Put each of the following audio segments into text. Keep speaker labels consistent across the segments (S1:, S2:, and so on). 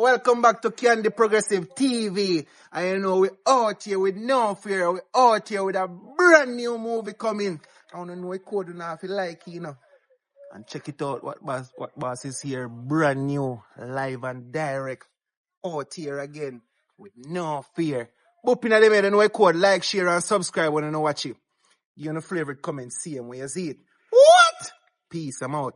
S1: Welcome back to Candy Progressive TV. I know we're out here with no fear. We're out here with a brand new movie coming. I don't know what code now if you like, And check it out. What boss is here. Brand new, live and direct. Out here again with no fear. But in the middle, know what code. Like, share, and subscribe when you know watch it. You know favorite comment, see him when you see it. What? Peace, I'm out.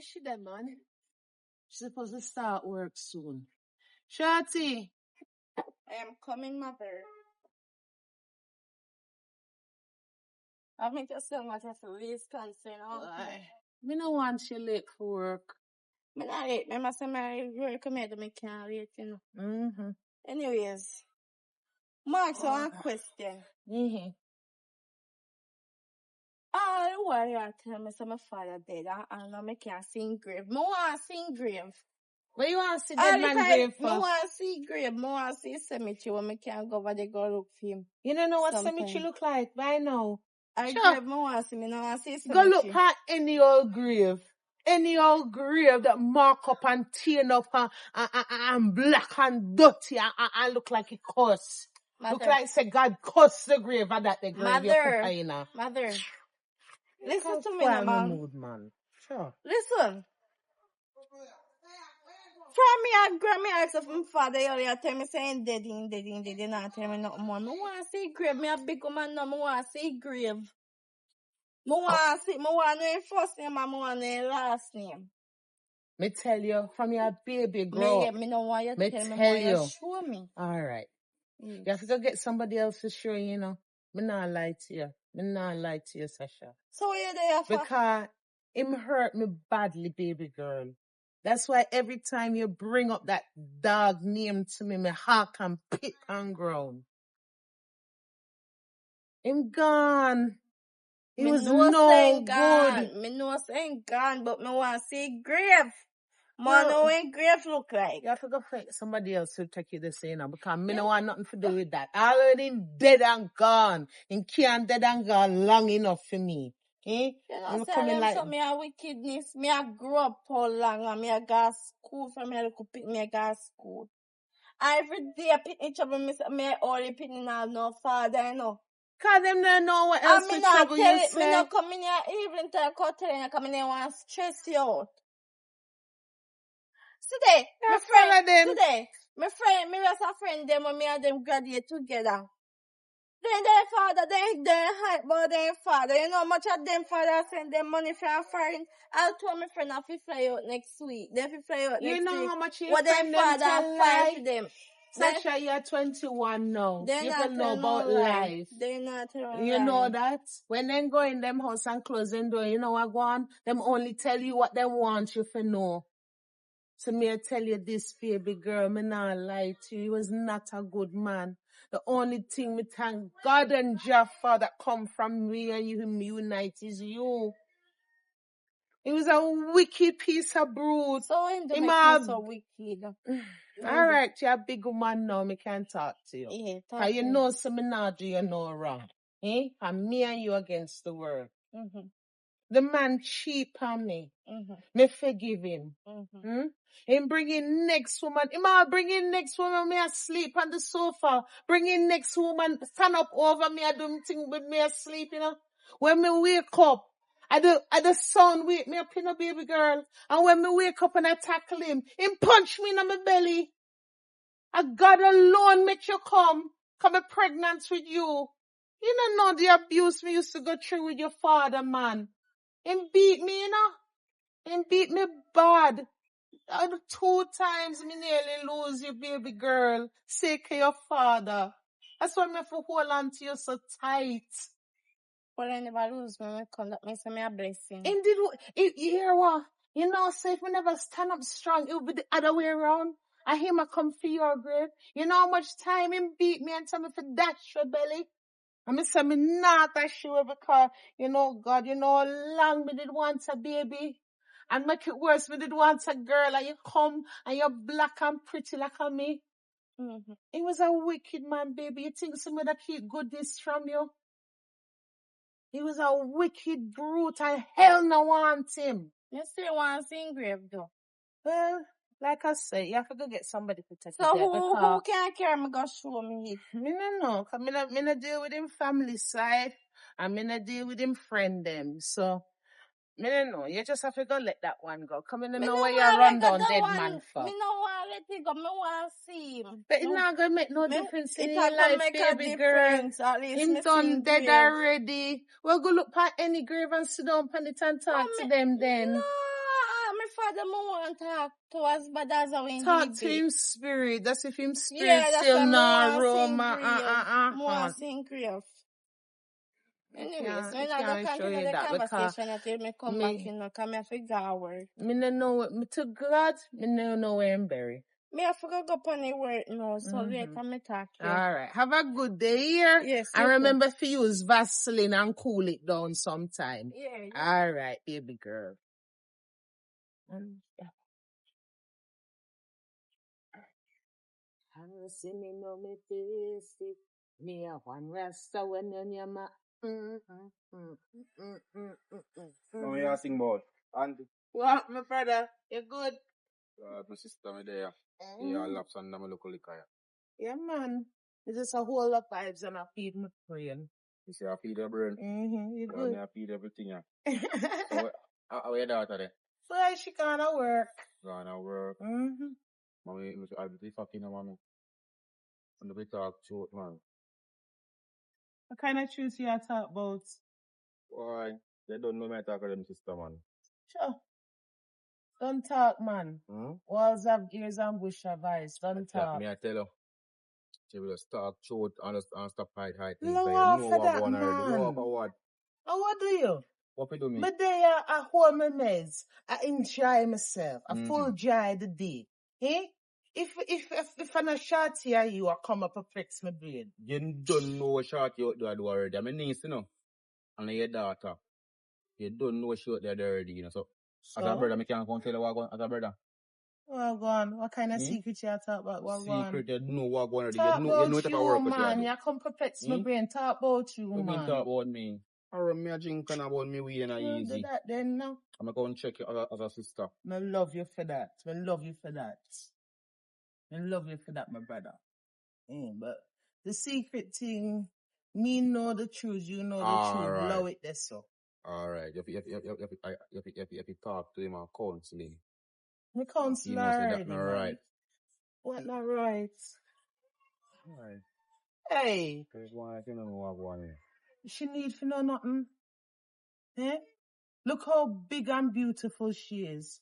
S2: She dead, man. She's supposed to start work soon. Shorty.
S3: I am coming, mother. I make yourself much of a least concern.
S2: Me no want she late for work.
S3: Me not late. Me must say my work come here to me can't wait, you know. Anyways, Mark, so one question. Why you tell me so my father dead and I can't sing grave. Me want sing grave.
S2: What you want to see dead man grave for?
S3: Me want see grave. Me want see cemetery where me can go over there go look for him.
S2: You don't know what cemetery look like by now.
S3: Grave me want see. Me no want see
S2: Go
S3: cemetery.
S2: look at any old grave. Any old grave that mark up and tear up and black and dirty and look like it cuss. Look like say God cuss the grave and that the grave you put in.
S3: Mother. Listen to me now,
S2: man. Sure.
S3: Listen. From me, I grab me ask of my father earlier, tell me saying dead, not tell me nothing more. Me want to see grave. Me a big woman now, me want to see grave. Me want to know your first name and me want to know your last name.
S2: Me tell you, from your baby girl.
S3: Me no want you to tell me more, you show me.
S2: Alright. You have to go get somebody else to show you, know. Me not lie to you. Me not lie to you, Sasha.
S3: So what you there for?
S2: Because him hurt me badly, baby girl. That's why every time you bring up that dog name to me, my heart can pit on ground. Him gone. He was no good.
S3: Me know saying gone, but me want to see grave. Man, know what grave look like.
S2: You have to go find somebody else to take you this, you know, because me no want nothing to do with that. Already dead and gone. And can't dead and gone long enough for me. Eh?
S3: You know, say me a wickedness. Me a grow up all long and me a go school for me a little pick me a go school. Every day I pick each other, me only picking out no father, you know.
S2: Cause them don't know what else to trouble you say.
S3: Me not come in here evening time, tell you, come in here and stress you out. Today, me was a friend them when me and them graduate together. Then their father, they hype about their father. You know how much of them father send them money for a foreign. I told my friend if he fly out next week. Then if he fly out next week.
S2: You know how much your
S3: what
S2: friend
S3: their
S2: them
S3: father fight for them.
S2: Sasha, you're 21 now. You can know about life.
S3: They're not
S2: You know that? When they go in them house and close them door, you know what go on? Them only tell you what they want you to know. So me I tell you this, baby girl, me not lie to you. He was not a good man. The only thing me thank God and Jaffa that come from me and you unite is you. He was a wicked piece of brood.
S3: So him to make so wicked.
S2: Alright, you're a big woman now, me can't talk to you.
S3: Yeah,
S2: Cause you know so me not do you no wrong. And me and you against the world. The man cheap on me. Me forgive him. Him bringing next woman. Him bringing next woman. Me asleep on the sofa. Bringing next woman stand up over me. I do thing with me asleep, you know. When me wake up, I the sun wake me up, you know, baby girl. And when me wake up and I tackle him punch me in my belly. I God alone make you come pregnant with you. You don't know the abuse me used to go through with your father, man. Him beat me, you know. Him beat me bad. 2 times me nearly lose you, baby girl. Sake of your father. That's why me have to hold on to you so tight.
S3: Well, I never lose me. I come that me say me a blessing.
S2: Indeed, you hear what? You know, say if we never stand up strong, it will be the other way around. I hear my come for your grave. You know how much time him beat me and tell me for dash your belly? And me say me not a sure because, you know, God, you know how long me did want a baby. And make it worse, me did want a girl and you come and you're black and pretty like a me.
S3: Mm-hmm.
S2: He was a wicked man, baby. You think somebody that keep goodness from you? He was a wicked brute and hell no want him.
S3: You still want to see grave though.
S2: Well, like I say, you have to go get somebody to take
S3: So
S2: it there
S3: who can carry me go show me it?
S2: me no know, cause me no deal with him family side, and me no deal with him friend them. So me no know. You just have to go let that one go. Come in and
S3: Me
S2: know
S3: no
S2: where you
S3: want
S2: run
S3: let
S2: down
S3: that
S2: dead
S3: one.
S2: man for.
S3: Me no want let it go. Me want to see him.
S2: But it
S3: No.
S2: not gonna make no
S3: Me-
S2: difference in
S3: it
S2: your
S3: a gonna
S2: life,
S3: make a
S2: baby girl.
S3: difference. At least
S2: Him
S3: me
S2: done
S3: sing
S2: dead
S3: grave.
S2: already. Well, go look at any grave and sit down on it and talk to them then.
S3: No, my father me want to talk to as bad as when he
S2: Talk to
S3: be.
S2: him spirit. That's if him spirit
S3: Yeah, that's
S2: still
S3: why me
S2: not
S3: want to sing
S2: Roma.
S3: grave. Me want to sing grave. Anyway, so I'm going to continue the conversation until me come back in and come here for hours.
S2: Me no know me to God, me no know where I'm buried.
S3: Me have to go on the work now, so later me talk to you.
S2: All right. Have a good day here.
S3: Yes,
S2: And
S3: you
S2: remember to use Vaseline and cool it down sometime.
S3: Yeah.
S2: All right, baby girl. See me know me face it. Me a one rasta when you ma.
S4: No, you sing about Andy.
S2: What, my brother? You good?
S4: My sister, me there. Yeah, laps and I'm a local liquor.
S2: Yeah, man. It's just a whole lot of vibes and I feed my brain.
S4: You say I feed your brain.
S2: You
S4: Yeah,
S2: good?
S4: me I feed everything. Yeah. So, how your daughter there?
S2: So she gonna work.
S4: Gonna work. Mommy, I'll be fucking your mommy. And we talk short, man.
S2: What kind of truth you talk about?
S4: Why? They don't know me I talk to them sister, man.
S2: Sure. Don't talk, man. Walls have ears and bush have eyes. Don't talk.
S4: Me I tell you. She will talk short and stop hide things.
S2: Low
S4: You
S2: off
S4: know
S2: for
S4: what
S2: that,
S4: going
S2: man.
S4: already. Low off for what?
S2: And what do you?
S4: What you do me?
S2: But there I hold my meds. I enjoy myself. I full joy the day. Eh? If I'm not short here, you are come up and fix my brain.
S4: You don't know what short you do already. I'm a niece, you know. And your daughter. You don't know what short they do already, you know. So, as a brother, I can't go and tell you what going as a brother.
S2: What going? What kind of secret you talk about? What going?
S4: Secret, you know what going already.
S2: Talk
S4: You know what type of work
S2: man.
S4: you
S2: You come perplex my brain. Talk about you,
S4: man.
S2: man.
S4: Talk about me. I me a drink and about me weed and easy.
S2: Do that then now.
S4: I'm going to check you as a sister.
S2: I love you for that. I love you for that. I love you for that, my brother. But the secret thing, me know the truth, you know the truth.
S4: Right.
S2: Love it, that's so.
S4: Alright, you have to talk to him and counsel him.
S2: The counselor already,
S4: not right.
S2: What not right?
S4: Right.
S2: Hey.
S4: Why you don't know what going on?
S2: She need to know nothing. Eh? Look how big and beautiful she is.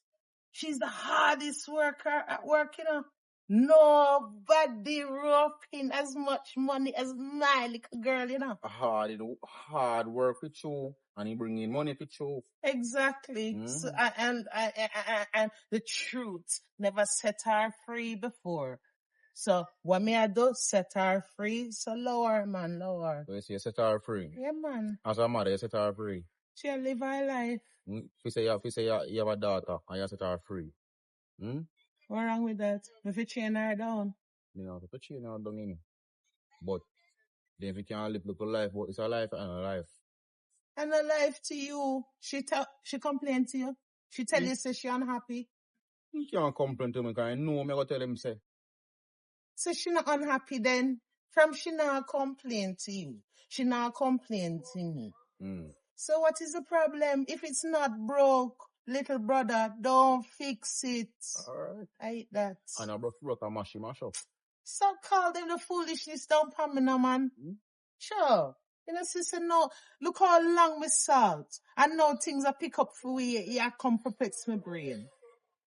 S2: She's the hardest worker at work, you know. Nobody roughing as much money as my little girl, you know.
S4: Hard work with you, and he bring in money for you.
S2: Exactly. So, and the truth never set her free before. So what may I do? Set her free. So lower, man, lower.
S4: So you say you set her free?
S2: Yeah, man.
S4: As a mother, you set her free?
S2: She live her life.
S4: You say you have a daughter, and you set her free.
S2: What wrong with that? If you chain her down.
S4: You know, if you chain her down in. But then if you can't live a life, but it's a life and a life.
S2: And a life to you. She complain to you. She tell you say she unhappy.
S4: You can't complain to me because I know me go tell him say.
S2: So she not unhappy then. From she not complain to you. She not complain to me. So what is the problem? If it's not broke, little brother, don't fix it.
S4: Alright.
S2: I hate that.
S4: And I broke a mash up.
S2: So call them the foolishness down for me now, man. Sure. You know, sister, no. Look how long we salt. And now things are pick up for we. Yeah, come perplex my brain.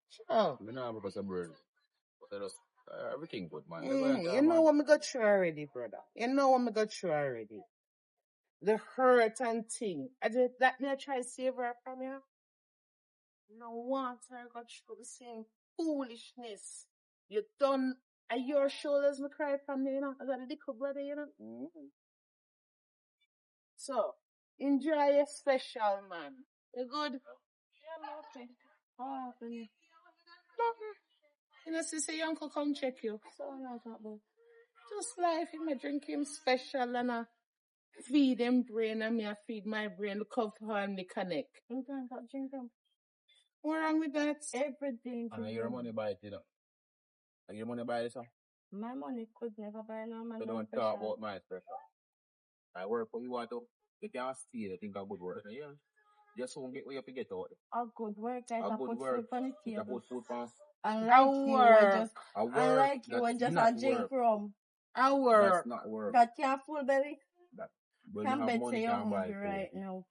S2: Sure.
S4: Me not have a brain. Everything good, man.
S2: You know what me got through already, brother. You know what me got through already. The hurt and thing. That me I try to save her from you. No once I got through the same foolishness. You done at your shoulders me cry from me, you know. I got a little brother, you know. So enjoy your special, man. You good? Yeah, nothing. Oh, nothing. You know, say your uncle come check you. So not bad. Just life, him I drink him special and I feed him brain and me I feed my brain. Look how far and me connect. You can't drink him. What wrong with that? Everything.
S4: And your money buy it, you know. And your money buy this, huh?
S3: My money could never buy no man.
S4: So don't talk about my special. I work for you, want to. You can't steal, I think a good work. Yeah. Just won't get where you forget out.
S3: A good work, I can put food on the
S4: You can
S3: table.
S4: put food on.
S3: Unlike you, I just a drink rum.
S4: That's not work.
S3: That can't full belly.
S4: When
S3: Can't
S4: you have
S3: bet
S4: money,
S3: say
S4: you
S3: you're
S4: can buy
S3: hungry
S4: food.
S3: right now.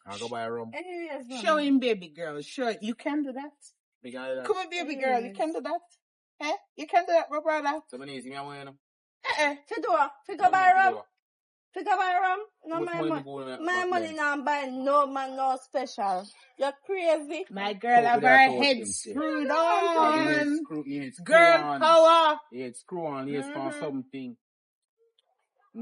S4: I'll go buy rum.
S3: Anyways,
S2: Show him, baby girl. Show it. You can do that. Come on, baby girl. You can do that. Eh? You can do that, my brother.
S4: So when you see me, I'm wearing them.
S3: Figure buy rum. No, my money now buy no man, no special. You're crazy.
S2: My girl have her head screwed on. Girl power.
S4: Yeah, screw on. Yes, for something.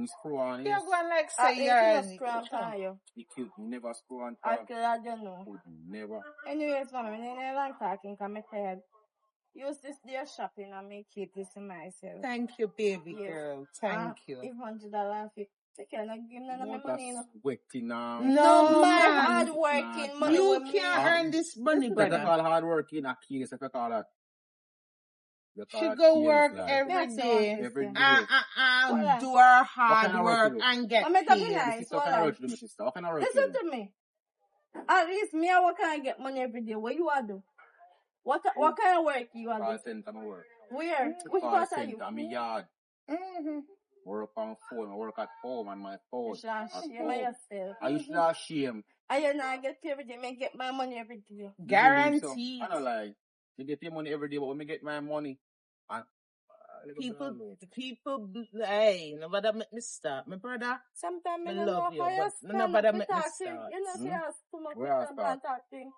S4: Screw on.
S2: You're
S4: Yes.
S2: going like say you're
S3: screw on you.
S4: You cute. You never screw on.
S3: I don't know.
S4: Never.
S3: Anyways, mama, I don't talking because I'm tired. Use this day shopping and me keep this in myself.
S2: Thank you, baby girl. Thank you.
S3: If $100 you cannot give me no money.
S2: No,
S3: my
S2: man.
S3: hard working money.
S2: You can't earn this money, brother.
S4: That's all hard working. A case if you call that.
S2: She go work every day. Do her hard work and get paid.
S3: Listen to me. At least me, what can I get money every day? What you are do? What kind of work you are do? Where? Which part are you?
S4: I'm a yard. Work on phone. I work at home on my phone.
S3: You should shame yourself.
S4: I used to shame.
S3: I not get every day. I get my money every day.
S2: Guaranteed.
S4: I don't like. You get your money every day, but when I get my money,
S2: people, hey, nobody make me start. My brother,
S3: sometimes
S2: I love you, but nobody make me start.
S3: You know, see us too much talking.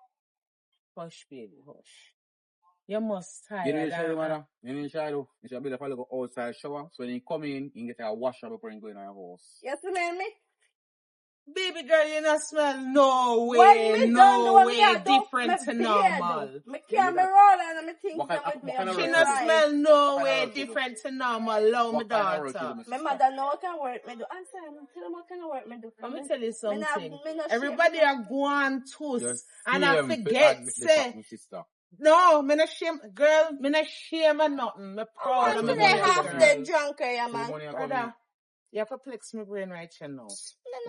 S2: Hush, baby, hush. You must tired.
S4: You need to shower, mother. You need to shower. You should be able to go outside shower. So when you come in, you get a wash up before you go in your house.
S3: Yes, you mean me?
S2: Baby girl, you not smell no way different to normal.
S3: Me camera roll and me think
S2: she not smell no way different to normal. Love my daughter.
S3: My mother know what kind of work me do. Answer, tell them what kind of work me do.
S2: Let me tell you something. Everybody are going to and I forget say. No, me not shame, girl. Me not shame or nothing. Me proud of my
S3: half the drunk here, man.
S2: Brother, you have to flex my brain right here now.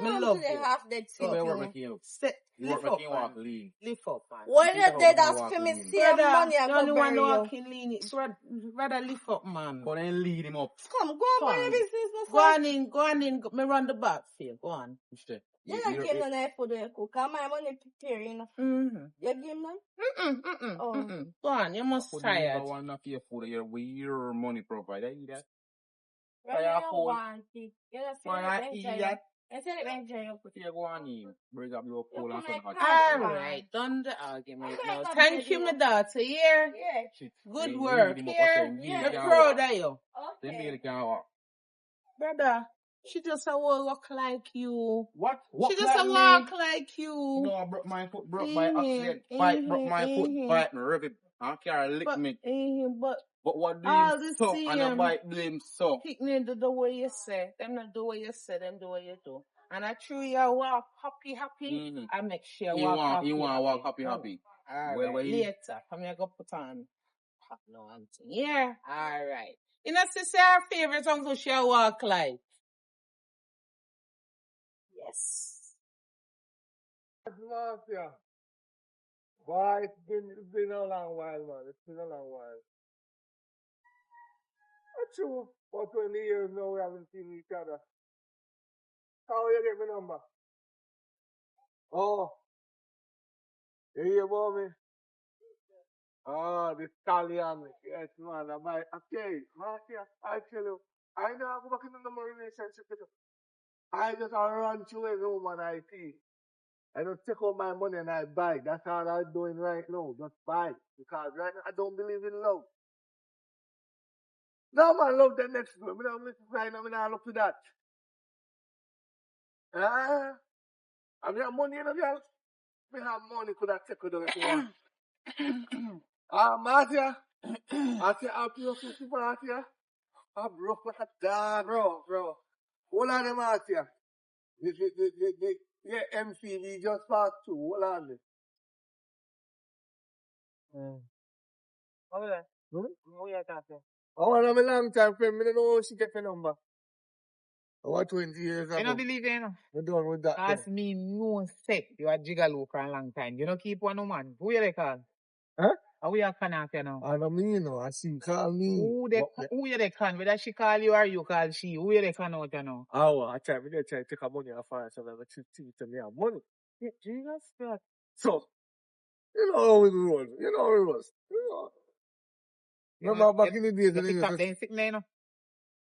S2: Me love you.
S3: Half dead
S2: Lift up, man. Lift up, man.
S3: When you dead, ask for me save money and
S2: go bury you.
S3: Walking
S2: lean. Brother, lift up, man.
S4: Go and lead him up.
S3: Come, go on, my business.
S2: Go on in. Me run the back for you. Go on.
S3: You don't give no knife for the cook. My money preparing. You give none?
S2: Go on, you must tired.
S4: I want to pay for your money provider. You that?
S3: I want it. You don't
S4: that?
S3: I said it enjoy you.
S4: Put your go on in. Bring up your cool and some hot.
S2: Alright, done the argument now. Thank you, my daughter. Yeah. Good work. Yeah. We're proud of you.
S3: Okay.
S2: Brother. She just a walk like you.
S4: What
S2: she just a walk like you.
S4: No, I broke my foot, broke by accident. Bite, broke my foot, bite me, rip it. I can't lick me.
S2: But
S4: what do you so and I bite blame so?
S2: Picnic do the way you say. Them not do what you say, them do what you do. And I true you walk happy. I make sure you walk happy.
S4: You want to walk happy.
S2: Alright, later. Come here, go put on. No anything. Yeah. Alright. You know, sister, our favorite uncle she walk like. Yes.
S5: Mafia. Boy, it's been a long while, man. It's been a long while. That's true. For 20 years now, we haven't seen each other. How you get my number? Oh. You hear about me? Oh, the stallion. Yes, man. Okay, Marcia, I tell you, I never go back in the relationship with you. I just run to a woman I see. I don't take out my money and I buy. That's all I'm doing right now. Just buy. Because right now I don't believe in love. No man love the next door. I don't look to that. Ah, I have money, you know, girl. We have money could have taken out if you want. Marcia, I'll pay you 50 Marcia. I'm broke like a dog, bro. Hold on, Marcia. The MCV just passed through. Hold on.
S2: Over there.
S5: Hmm?
S2: Who you talking?
S5: I want a long time friend. I don't know how she get the number. About 20 years
S2: I
S5: ago.
S2: don't believe you, know.
S5: We're done with that.
S2: Ask me no say you are gigolo for a long time. You don't keep one woman. Who you they call?
S5: Huh?
S2: How we are can you know?
S5: I don't mean, you know. I see you call me.
S2: Who you they can? Whether she call you or you call she? Who you they can out you know?
S5: Oh, I try to take her money off her, so I'm going to me have money.
S2: Yeah, Jesus God.
S5: So, you know how it was. You know how it was. You know. Remember back in the days when
S2: you
S5: you
S2: pick up
S5: used to
S2: them sick now, you know?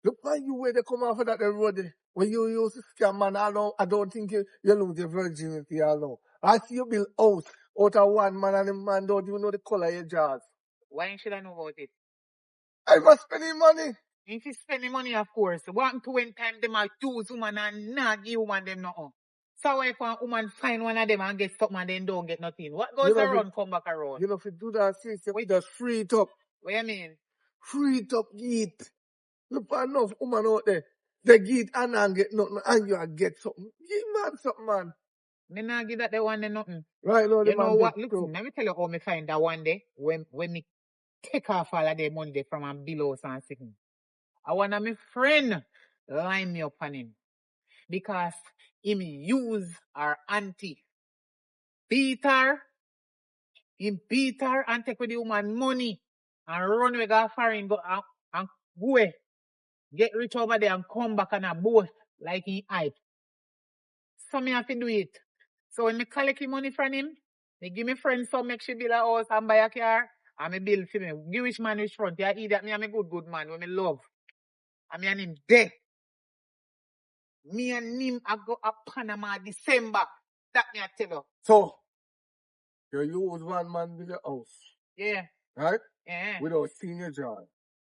S5: look why you where they come off of that road there. When you used to scam, man, I don't think you lose your virginity alone. I see you build house out of one man and the man don't even know the color of your jars.
S2: Why should I know about it?
S5: I must spending money.
S2: If you spending money, of course. What to when time them are choose woman and not give woman them nothing. So if a woman find one of them and get something and then don't get nothing, what goes around come back around?
S5: You know, if you do that, sis, you just free it up.
S2: What you mean?
S5: Free it up, get. Look for enough woman out there. They get and get nothing and you get something. Give man something, man.
S2: Me not give that the one day nothing.
S5: Right now, the
S2: You
S5: man
S2: know what?
S5: get
S2: Look, let me tell you how me find that one day when me take off all of the money from a below and sitting. I want my friend line me up on him because him use our auntie. Beat her, him beat her and take with the woman money and run with her foreign go and go away. Get rich over there and come back on a boat like he hype. So me have to do it. So when me collect him money from him, me give me friend some make she build a house and buy a car and me build for me. Give which man which front. Yeah, idiot. Me am a good man when me love. And me and him dead. Me and him I go up Panama December. That me I tell you.
S5: So, you use one man with your house.
S2: Yeah.
S5: Right?
S2: Yeah.
S5: Without seeing your job.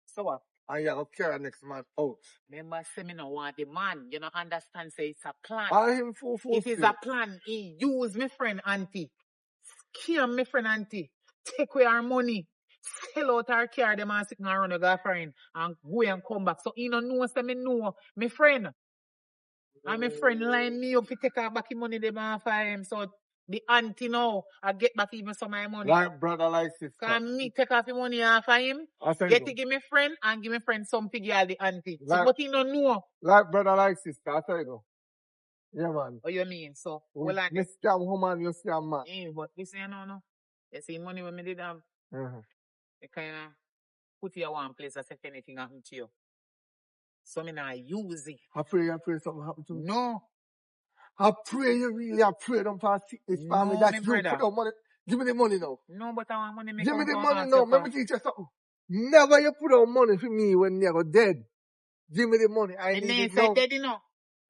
S2: So what?
S5: And you have to carry next man out.
S2: Remember, say me no want the man. You don't understand, say it's a plan.
S5: Him full
S2: If it's a plan, he use my friend auntie. Scam my friend auntie. Take away our money. Sell out our car, them and sit around the girlfriend and go and come back. So he don't know, say me know my friend. And my friend line me up to take her back the money them off of him. So the auntie now, I get back even some of my money.
S5: Like brother, like sister.
S2: Can me take off the money off of him, get to give me friend and give me friend some figure the auntie.
S5: Like,
S2: so, but he don't know.
S5: Like brother, like sister, I tell you go. Yeah, man.
S2: What you mean? So, well,
S5: you scam woman, you scam man.
S2: Yeah, but this you know, no. You see money when me did have, you kind of put you one place as if anything happened to you. So me not use it.
S5: I pray something happen to me.
S2: No.
S5: I pray them for sickness family. That's you put the money. Give me the money now.
S2: No, but I want money.
S5: Give me the money now. Let me teach you something. Never you put out money for me when you're dead. Give me the money. I need it now.
S2: Dead, you know.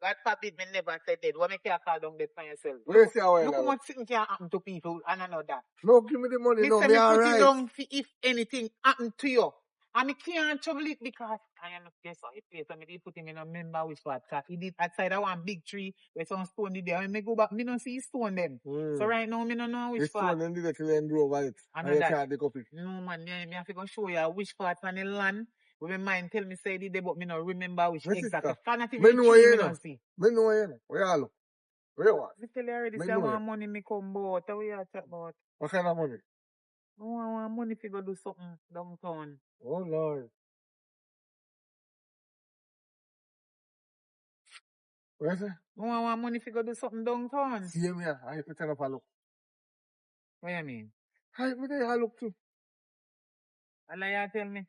S2: God forbid me never say dead. What make you call down dead for yourself?
S5: Look
S2: how much things can happen to people and I know that.
S5: No, give me the money. No, me
S2: all
S5: right.
S2: Down if anything happen to you. And I can't trouble it because I know guess how it pays. So I put him in a member which was he did outside of one big tree where some stone did there. When I go back, me don't see stone them. So right now, me don't know which part.
S5: The stone did it till they over it. And you can't dig up it.
S2: No man, me have to go show you which part on the land. When my mind tell me say it, but me not remember which exactly.
S5: Me know you know. Me know you know. Where you look? Where you want?
S2: Me tell you already say I want money me come about. What you talk about?
S5: What kind of money?
S2: I want money to go do something downtown.
S5: Oh Lord. What is it?
S2: I want money to go do something downtown.
S5: See me here. I pretend if I look.
S2: What you mean?
S5: How me there I look too?
S2: I like you tell me.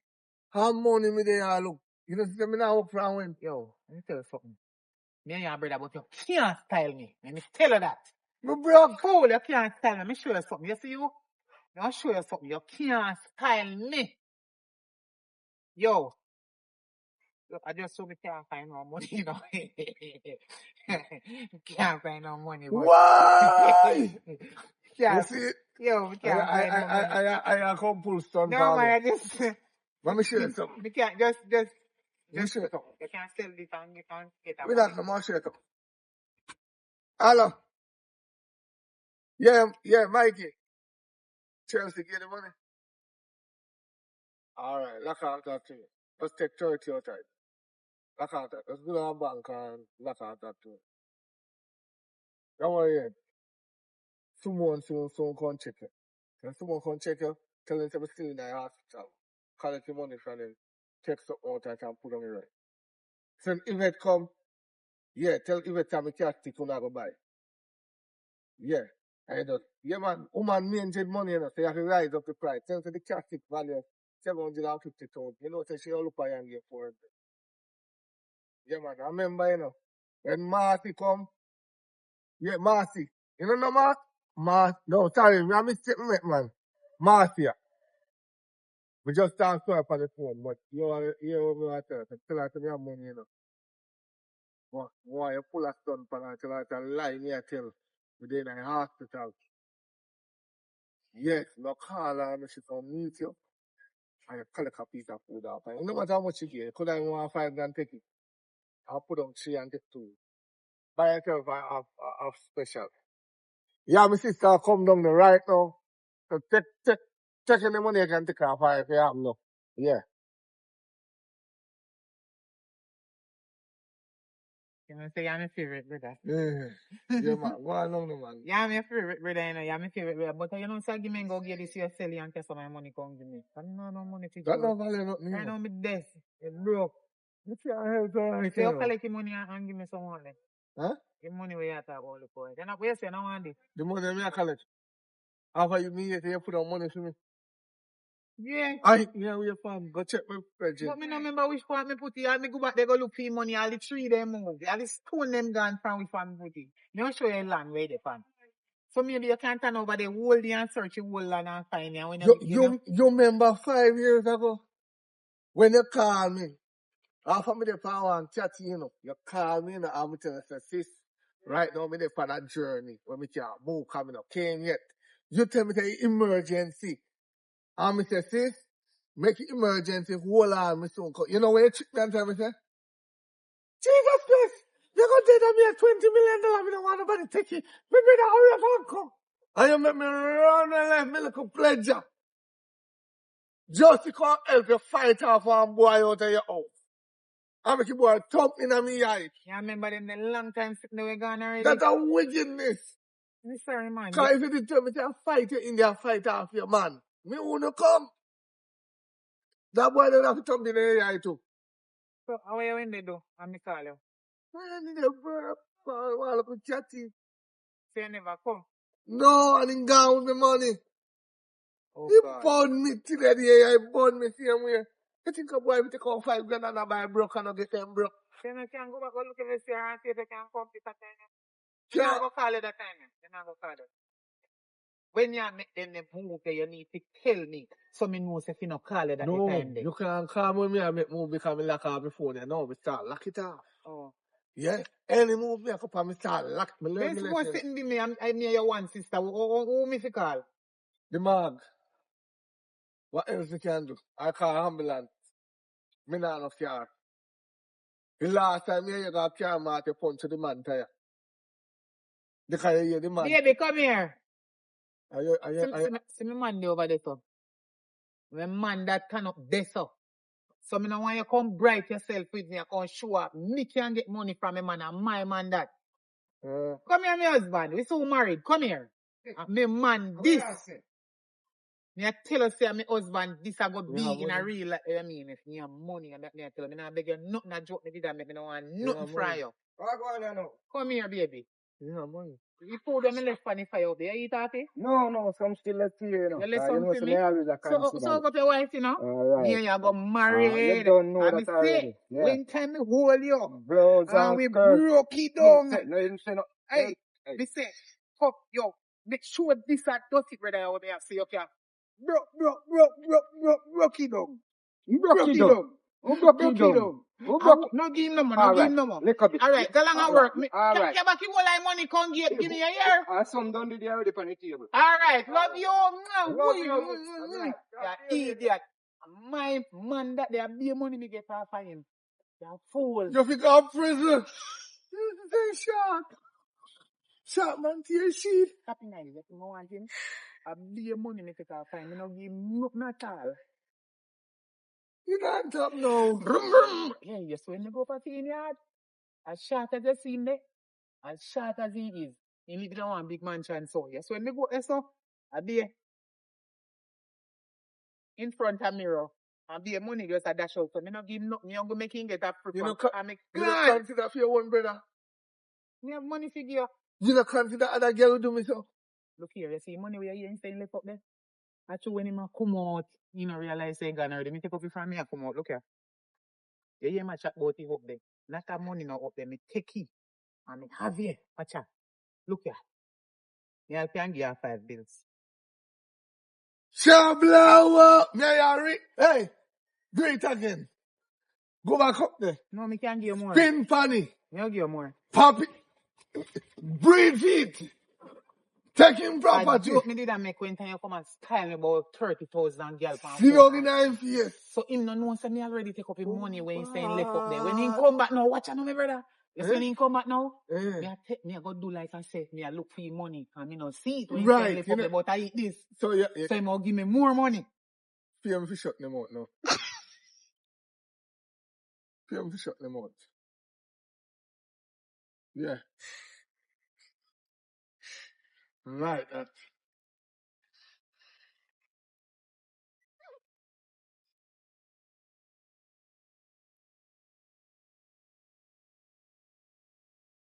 S5: How money me there I look? You know, see me now work for when?
S2: Yo, let me tell you something. Me and your brother, but you can't style me. Let me tell you that.
S5: Me broke.
S2: Fool, you can't style me. Let me show you something. You see you? I'll show you something. You can't style me. Yo. Look, I just saw me can't find no money, you know. Can't find no money, but
S5: Why? You
S2: can't.
S5: see it?
S2: Yo, we can't find no money.
S5: I come pull stun
S2: No,
S5: for
S2: man,
S5: me.
S2: I just
S5: Let me show you something.
S2: we can't just
S5: Let me show you.
S2: you can't sell this and you can't get a
S5: We
S2: money.
S5: not gonna show you something. Hello. Yeah, Mikey. Chelsea, get the money. Alright, lock out that thing. Let's take 30 out of it. Lock out that. Let's go to our bank and lock out that thing. Don't worry. Someone come check you. When someone come check you, tell them to be still in the hospital. Collect the money from them. Take something out and put on the right. So if Yvette come, yeah, tell Yvette to me cash stick when I go buy. Yeah. I do. Yeah, man. Woman maintain money, you know, so you have to rise up the price. Tell them the cash stick value 750,000. You know, so she all look at you and get for it. Yeah, man. I remember, you know, when Marcy come, yeah, Marcy. You don't know Marcy? No, sorry, I mistake me, man. Marcia. We just talk to her on the phone, but you are here over at her. Tell her to me have money, you know. But why you pull a stunt on her, tell her to lie, me I tell. We in a hospital. Yes, no call her and she come meet you. And you collect a piece of food off. And no matter how much you get, you could have want 5 grand take it. I'll put on 3 and take 2. Buy yourself a special. Yeah, my sister come down there right now. So take any money you can take off her if you have no. Yeah.
S2: You know, say you're my favorite brother.
S5: Yeah, man. Go along, man.
S2: You're my favorite brother, you know, you're my favorite brother. But you know, so give me and go get this your selling and test my money come give me. I don't know no money to
S5: That
S2: do.
S5: don't value nothing.
S2: I know me desk. It's broke.
S5: You can't help her.
S2: So you collect your money and give me some money.
S5: Huh?
S2: Give money where you talk about the boy. Then what you say, I want this.
S5: The money me I collect. After you need it, you put on money for me.
S2: Yeah.
S5: Yeah, we fam. Go check my budget.
S2: But me no remember which part me put it. I me go back there go look for money. All the 3 them move. All the stone them gone from which one put it. Me don't show you land where they fan. So maybe you can't turn over the whole day and search the whole land and find it. When
S5: You remember 5 years ago? When you call me. After me the power and chat, you know. You call me and I'm telling you, sis. Right now, me on a journey. When me can't move, coming up. Came yet. You tell me the emergency. And me say, sis, make it emergency, hold on, me soon come. You know where you trick me and tell me, say? Jesus Christ! You're going to take me a $20 million, me don't want nobody take it. Me better hurry up and come. And you make me run and left me like a pleasure. Just to come help you fight off one boy out of your house. I make you boy thump in a me eye.
S2: Yeah, I remember them the long time sitting there gone already.
S5: That's a wickedness.
S2: I'm sorry, man.
S5: Because if you did tell me to fight you in there, fight off your man. Me wanna come. That boy don't have to thump in the eye too.
S2: So, how are you when they do? I'm call you.
S5: I need a burp. I want to chatty.
S2: So you never come?
S5: No, I didn't go with the money.
S2: Oh,
S5: He
S2: God.
S5: burned me till the day I burned me same way. You think a boy will take out 5 grand and I buy broke and I get them broke?
S2: So you can go back and look at this here and see if you can come this time. You not go call it that time. You not go call it. When you make them move there, you need to tell me. So me know if you not call it that
S5: no,
S2: time there.
S5: you can't call me and make move because I lock off the phone. No, we start lock it off.
S2: Oh.
S5: Yeah, any move me, I come and start lock me.
S2: This was sitting with me, I near your one sister. Who me fi call?
S5: The mag. What else you can do? I call ambulance. Me not enough car. The last time you got a car, man, to punch the man tire. Because you hear the man.
S2: Baby, come here.
S5: See
S2: me man there over there, so. When man that turn up there, so. So me no want you come bright yourself with me, I come show up. Me can get money from a man and my man that. Come here, my husband. We so married. Come here. Me man this. Me I tell you, say my husband this I go be in a real life. I mean, if you have money and that me I tell you, me not beg you nothing I joke me did that make me no want nothing from you. Come here, baby.
S5: Yeah, money.
S2: You food when me left on the fire up there, you eat happy?
S6: No, some still left here, you know.
S2: You left some for me? So
S6: So
S2: up your wife, you know?
S6: alright.
S2: Me and you go married.
S6: You don't know
S2: and
S6: that already. Yeah.
S2: When time me hold you.
S6: Blows
S2: And we
S6: skirt.
S2: broke it down.
S6: No, you didn't say no.
S2: Hey, me say, fuck yo, make sure this are dirty, brother, over there, so you can
S5: Broke it down.
S6: Broke it down. Who broke it down? Who broke
S2: No give him no more.
S6: All
S2: No give
S6: right.
S2: him no more.
S6: Lick a bit.
S2: All right. Go along and work. Me.
S6: All
S2: Can
S6: right.
S2: you back you all like money? Come give me a year.
S6: Some done did already on the table.
S2: All right. Love you.
S6: Love you.
S2: Yeah, idiot. My man that they have the money me get off of him. You're fool.
S5: You think I'm prison? They shot. Shot man to your sheet.
S2: Happy night. Let me want him. I be money me take off of him. Me no give him nothing at all.
S5: You can't top now.
S2: Yeah, yes, when you go for seeing yard, as short as you see him there, as short as he is, he live in one big mansion, so yes, when you go there, so, I be in front of mirror, and be money just a dash out, so me not give him nothing, me not go make him get a free
S5: You know,
S2: from, and make
S5: you don't consider for your one brother.
S2: me have money figure.
S5: You don't consider other girl who do me so.
S2: Look here, you see money where you ain't saying left up there? Actually, when him a come out, you know, realize say gone already, me take up it from me and come out, look here. You hear my chat about it up there, not that money now up there, me take it. And me have here, watch out. Look here. Me I can give you 5 bills.
S5: Shablawa! Mayari! Hey! Do it again. Go back up there.
S2: No, me can give you more.
S5: Spin funny.
S2: Me I'll give you more.
S5: Pop it. Breathe it. Taking
S2: I
S5: property.
S2: joke me did that make when time you come and style me about 30,000 girl from
S5: See
S2: phone.
S5: how in our face.
S2: So him no know say me already take up his money when he saying left up there. When he come back now, watch out now, my brother. You see when he come back now, me I go do like I said, me I look for your money and me no see it when he saying left up there, but I eat this.
S5: So
S2: So he will give me more money.
S5: Fear me for shut them out now. Fear me for shut them out. Yeah. Right, that.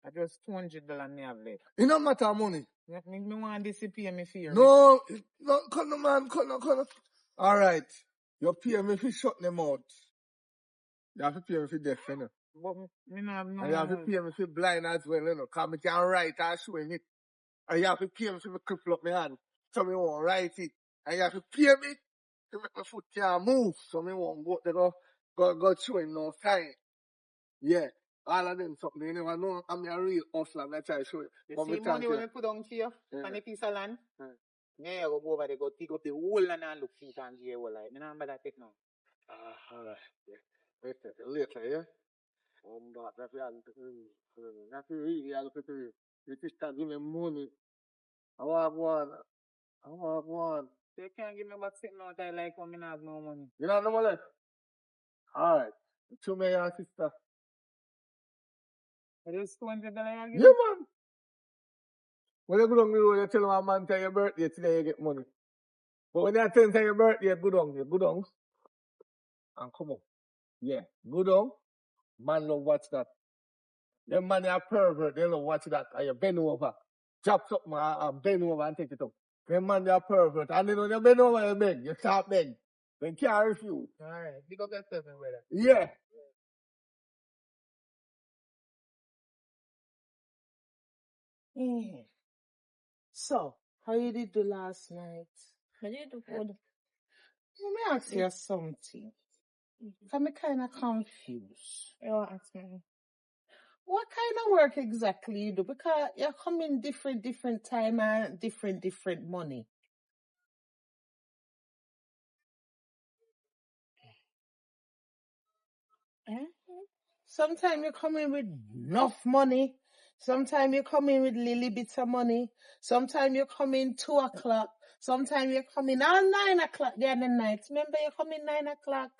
S2: I just $200 me have left.
S5: It don't matter money.
S2: Me want this to pay me fear.
S5: No, come on, man, come on. Alright. You pay me for shut them out. You have to pay me for deaf, you know.
S2: But me no have no.
S5: And you have to pay me for blind as well, you know. Because I can write and showing it. And you have to pay me for cripple up my hand. So me won't write it. And you have to pay me to make my foot can't move. So me won't go showing no time. Yeah. All of them something you never know. I'm a real hustler. I'm trying to show you.
S2: You see money when you put down here on a piece of land? Yeah, you go over there, go pick up the whole land and look for it and give you like. Me not better take now.
S5: Alright. Yeah. Later, yeah? But that's really I look at you. You just can't give me money. I want one.
S2: So you can't give me back sitting out there like when me not have no money.
S5: You know no more left? Alright. To me, your sister.
S2: It is $200 I give
S5: Yeah, man. When you go down the road, you tell a man tell your birthday today you get money. But when you tell your birthday, you go down. And come on. Yeah. Go down. Man love watch that. Them man are pervert, they love watch that. And you bend over. Chop something and bend over and take it up. Them man they are pervert. And then when you bend over, you beg. You start beg. Then can't refuse.
S2: Alright, big up yourself, my brother.
S5: Yeah.
S2: So, how you did do last night?
S3: I did do good.
S2: Let me ask you something. I'm kind of confused.
S3: You ask me.
S2: What kind of work exactly you do? Because you come in different time and different money. Sometimes you come in with enough money. Sometimes you come in with little bits of money. Sometimes you come in 2 o'clock. Sometimes you come in all 9 o'clock the other night. Remember you come in 9 o'clock?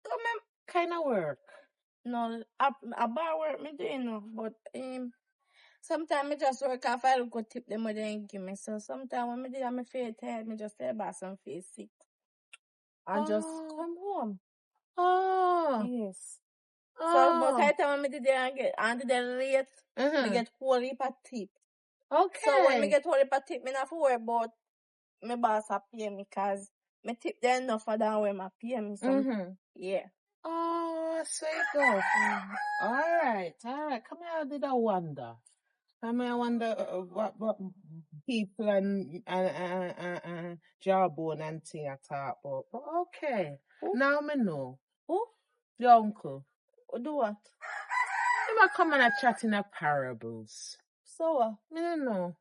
S2: Come in kind of work.
S3: No, a bar work me doing no, but sometimes I just work off I go tip them what they give me. So sometimes when me do I'm feel tired, me just stay back and feel sick. And just come home. Yes. So but I time when me did there and get and the late, me get whole heap of tip.
S2: Okay.
S3: So when me get whole heap of tip, me not worry about my boss a pay me cause me tip there enough for than when my pay me. So yeah.
S2: Oh, so it goes. All right. Come here, I did a wonder. I mean, I wonder what people and Jawbone and thing I talk about. But okay.
S3: Who?
S2: Now me know.
S3: Who?
S2: Your uncle.
S3: Do what?
S2: He might come and a chat in a parables.
S3: So what?
S2: Me don't know.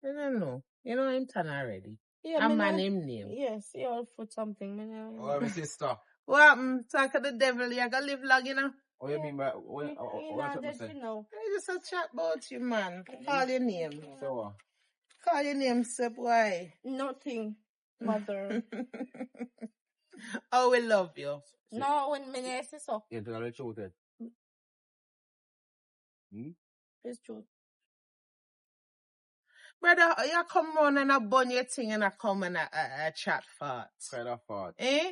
S2: Me don't know. You know him turn already.
S3: Yeah,
S2: A
S3: me
S2: man
S3: know.
S2: him name.
S3: Yes, he all for something. Me know.
S4: Oh, my sister.
S2: What happened? Talk of the devil, you gotta live long, you know?
S4: What you mean by
S3: He not dead, you know.
S2: I just a chat about you, man. Call your name.
S4: So
S2: Call your name, sir, boy.
S3: Nothing, mother.
S2: Oh, we love you.
S3: No, when me say so.
S4: you tell the truth.
S3: It's true.
S2: Brother, you come round and a bun your thing and I come and a chat fart.
S4: Kind of fart.
S2: Eh?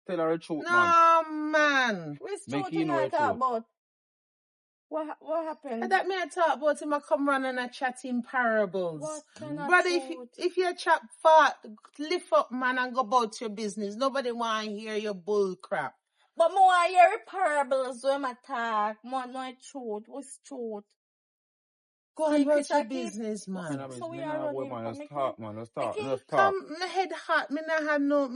S4: Tell her the truth, man.
S2: No, man.
S3: Which
S4: Make
S3: truth
S4: you
S3: you
S4: know
S3: not
S4: the
S3: talk
S4: truth.
S3: about? What happened?
S2: That me I talk about him, I come round and I chat in parables.
S3: What kind of
S2: Brother,
S3: truth?
S2: if you chat fart, lift up, man, and go about your business. Nobody want to hear your bull crap.
S3: But more I hear parables when I talk. More no truth. What's truth?
S2: Go on about
S3: Secret
S2: your
S3: I keep.
S2: business, man.
S3: So we are running
S4: man.
S3: from
S4: Let's talk, man. Let's talk.
S3: Making-
S4: Let's talk.
S2: Come, my head hot. Me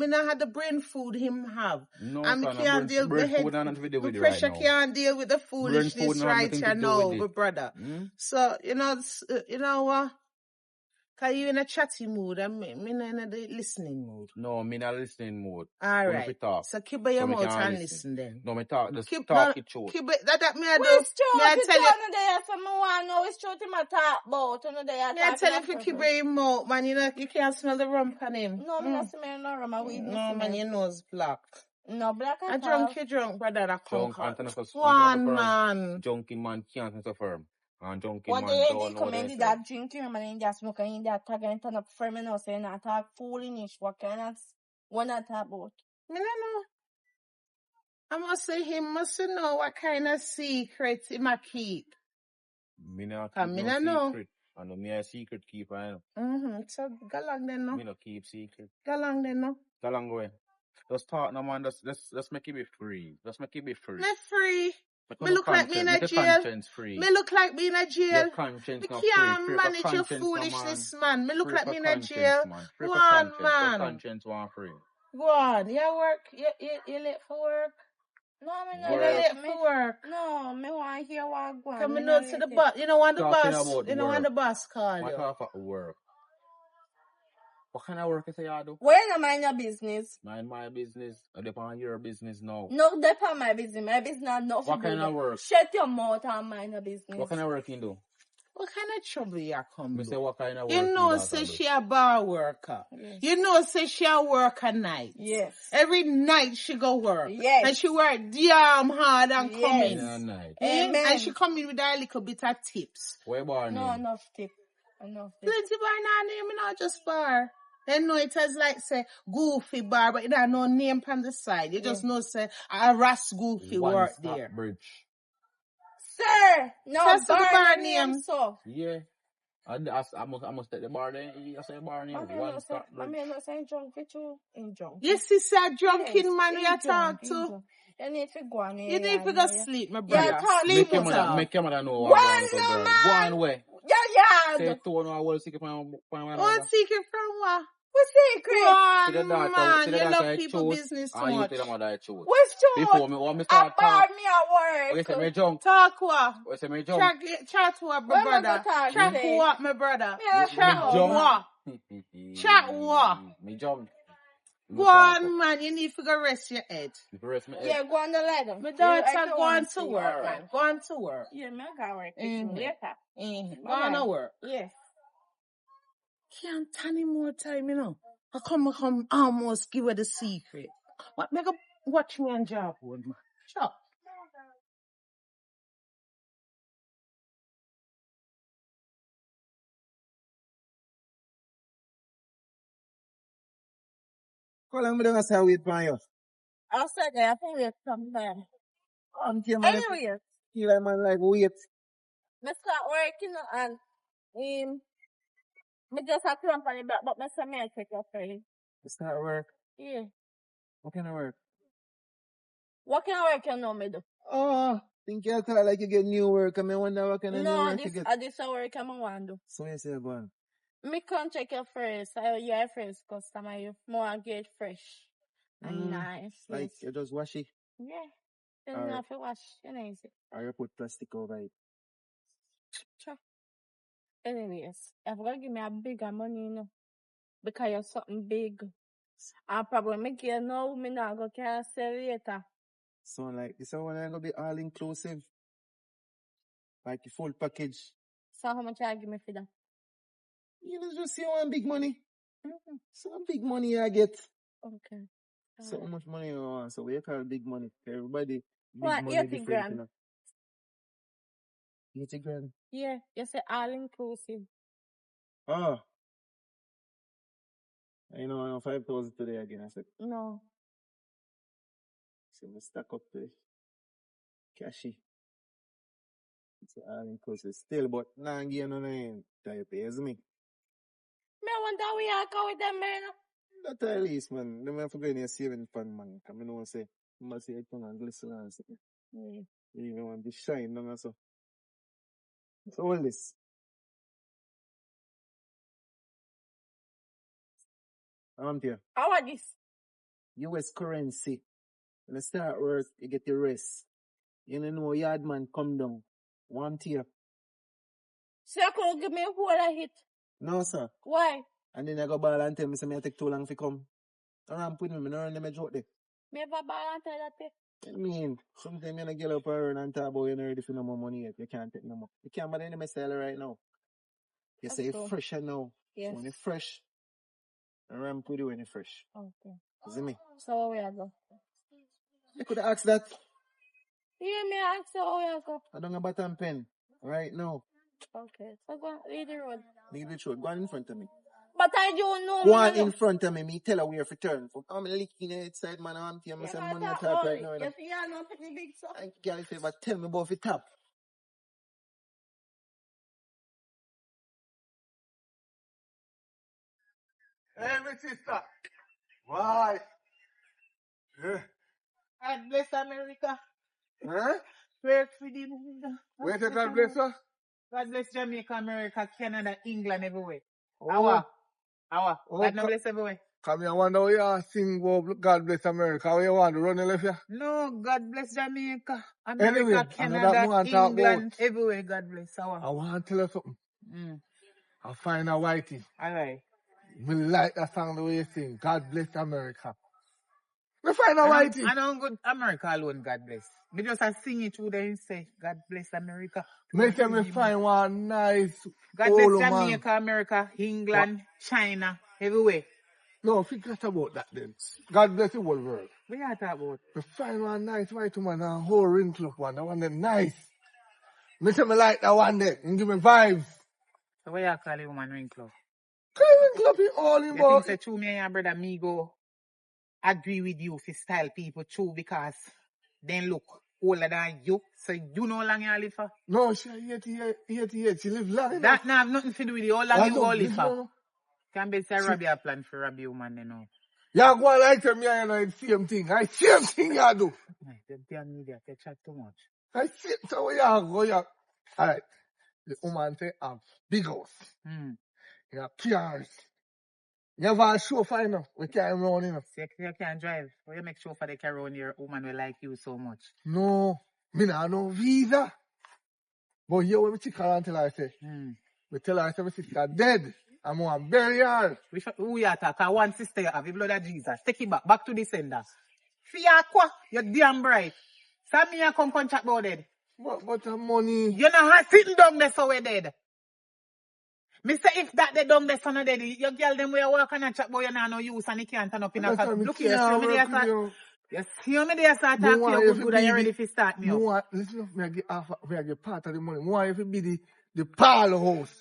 S2: not had the brain food him have.
S4: No,
S2: And me
S4: son,
S2: can't deal with
S4: brain
S2: the head.
S4: food and nothing to do
S2: My
S4: with it right
S2: pressure
S4: now.
S2: can't deal with the
S4: Brain food
S2: foolishness
S4: not have
S2: right
S4: nothing to
S2: here
S4: do
S2: now,
S4: with
S2: my
S4: it.
S2: brother. So, you know what? Cause you in a chatty mood and me not in the listening mood.
S4: No, me not listening mode.
S2: All
S4: When
S2: right.
S4: we talk.
S2: So keep by your
S4: So we
S2: mouth
S4: can't
S2: and
S4: listen.
S2: listen then.
S4: No, me talk. Just
S2: Keep
S4: talk it truth.
S2: Keep it, that me I do.
S3: Which
S2: Me
S3: truth?
S2: I
S3: It's
S2: tell you.
S3: one there, so me want know which truth him a talk about. Me
S2: I tell you if you keep by your mouth, man, you can't smell the rump on him.
S3: No, me not smell no rum. I weed
S2: No, man, your nose black.
S3: No black
S2: I
S3: at
S2: drunk,
S3: all.
S2: you drunk, brother, that
S4: Drunk,
S2: conquer.
S4: Anthony,
S2: One man.
S4: Junkie man can't confirm. And junkie
S3: One
S4: man
S3: day
S4: don't
S3: they
S4: know
S3: come
S4: what
S3: in
S4: they
S3: that drink him and in that smoke and in that tag and turn up for me now saying I talk foolish. What kind of what I talk about?
S2: Me no know. I must say him must know what kind of secrets he might keep.
S4: Me not
S2: Cause
S4: keep
S2: me
S4: no
S2: no know.
S4: secret. I know me a secret keeper, I know.
S2: So go along then no.
S4: Me no keep secret.
S2: Go along then no.
S4: Go long way. Let's talk now, man. Let's make it be free. Let's make it be free.
S2: Me free.
S4: Make
S2: Me
S4: your
S2: look like me in a
S4: make your
S2: jail.
S4: conscience free.
S2: Me look like me in a jail.
S4: Your conscience
S2: Me
S4: not free.
S2: can't
S4: Free for
S2: manage your
S4: conscience,
S2: foolishness, man. Me look
S4: Free
S2: like
S4: for
S2: me in a
S4: conscience,
S2: jail.
S4: man. Free
S2: Go
S4: for
S2: on,
S4: conscience.
S2: man.
S4: Your conscience want free.
S2: Go on. You work. You late for work.
S3: No, me
S2: You
S3: not
S2: late for work.
S3: No, me want to hear what go on.
S2: Come
S3: Me
S2: know
S3: not
S2: to the
S3: late.
S2: boss. You know want the
S4: Talking
S2: boss.
S4: about
S2: You know
S4: work.
S2: want the boss call
S4: What
S2: you.
S4: talk about work? What kind of work is it you do?
S3: Where you mind your business?
S4: Mind my business. I depend on your business now.
S3: No, depend on my business. My business not enough.
S4: What kind of work?
S3: Shut your mouth and mind your business.
S4: What kind of work you do?
S2: What kind of trouble you come
S4: Me
S2: do?
S4: say what kind of work
S2: You know,
S4: you
S2: say
S4: do?
S2: she a bar worker.
S3: Yes.
S2: You know, say she a work at night.
S3: Yes.
S2: Every night she go work.
S3: Yes.
S2: And she work damn hard and
S3: Yes.
S2: come in.
S4: In a night.
S3: Amen.
S2: And she come in with a little bit of tips.
S4: Where bar
S3: No,
S4: name?
S3: enough tip. Enough tip.
S2: Plenty bar now name, not just bar. They know it as like say goofy bar, but you don't know name on the side. You just know say a Ras Goofy
S4: One
S2: work
S4: Stop
S2: there.
S4: Bridge.
S3: Sir, no
S2: Just the
S3: bar
S2: bar
S3: name,
S2: name.
S3: so.
S4: Yeah. I must take the bar there. I say bar name. One Stop Bridge.
S3: I'm not saying drunk with you. In drunk.
S2: Yes, it's a drunken
S3: Yes,
S2: man
S3: in
S2: you talk
S3: drunk, in
S2: to.
S3: drunk. You need to go on here.
S2: You need to go sleep, my brother.
S3: Yeah, talk
S2: Sleep
S3: to
S2: it off.
S4: Make your mother know
S3: One
S4: what I'm
S3: no
S4: girl.
S3: man.
S4: Go on way.
S3: Yeah,
S4: Say
S3: yeah.
S4: to one whole secret from
S2: What secret from what?
S3: What's
S2: Go
S3: secret?
S2: on,
S4: daughter,
S2: man.
S4: to the
S2: You
S4: daughter
S2: love people
S4: choose,
S2: business too
S4: and you
S2: much.
S4: tell the mother I choose.
S3: What's true?
S4: Before me, what me
S3: I
S4: start
S3: bar
S4: talk.
S3: me at
S4: Okay, say
S3: work.
S4: me jump.
S2: Talk what?
S4: Okay, say me jump.
S2: Chat what, my
S3: Where am I
S2: brother?
S3: gonna talk
S2: Chat
S3: today?
S2: what, my brother?
S3: Yeah,
S2: Chat
S3: sure.
S2: what? Chat what?
S4: Me jump.
S2: Go on, man. You need to go rest your head.
S4: You rest me head.
S3: Yeah, go on the ladder.
S2: My daughter go on
S3: want
S2: to work, man. Go on to work.
S3: Yeah, me got work.
S2: Mhm.
S3: Later.
S2: Go on to work.
S3: Yes.
S2: Can't turn him more time, you know. I come almost give her the secret. What make up watch me and job one man. Sure.
S1: How long me don't say wait for you?
S3: I'll say that. I think we'll come back.
S1: Here, man.
S3: Anyways,
S1: Here, man, like wait.
S3: me start working and me just a company back, but me say me I take your free.
S1: You start work.
S3: Yeah.
S1: What kind of work?
S3: What kind of work you know me do?
S1: Oh, Think you talk like you get new work. I mean, wonder what kind of new
S3: No,
S1: work you
S3: this
S1: get.
S3: this a work I'm want to do.
S1: So you say, go on.
S3: Me can check your first. You're first customer. You more get fresh and nice.
S1: Like,
S3: Yes.
S1: you just wash it.
S3: Yeah. You don't
S1: Alright.
S3: have to wash. You know, easy.
S1: Or you put plastic over it.
S3: Sure. Anyways, if you give me a bigger money, you know, because you're something big, I'll probably make you know me not go cancel later.
S1: So, like, this one going to be all inclusive. Like, the full package.
S3: So how much you give me for that?
S1: You know, just see one big money.
S3: Mm-hmm.
S1: Some big money I get.
S3: Okay.
S1: So much money you want. So we call big money. Everybody, big
S3: What,
S1: money
S3: 80
S1: different.
S3: grand?
S1: You know? 80 grand.
S3: Yeah, you say all inclusive.
S1: Oh. I know 5,000 today again. I said,
S3: No.
S1: so we stack up the cashy. It's all inclusive still, but now I'm getting on the type pays me.
S3: Me wonder we are going with them, man.
S1: Not at least, man. Them have to go in a saving fund, man. Because I know say, I must say, it's on glisten and stuff. You know, and the shine, and so. So all this. I'm here.
S3: How are this?
S1: US currency. When you start work, you get the rest. You know, yard man come down. One tier.
S3: So you could give me a whole of it?
S1: No, sir.
S3: Why?
S1: And then I go ball and tell me, say, me take too long to come. I'm putting me, no run them a joke there.
S3: Me have a ball and tell that.
S1: I mean, sometimes you get up and talk about you not ready for no more money yet. You can't take no more. You can't buy any style right now. You say you're fresher now.
S3: Yes.
S1: So when you're fresh, I ramp with you when you're fresh.
S3: Okay.
S1: You see me?
S3: So where you go?
S1: You could ask that.
S3: Hear me ask you how you go.
S1: I don't have a button pen right now.
S3: Okay. So go lead the road.
S1: Leave the road. Go on in front of me.
S3: But I don't know.
S1: Go on in front of me. Me tell her where to turn. I'm licking the outside, man. I'm here. I'm saying money top right now.
S3: You see, you're not pretty big, so.
S1: I can't say, but tell me about the top.
S5: Hey, my sister. Why?
S2: God bless America.
S5: Huh?
S2: Work for the
S5: Where did God bless us?
S2: God bless Jamaica, America, Canada, England, everywhere.
S5: Oh.
S2: Our.
S5: Oh,
S2: God no bless everywhere.
S5: Come here, I wonder how you sing about God bless America. How you want to run the left here?
S2: No, God bless Jamaica, America,
S5: Anyway, I know that
S2: Canada,
S5: man talk
S2: England,
S5: about.
S2: everywhere. God bless our.
S5: I want to tell you something. I find a whitey.
S2: Alright.
S5: Me like that song the way you sing. God bless America. Me find a whitey.
S2: I don't go America alone, God bless. Me just sing it through there and say, God bless America.
S5: Me say me find one nice
S2: God
S5: old
S2: bless
S5: man.
S2: Jamaica, America, England, China, everywhere.
S5: No, forget about that then. God bless the whole world.
S2: What you talking about?
S5: Me find one nice white woman and a whole wrinkle up one. That one them nice. Me say me like that one there. And give me vibes.
S2: So what you call a woman wrinkle?
S5: Wrinkle up in all in
S2: You think say true me and your brother me go agree with you if you style people true because they look older than you. So you know how long you live for?
S5: No, she 88. She live long enough.
S2: That now have nothing to do with you. How long you go live for?
S5: No.
S2: Can be say rob your plan for rob you man, you know.
S5: Yeah, go on like them, yeah, you know, the same thing. I same thing you do.
S2: The damn media, they chat too much.
S5: I see so yeah, go, yeah. Alright. The woman say, have big house. You have cars. You have a chauffeur, you know. We can't run, you know.
S2: So you can't drive. Well, you make sure for the car around your woman will like you so much.
S5: No. Me not no visa. But here when we check her and tell her, I say, we tell her, I say, my sister dead. I'm going to bury her.
S2: Who you attack? One sister you have, the blood of Jesus. Take it back to the sender. Fiakwa, you're damn bright. So me you come chat about dead.
S5: But the money.
S2: You know how sitting down there so we dead. Me say if that they down there so no dead, your girl them where you walk and chat about you now no use and you can't turn up in a car. Look here, see me there start. You see me there start talk to you good and you ready to start me up.
S5: Listen up, me I get part of the money. More if it be the parlor house.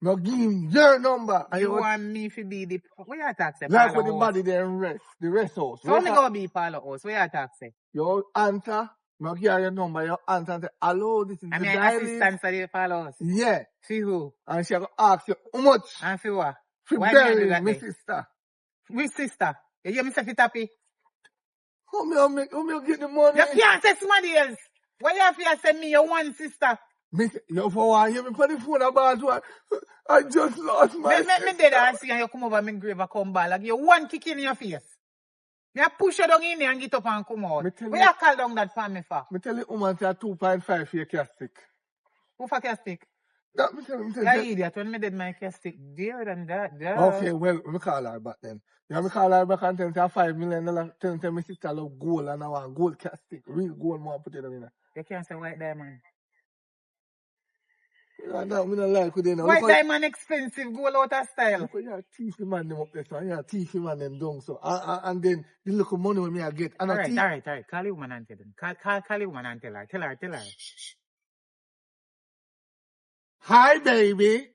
S5: Now give him your number.
S2: You want me to be the... What you talk say?
S5: Like with the body there and rest. The rest house.
S2: So me go be parlor house. What you talk say?
S5: Your answer. Now give her your number. Your answer and say, hello, this is the
S2: diary. I'm assistant for the parlor house.
S5: Yeah.
S2: See who?
S5: And she go ask you, how much?
S2: And for what?
S5: For bury my sister.
S2: Which sister? You hear me say for tappy?
S5: How me get the money?
S2: You can't say somebody else. Why you have to send me your one sister?
S5: You for one, you me put the phone about what? I just lost my
S2: Me dead and see and you come over my grave and come back. Like you one kick in your face. You push you down in there and get up and come out. Why you call down that family for?
S5: Me tell you, woman, say 2.5 for your castic.
S2: Who for castic?
S5: That me tell you.
S2: Yeah, idiot. When me did my castic, dear than that.
S5: Okay, well, me call her back then. Yeah, me call her back and tell her $5 million. Tell me sister love gold and I want gold castic. Real gold, more put it in there.
S2: You can't say white diamond.
S5: Yeah, that me not like with you now.
S2: White diamond expensive, gold out of style.
S5: Look, yeah, teeth man them up there, so yeah, teeth man them down, so and then the little money when me I get. And
S2: all right. Call the woman and tell them. Call the woman and tell her. Tell her.
S5: Hi, baby.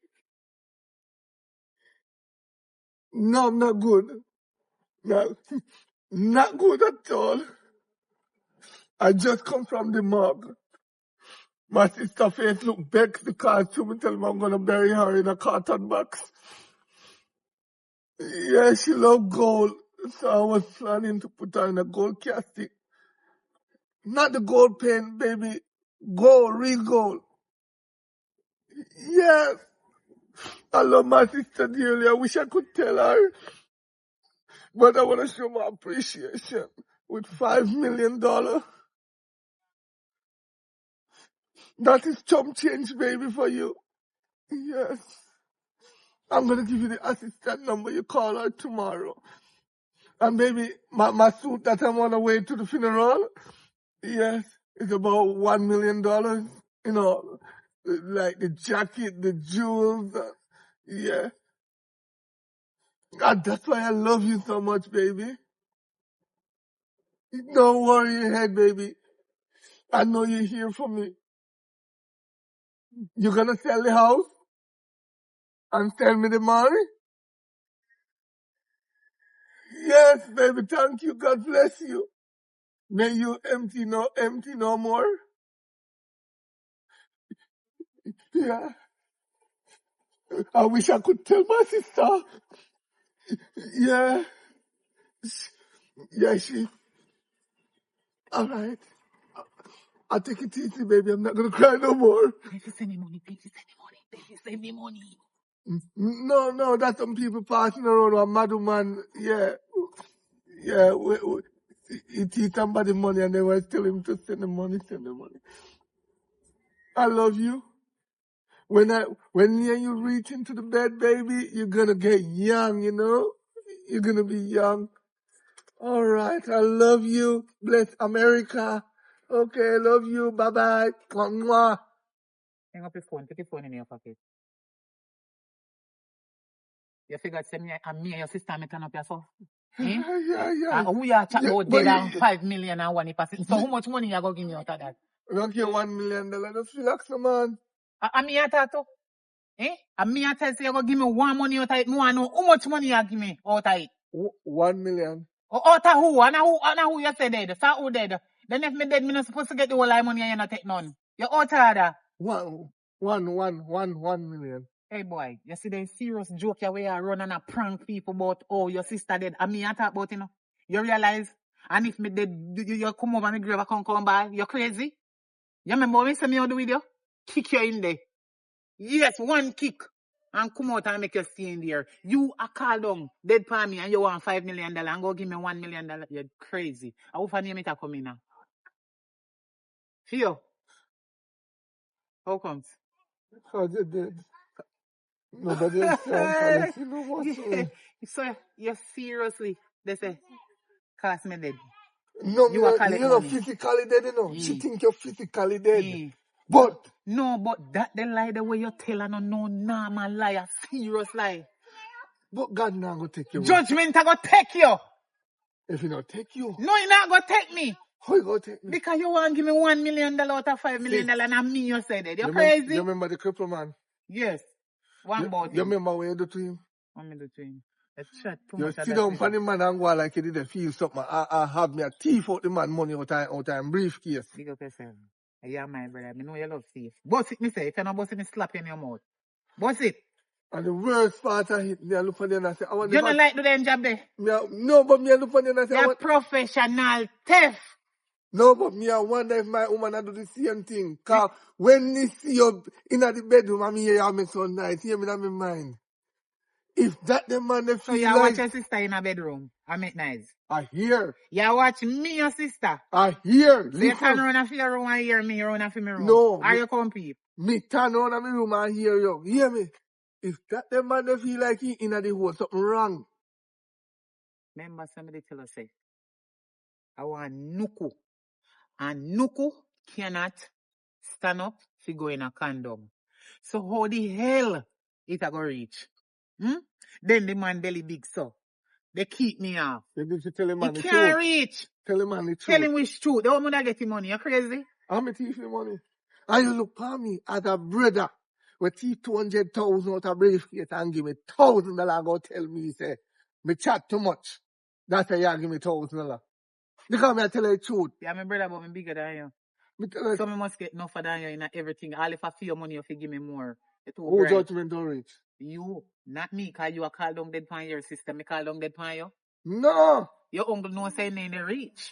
S5: No, I'm not good. No, not good at all. I just come from the morgue. My sister face look vexed because she me tell me I'm gonna bury her in a carton box. Yeah, she love gold, so I was planning to put her in a gold casket. Not the gold pen, baby. Gold, real gold. Yes. I love my sister dearly. I wish I could tell her. But I want to show my appreciation with $5 million. That is chump change, baby, for you. Yes. I'm going to give you the assistant number. You call her tomorrow. And baby, my suit that I'm on the way to the funeral, yes, it's about $1 million. You know, like the jacket, the jewels. Yeah. God, that's why I love you so much, baby. Don't worry your head, baby. I know you're here for me. You're gonna sell the house and send me the money? Yes, baby, thank you. God bless you. May you empty no more. Yeah. I wish I could tell my sister. Yeah. Yeah, all right. I'll take it easy, baby. I'm not gonna cry no more.
S2: Please send me money. Send me money.
S5: No, that's some people passing around with a mad man. Yeah. Yeah, he teach somebody money and they were telling him to send the money. I love you. When you reach into the bed, baby, you're gonna get young, you know? You're gonna be young. All right, I love you. Bless America. Okay, love you. Bye-bye. Mwah.
S2: Hang up your phone. Put your phone in your pocket. You figure me and your sister me turn up yourself?
S5: Yeah.
S2: We are chat about dead and 5 million and 1%. So how much money you going to give me out of that?
S5: I don't care $1 million. Just relax, man.
S2: And me at that too? And me at that say you going to give me one money out of it. No, I know how much money you give me out of it.
S5: 1 million.
S2: Out of who? And who you say dead? So who dead? Then if me dead, me not supposed to get the whole money and you not take none. You out of that?
S5: 1 million.
S2: Hey boy, you see the serious joke your way you run and a prank people about your sister dead. And me I talk about You realize? And if me dead, you come over my grave and come by, you're crazy? You remember what me say me how do with you? Kick you in there. Yes, one kick. And come out and make you stay in there. You are called down, dead for me, and you want $5 million and go give me $1 million. You're crazy. I hope I name it come in now. Fio. How comes?
S5: Because you're dead. Nobody else can you know what?
S2: So you seriously, they say, cast me dead.
S5: No,
S2: you are
S5: not physically dead, you know. She think you're physically dead. But
S2: that the lie the way you tell her no normal lie, a serious lie.
S5: But God not gonna take you.
S2: Judgment I gonna take you.
S5: If he not take you.
S2: No, he not gonna take me.
S5: How you gonna take me?
S2: Because you want to give me $1 million out of $5 million and me you said it. You're crazy.
S5: You remember the cripple man?
S2: Yes. One about
S5: you remember what you do to him?
S2: What me do to him?
S5: You sit down for the man and go like he didn't feel something. I have me a thief out the man money out of briefcase.
S2: Big up yourself. Yeah, my brother. I know you love thief. Boss it, me say. If you're not boss it, me slap you in your mouth. Boss it.
S5: And the worst part of it, me I look for them and I say, I want
S2: you don't like do them job there?
S5: No, but me I look for them and I say,
S2: you're professional theft.
S5: No, but me I wonder if my woman I do the same thing. Cause when they see you in the bedroom, I mean, you make so nice. Hear me in my mind. If that the man they
S2: So
S5: feel
S2: you
S5: like
S2: watch your sister in a bedroom. I make nice.
S5: I hear.
S2: You watch me, your sister.
S5: I hear.
S2: So you turn around for your room and hear me around for my room.
S5: No.
S2: Are you compete?
S5: Me turn on my room and hear you. Hear me? If that the man they feel like he in the house, something wrong.
S2: Remember somebody tell us say, I want Nuku. And Nuku cannot stand up to go in a condom. So how the hell it a go reach? Then the man belly big so. They keep me off.
S5: You need to tell him
S2: He
S5: man the
S2: can't
S5: truth.
S2: reach.
S5: Tell him man the truth.
S2: Tell him which truth. They want me to get him money. You crazy?
S5: I'm a thief for money. And you look for me as a brother. We thief 200,000 out of briefcase and give me $1,000 go tell me, say, me chat too much. That's why you give me $1,000. Because I tell you the truth.
S2: Yeah, my brother, but I'm bigger than you.
S5: Me tell you,
S2: So I must get enough than you in everything. All if I feel your money, you give me more.
S5: who judgment don't reach?
S2: You, not me, because you are called down dead upon your sister. Me call down dead upon you.
S5: No.
S2: Your uncle knows saying in the reach.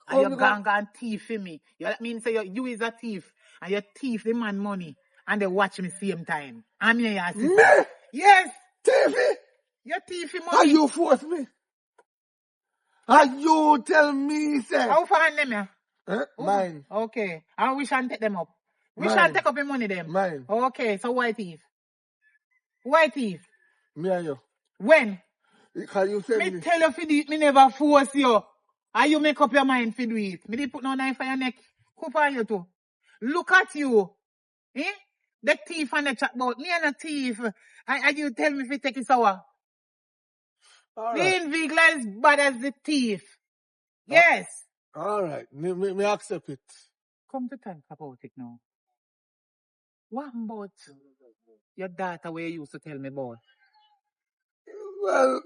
S5: How
S2: And
S5: me
S2: you gone thief for me. You that mean say you is a thief. And you thief the man money. And they watch me same time. I'm your sister.
S5: Me?
S2: Yes.
S5: Thief?
S2: You thief for
S5: How
S2: money.
S5: you force me? How you tell me, say?
S2: How find them, yeah?
S5: Mine.
S2: Okay. And we shan't take them up. We
S5: Mine.
S2: shan't take up the money them.
S5: Mine.
S2: Okay, so why thief? Why thief?
S5: Me and you.
S2: When?
S5: Because you said
S2: Me tell you for do it, me never force you. And you make up your mind for do it. Me did put no knife on your neck. Who for you too? Look at you. Eh? The thief and the chat about me and a thief. And you tell me if you take it sour.
S5: All
S2: The
S5: right.
S2: invigila as bad as the thief. Yes.
S5: All right. Me accept it.
S2: Come to think about it now. What about your daughter where you used to tell me about?
S5: Well,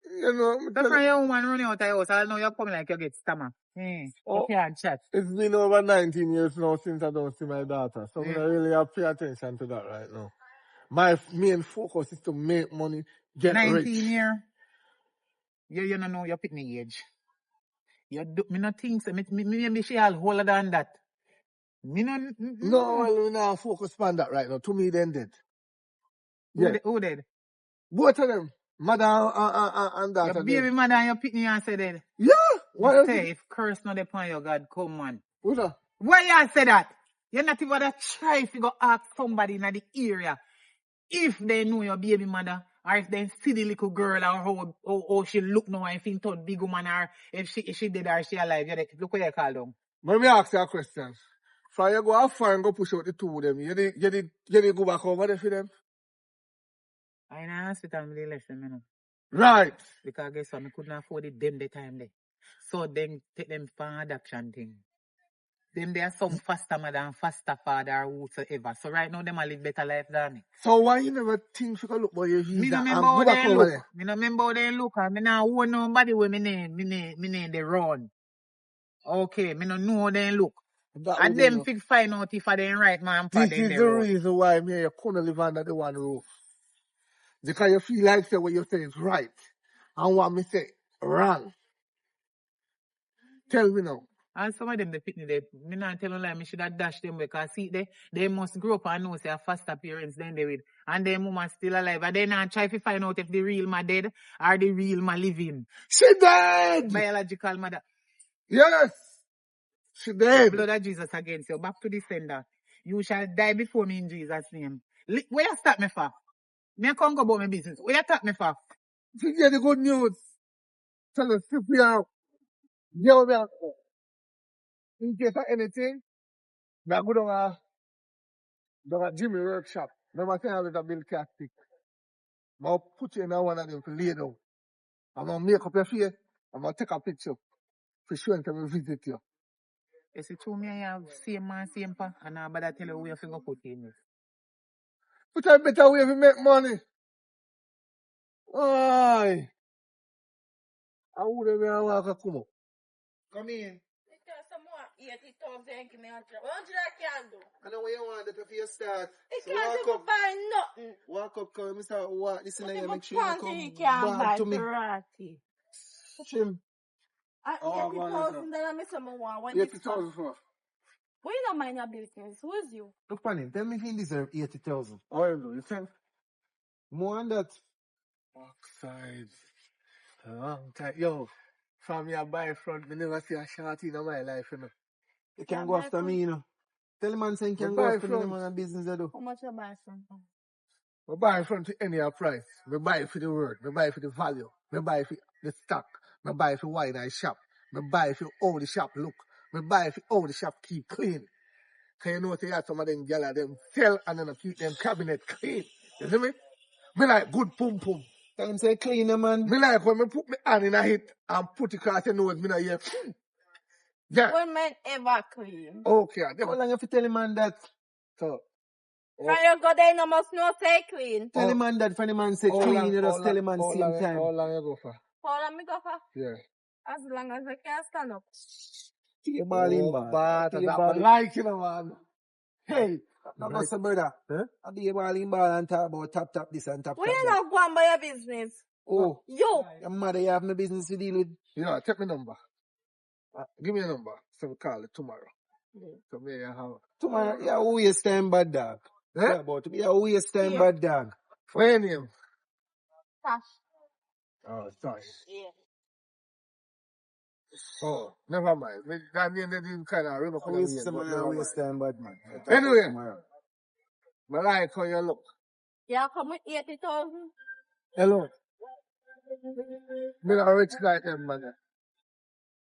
S5: you know,
S2: That's why your woman running out of your house. I know you're coming like you get stomach. You can't chat.
S5: It's been over 19 years now since I don't see my daughter. So I really have to pay attention to that right now. My main focus is to make money, get
S2: 19
S5: rich.
S2: years. You don't know your picnic age. Me not think so. Maybe she all older than that. Me no.
S5: No, well, we not focus on that right now. To me, then dead.
S2: Who dead?
S5: Both of them. Mother and daughter.
S2: Your baby mother and your picnic and say dead.
S5: Yeah. Why else?
S2: Say, if curse not upon your God, come on.
S5: Who's that?
S2: Why you say that? You're not even gonna try if you go ask somebody in the area if they know your baby mother, or if they see the little girl, or how she look now, and if she thought big woman, or if she dead or she alive. Look what you call them.
S5: Let me ask you a question. So you go out far and go push out the two of them. You did go back over there for them?
S2: I didn't ask it and they left them, you know.
S5: Right.
S2: Because guess what, I couldn't afford it them the time there. So then take them for adoption thing. Them they are some faster mother and faster father or whatsoever. So right now them a live better life than me.
S5: So why you never think you can look for your visa?
S2: Me no remember how they look. Me no remember how they look. And me not own nobody with me name they run. Okay, me no know how they look. And them fix find out if I didn't right man for them.
S5: This is the reason why me you couldn't live under the one roof. Because you feel like say what you say is right. And what me say wrong. Tell me now.
S2: And some of them, they pick me, me not tell them like me should have dashed them because see, they must grow up and know say a faster parents than they will. And their mama still alive. And they not try to find out if the real ma dead or the real ma living.
S5: She dead!
S2: Biological mother.
S5: Yes! She dead.
S2: The blood of Jesus against you. Back to the sender. You shall die before me in Jesus' name. Where you stop me for? Me can't go about my business. Where you stop me for?
S5: To get the good news. Tell us if we are. Yo, me in case of anything, we are going to a Jimmy workshop. Remember saying I was a build casting. I'll put you in one of them to lay down. I'm going to make up your face. I'm going to take a picture for sure and come visit you.
S2: You see, to me, I have same man, same pa, and I better tell you where you go put in this.
S5: Put a better way to make money. Aye. I wouldn't be able to come up. Come in. I know what you want to for your start.
S3: So walk up. Buy nothing.
S5: Walk up, come Mr. Walk. Listen to you, make sure you come
S3: back
S5: to me.
S3: Ratty.
S5: Chim.
S3: $80,000 me say me want. What is that?
S5: 80,000 for.
S3: We don't mind your business. Who is you?
S1: Look on him. Tell me if he deserve 80,000.
S5: How you do? You think?
S1: More than that.
S5: Backside. A long time. Yo, from your buy front, me never see a shorty in my life, you know.
S1: You can go after me, you know. Tell the man saying you can go after me, the man business I do.
S3: How much you buy from?
S5: I buy front to any price. I buy for the word. I buy for the value. I buy for the stock. I buy for wide eye shop. I buy for how the shop look. I buy for how the shop keep clean. Cause you know they have some of them gyal them sell and then keep them cabinet clean. You see me? Me like good pum pum.
S1: Tell him say clean, man.
S5: Me like when me put my hand in a hit and put it across your nose, me not hear. Yeah.
S3: When men ever clean.
S5: Okay.
S1: How long have you tell him man that?
S5: So.
S3: When you go there, you must know say clean.
S1: Tell him man that when the man say clean, you just tell him man same time.
S5: How long you go for?
S3: How long me go for?
S5: Yeah.
S3: As long as I can stand up.
S1: Take ball in, man.
S5: But I like you, man. Hey.
S1: That's the brother. Huh? I be a ball in ball and talk about tap this and tap.
S3: Why you not go on by your business?
S1: Oh.
S3: You.
S1: Your mother, you have my business to deal with.
S5: Yeah, take my number. Give me a number. So we call it tomorrow. So me have.
S1: Tomorrow, yeah, waste time, bad dog.
S5: Huh?
S1: Yeah, but yeah, waste time, bad dog.
S5: What's your name?
S3: Tash.
S5: Oh, Tash.
S3: Yeah.
S5: Oh, never mind. That name they didn't kind of remember.
S1: Waste time, bad man.
S5: Anyway, I like how you look.
S3: Yeah, come with 80,000.
S5: Hello. Me not rich like them, man.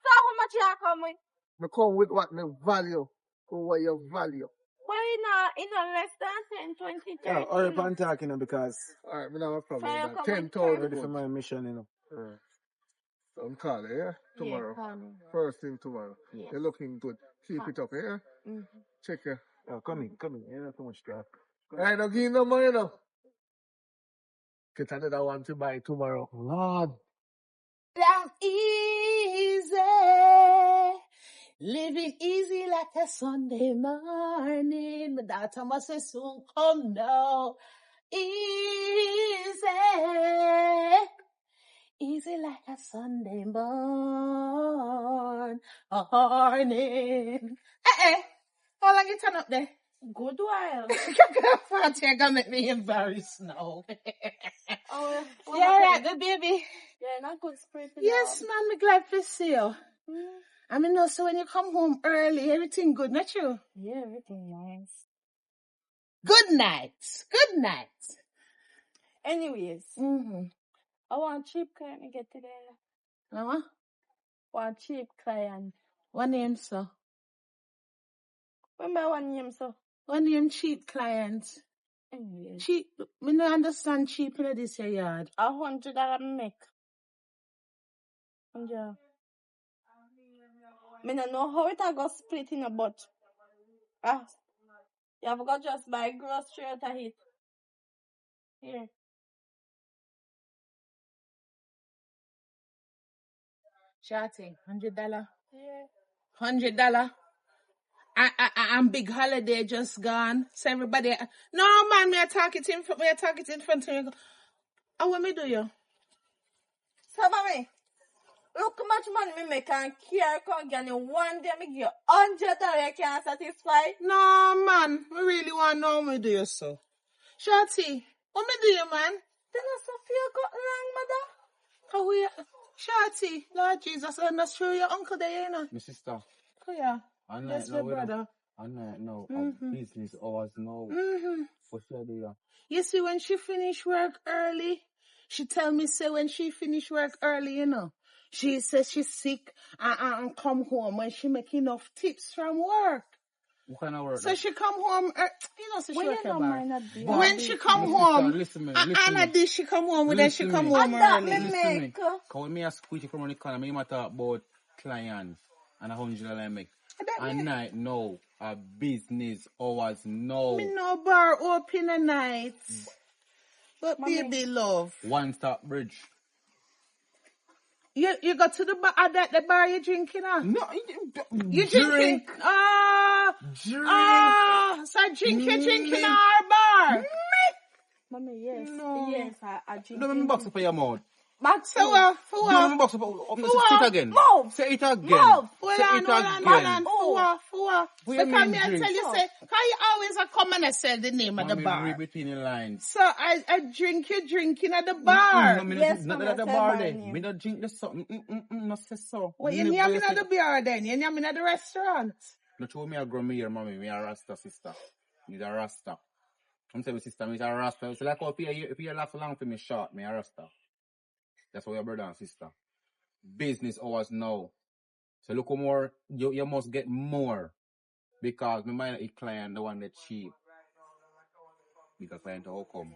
S3: So how much you come with?
S5: Me come with what me value. For what you value.
S3: Why in a less than 10, 20, 30?
S1: Yeah, hurry up and talk, you know, because
S5: Alright, me not have a problem
S3: Fire
S5: with that.
S3: come with
S5: 10,000
S1: ready for my mission, you know.
S5: So I'm calling, yeah? Tomorrow.
S3: Yeah, come.
S5: First thing tomorrow.
S3: Yes.
S5: You're looking good. Keep it up, yeah?
S3: Mm-hmm.
S5: Check ya.
S1: Oh, come in. You not too much crap.
S5: I don't give you no money, you know. Get another one to buy tomorrow.
S1: Lord.
S2: Down easy, living easy like a Sunday morning. My daughter must say soon come now. Easy like a Sunday morning. How long you turn up there?
S3: Good while.
S2: You're gonna make me embarrassed now.
S3: Oh,
S2: Yeah, right, the baby.
S3: Yeah, not good spirit.
S2: Yes, man, I'm glad to see you. I mean, also when you come home early, everything good, not true?
S3: Yeah, everything nice.
S2: Good night. Good night.
S3: Anyways,
S2: Mm-hmm.
S3: I want cheap client to get today. Want cheap client.
S2: What name, sir?
S3: Remember one name, so?
S2: What name cheap client?
S3: Anyways.
S2: Cheap, me no understand cheap in this yard.
S3: $100 make. Yeah. Me no know how it a go split in a butt. You have got just buy grocery out of it. Here.
S2: Shorty, $100.
S3: Yeah.
S2: $100. I'm big holiday just gone. So everybody, no man, me talk it in front of you. How will me do you?
S3: So mommy, look how much money me make and care come get you one day me give you $100 you can't satisfy.
S2: No man, we really want to know how me do you so. Shorty, what me do you, man?
S3: Then I feel got wrong, mother.
S2: How we, Shorty, Lord Jesus, I'm not sure your uncle there, you know.
S4: My sister.
S2: Oh yeah.
S4: That's
S2: my brother.
S4: I know. Our business hours now. For sure, they are.
S2: You see, when she finish work early, she tell me, say, when she finish work early, you know, she says she's sick and come home when she make enough tips from work.
S4: What kind of work?
S2: So she come home, so she work
S3: When
S2: she come home,
S4: listen me.
S2: and this she come home, then she come
S3: And
S2: home
S3: that
S2: early.
S3: me make.
S4: Because me a squeeze from the corner, me matter about clients and $100 I make. And night, no. A business hours, no.
S2: Me no bar open at night. But
S3: Mommy.
S2: baby love.
S4: One stop bridge.
S2: You go to the bar, the bar you drinking at?
S4: No,
S2: You drinking? So you drinking our bar?
S3: Mommy, yes.
S2: No.
S3: Yes, I drink.
S4: Don't make me box up for your mouth.
S3: Back
S2: So
S3: to
S2: for
S4: Do you know
S2: what?
S4: me box up? Say it again.
S3: Move.
S4: Say it again.
S3: Move.
S2: Hold
S4: Say
S2: on,
S4: it
S2: hold on, hold
S4: again.
S2: on. For what? For what?
S4: What you
S2: Because
S4: mean
S2: me I
S4: drink?
S2: tell you,
S3: So.
S2: say, how you always a come and I say the name of the
S4: Mommy,
S2: bar?
S4: read between the lines.
S2: So I drink, you drinking at the bar.
S4: No, me
S3: Yes,
S4: not
S3: mama,
S4: at the
S3: say
S4: bar
S3: bar
S4: there.
S3: name.
S4: Me not drink the something. No say so.
S2: Well, you
S4: Never
S2: yamming
S4: say-
S2: at the bar then? You yamming at the restaurant?
S4: No show me a grow me here, mommy. Me a Rasta sister. Me's a Rasta. I'm saying sister, me's a Rasta. It's like if you last long for me short, me a Rasta. That's why your brother and sister. Business hours now. So look more, you must get more. Because me might not client the one that cheap. Because client how come.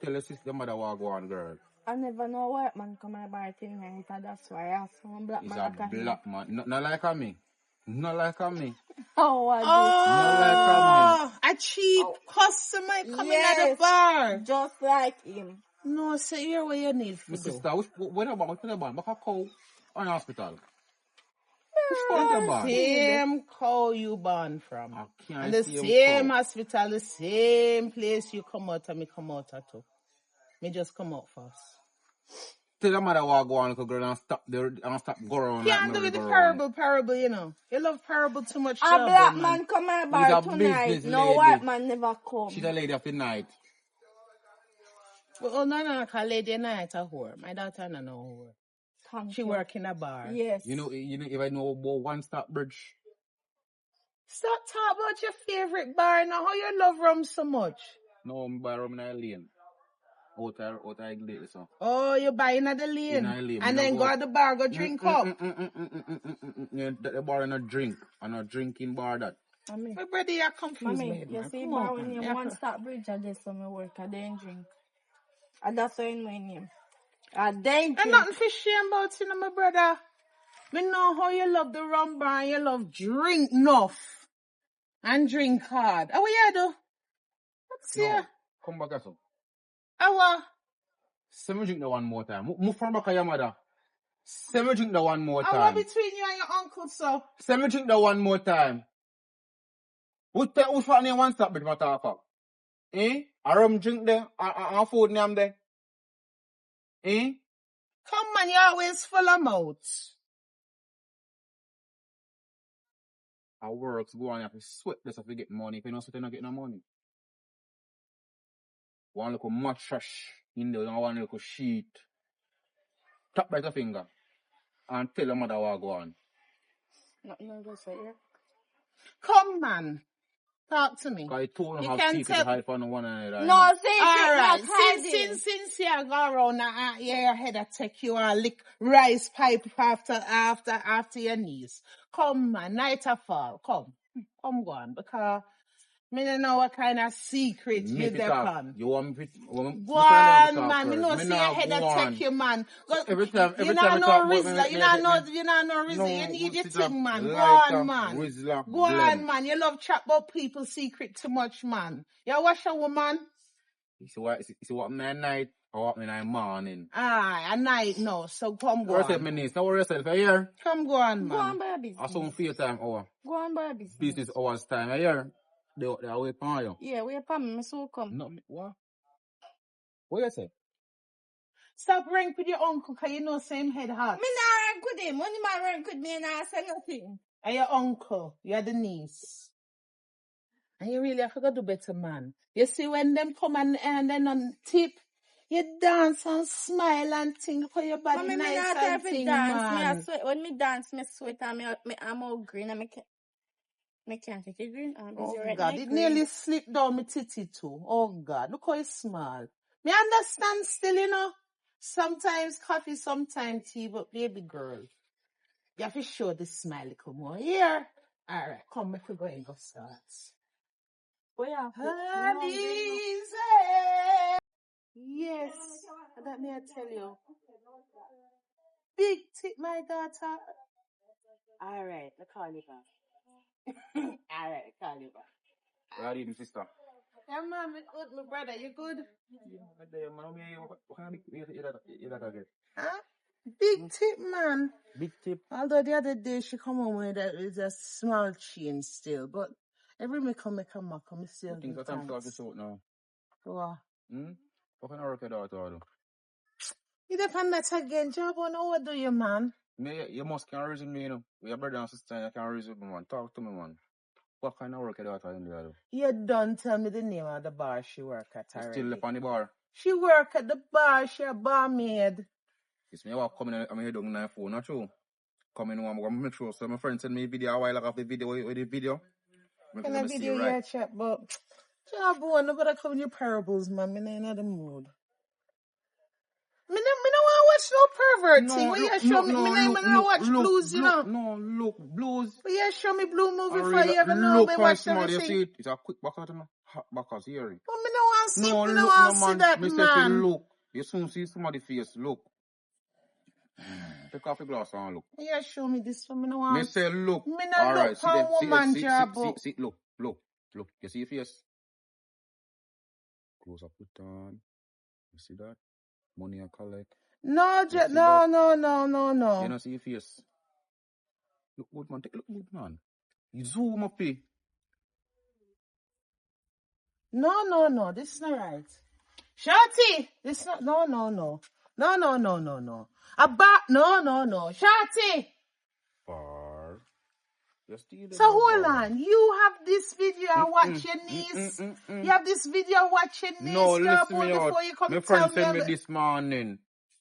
S4: Tell your sister mother what go on, girl.
S3: I never know what man come my bar tonight, and that's why I ask some black
S4: He's
S3: man
S4: a
S3: like him.
S4: black man. Not like me. Not like me.
S3: How are
S2: Oh, a cheap customer coming at the
S3: Yes.
S2: bar.
S3: Just like him.
S2: No, say here what you need
S4: My
S2: to do.
S4: sister, when about back a cow or an hospital? Which one you born?
S2: Same cow you born from.
S4: I can't
S2: And the
S4: see him
S2: same
S4: cow.
S2: hospital, the same place you come out and me come out at too. Me just come out first.
S4: Tell your mother what go on, little girl, and stop go around like
S2: Can't
S4: me
S2: do with the
S4: go around.
S2: parable, you know. You love parable too much.
S3: A black man come my
S4: He's
S3: bar
S4: a
S3: tonight.
S4: business
S3: No
S4: lady.
S3: white man never come.
S4: She's a lady of the night.
S2: Oh, no, call lady night a whore. My daughter no whore.
S3: Thank
S2: She
S3: you.
S2: work in a bar.
S3: Yes.
S4: You know, if I know about one stop bridge.
S2: Stop talking about your favorite bar now. How you love rum so much?
S4: No, I'm by rum in a lane. Out of Iglesias, so.
S2: Oh, you buy in the lane.
S4: In a lane.
S2: And then go at the bar, go drink up.
S4: Yeah, the bar and a drink. And a drinking bar that.
S3: Mommy,
S2: My brother, you're confused,
S3: mommy, you see
S2: Come
S3: bar
S2: on,
S3: when
S2: man.
S3: you one stop bridge, I just some work, I then drink. And that's why I know him. I then
S2: And
S3: drink.
S2: nothing for shame about you, my brother. We know how you love the rum bar and you love drink enough. And drink hard. How you do? Let's see.
S4: No, come back so.
S2: How?
S4: Say me drink that one more time. Move from back of your mother. Say me drink that one more
S2: How
S4: time.
S2: between you and your uncle, so?
S4: Say me drink that one more time. Which one name one stop bridge my talk about? Eh? A rum drink there? A food name there? Eh?
S2: Come on, you always full of mouth.
S4: Our works go on, you have to sweat this if you get money. If you don't sweat, you don't get no money. One little mattress in there, one little sheet. Tap by the finger. And tell your mother what go on.
S3: No, just say here.
S2: Come, man. Talk to me.
S4: Because I told them
S2: You
S4: how
S2: can
S4: secret
S2: tell-
S4: to hide from one another.
S3: No, secret,
S2: All right.
S3: not hiding.
S2: Since you go around and your head a take you and lick rice pipe after your knees. Come, man. Night a fall. Come go on. Because me don't know what kind of secret you
S4: Make it
S2: there
S4: up.
S2: on.
S4: You want me to
S2: Go on, man. Me know see your head a
S4: take
S2: take you, man.
S4: So every time
S2: you
S4: I
S2: not
S4: talk
S2: know
S4: about
S2: Rizla. You not know Rizla. You need your
S4: sit
S2: thing,
S4: up,
S2: man. Go
S4: lighter,
S2: on, man.
S4: Rizla,
S2: Go on,
S4: blem.
S2: man. You love chat about people's secret too much, man. You watch a woman?
S4: You see what me at night or what me at morning.
S2: Ah, at night, no. So come go
S4: Worry yourself,
S2: on.
S4: my niece. Now worry yourself, you hear?
S2: Come go on,
S3: Go on
S2: man.
S3: by business.
S4: I saw for your time hour.
S3: Go on by business.
S4: Business hours time, you hear? They wait for you.
S3: Yeah, we are me so come.
S4: No, what? What you say?
S2: Stop rank with your uncle, cause you know same head hot.
S3: Me not rank with him. When him a rank with me and I say nothing.
S2: And your uncle, you're the niece. And you really have to do better, man. You see when them come and then on tip, you dance and smile and think for your body
S3: Mommy, me
S2: nice
S3: not
S2: and
S3: have to
S2: thing,
S3: dance. Me
S2: man.
S3: I sweat. When me dance, me sweat and I'm all green and me can't take it green. I'm busy
S2: Oh
S3: right
S2: God,
S3: now.
S2: it nearly slipped down my titty too. Oh God, look how it's small. Me understand still, you know. Sometimes coffee, sometimes tea, but baby girl, you have to show the smile a little more. Here. Alright, come if we go and go start.
S3: Oh yeah.
S2: Easy. Yes, let me tell you. Big tip, my daughter. Alright, I'll call you back. Alright, call you back.
S4: Where are you, sister?
S2: Yeah, mom, it's good, my brother. You good? Huh? Big tip, man.
S4: Big tip.
S2: Although the other day she come home with a small chain still, but every me come still
S4: Things
S2: do
S4: are time to talk
S2: thanks.
S4: this out now.
S2: Wow.
S4: What kind of work you do?
S2: You depend that again, Jawbone. What do you, man?
S4: You must can reason me, you know. We are brother and sister, you can reason me, man. Talk to me, man. What kind of work you daughter in there, do?
S2: You don't tell me the name of the bar she work at
S4: You
S2: already.
S4: still left on the bar?
S2: She work at the bar. She a barmaid.
S4: It's me, I was coming I'm here down my phone, not true? Coming home, I'm going to make sure. So my friend sent me a video a while ago of the video, with the video.
S2: Can I video you chat, but Jawbone, nobody come in your parables, man. Me not in the mood. Me no want to watch no pervert thing. Will you show me? Me no watch blues, you know.
S4: No, look, blues.
S2: Will you show me blue movie
S4: Really,
S2: before you ever know me watch
S4: somebody, you
S2: everything?
S4: see it? It's a quick back out of my hot back out here.
S2: But me no want to see.
S4: No,
S2: Me
S4: look,
S2: no want to
S4: no,
S2: see
S4: man.
S2: that,
S4: Me say,
S2: man.
S4: look. You soon see somebody's face. Look. Take off the glass and look.
S2: Will you show me this one? Me no want.
S4: Me say, look.
S2: Me no
S4: All
S2: look
S4: right,
S2: for a woman job.
S4: see, look. You see your face? Close up, put on. You see that? Money I collect.
S2: No.
S4: You don't see your face. Look good, man. Look good, man. You zoom up here.
S2: No. This is not right. Shorty, this is not. No. No. Shorty.
S4: Bar.
S2: So hold on. You have this video and watch your niece. You have this video watch your niece.
S4: No, listen me out.
S2: Before you come
S4: My
S2: and tell
S4: friend
S2: me.
S4: sent me this morning.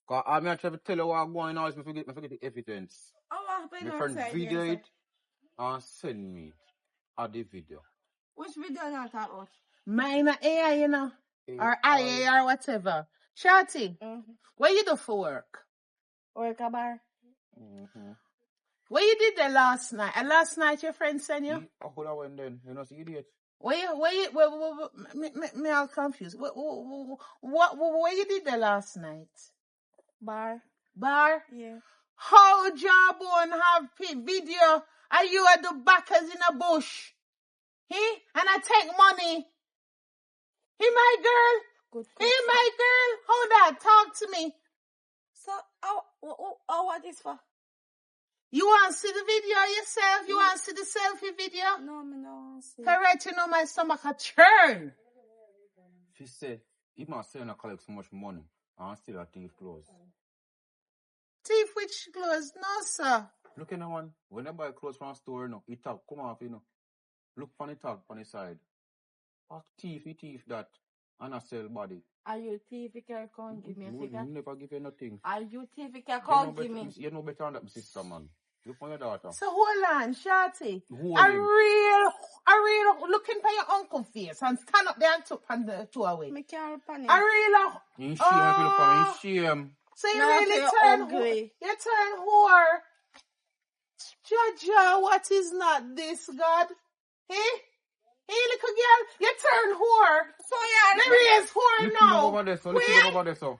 S4: Cause I'm not trying to tell you what's going on. I forget the evidence. My friend video it and send me the video.
S3: Which video are you talking about?
S2: Mine AI, you know. Or IA or whatever. Shorty, what you do for work?
S3: Work a bar.
S2: What you did there last night? And last night your friend sent you?
S4: I could have went then. You know, see idiot.
S2: Me all confused. What you did there last night?
S3: Bar? Yeah.
S2: How Jawbone have video and you at the backers in a bush? And I take money. He my girl.
S3: Good.
S2: He my girl. Hold on, talk to me.
S3: So, what is for?
S2: You want to see the video yourself? You want to see the selfie video?
S3: No, me no want to see.
S2: Correct, you know my stomach a churn.
S4: She said, he must say not collect so much money and still have thief clothes.
S2: Thief which clothes? No, sir.
S4: Look at that one. When I buy clothes from a store, no, it tag come off, you know. Look on the tag on the side. A thief that. And I sell body.
S3: Are you thief? You can't give me a figure?
S4: You never give you nothing.
S3: Are you thief? You can't give me?
S4: You know better than that, my sister, man. Look on your daughter.
S2: So hold on, Shorty. A real looking for your uncle face and stand up there and talk on the two away.
S3: Me can't panic.
S2: A real.
S4: You shame, if you look for me, shame.
S2: So you
S3: No,
S2: really
S3: you're
S2: turn
S3: ugly.
S2: you turn whore. Jaja, what is not this, God? Hey, little girl, you turn whore.
S3: So yeah,
S2: There is whore
S4: Look
S2: now.
S4: over there, so. Look over there, so.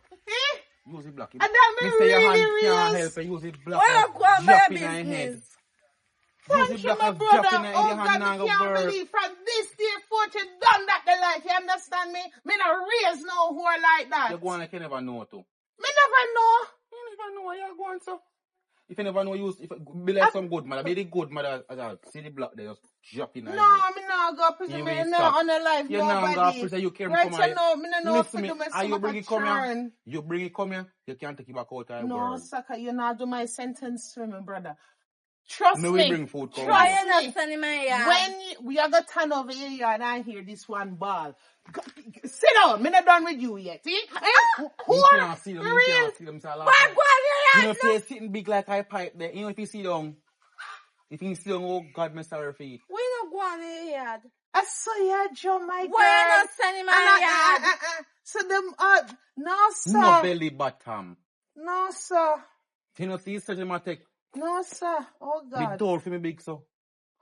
S4: Use it black.
S2: And that me
S4: say your hand
S2: really
S4: can't help you. Use it black.
S3: well, go on my
S4: Drop in your head.
S3: business.
S2: Thank you, my brother. Oh, God, I can't believe from this day forth you done that the life. You understand me? Me not raise no whore like that.
S4: You're going like you never know too.
S2: Me never know.
S4: You never know where you're going, so. If you never know, if be like some good mother, be the good mother, see the block there, just drop in.
S2: No, me not go prison. Me not on a life.
S4: You not go prison. You can't come here.
S2: No, me not know
S4: Listen
S2: to
S4: me.
S2: do my
S4: You bring it come here.
S2: turn.
S4: You bring it come here. You can't take it back out of the
S2: No,
S4: world.
S2: sucker, you not do my sentence to me, brother. Trust
S4: No,
S2: me.
S4: we bring food.
S3: Why you not sending my yard?
S2: When we are gonna turn over your yard and hear this one ball. Sit down. Me not done with you yet. See?
S4: You can't see them. You can't see them.
S3: Why go on
S4: You
S3: your
S4: know, if you're sitting big like I pipe there, you know, if you see them, oh God, my sorry for it.
S3: We not go on your yard.
S2: I saw you, Joe, my girl.
S3: Why you not sending my yard?
S2: So them, no, sir.
S4: No belly bottom.
S2: No, sir.
S4: You know, see, such a matter.
S2: No, sir. Oh, God.
S4: Big door for me big, so.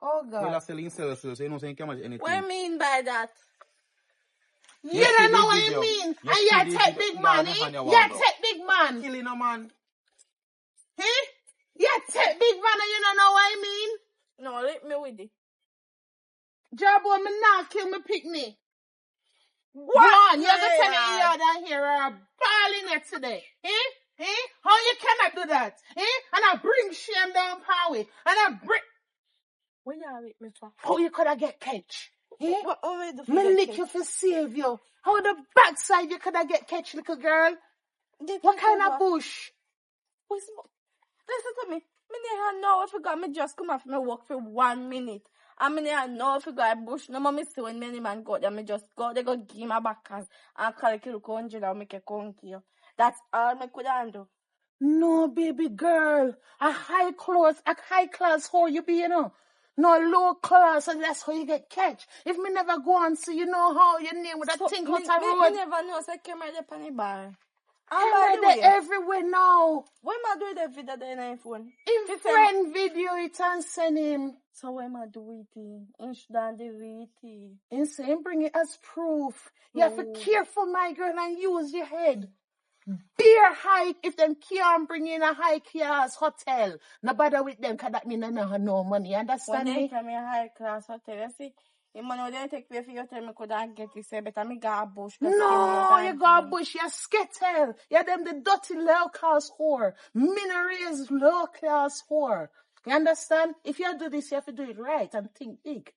S2: Oh,
S4: Well,
S2: God.
S4: I selling sales, so you know, so you can't manage anything.
S3: What do you mean by that?
S2: You don't know what you mean. And you take big money. You take big man.
S4: Killing a man.
S2: You take big man and you don't know what I mean.
S3: No, let me with it.
S2: Jawbone, me not kill me picnic.
S3: What?
S2: You're going to tell me you're down here are balling it today. How you cannot do that? And I bring shame down Powie. And I bring...
S3: What you with me for?
S2: How you could have get catch?
S3: What we do for
S2: Me
S3: get
S2: lick
S3: catch?
S2: you for save you. How the backside you could have get catch, little girl? What kind of bush?
S3: Listen to me. Me never know if you got me just come off me work for 1 minute. I mean, I know if you got a bush. No more me see when many man go there. Me just go. They go give my back and call a kilo conjure and make a conky. That's all me could handle.
S2: No, baby girl. A high class whore you be, you know. No low class, and that's how you get catch. If me never go on, so you know how your name with that thing out a road.
S3: Me never know. So I came right up on the bar.
S2: Camera there everywhere now.
S3: What am I doing the video there in my phone?
S2: In friend video it and send him.
S3: So what am I doing it? Instead delete it.
S2: And say bring it as proof. You have to be careful, my girl, and use your head. Beer hike, if them can't bring in a high class hotel, no bother with them, cause that mean I don't have no money, understand
S3: when
S2: me?
S3: When they tell me a high class hotel, you see, the money they take away for you, tell me could I get this, but I got a bush.
S2: No, you got a bush, you're skittle. You're them the dirty low class whore. Mineries low class whore. You understand? If you do this, you have to do it right and think big.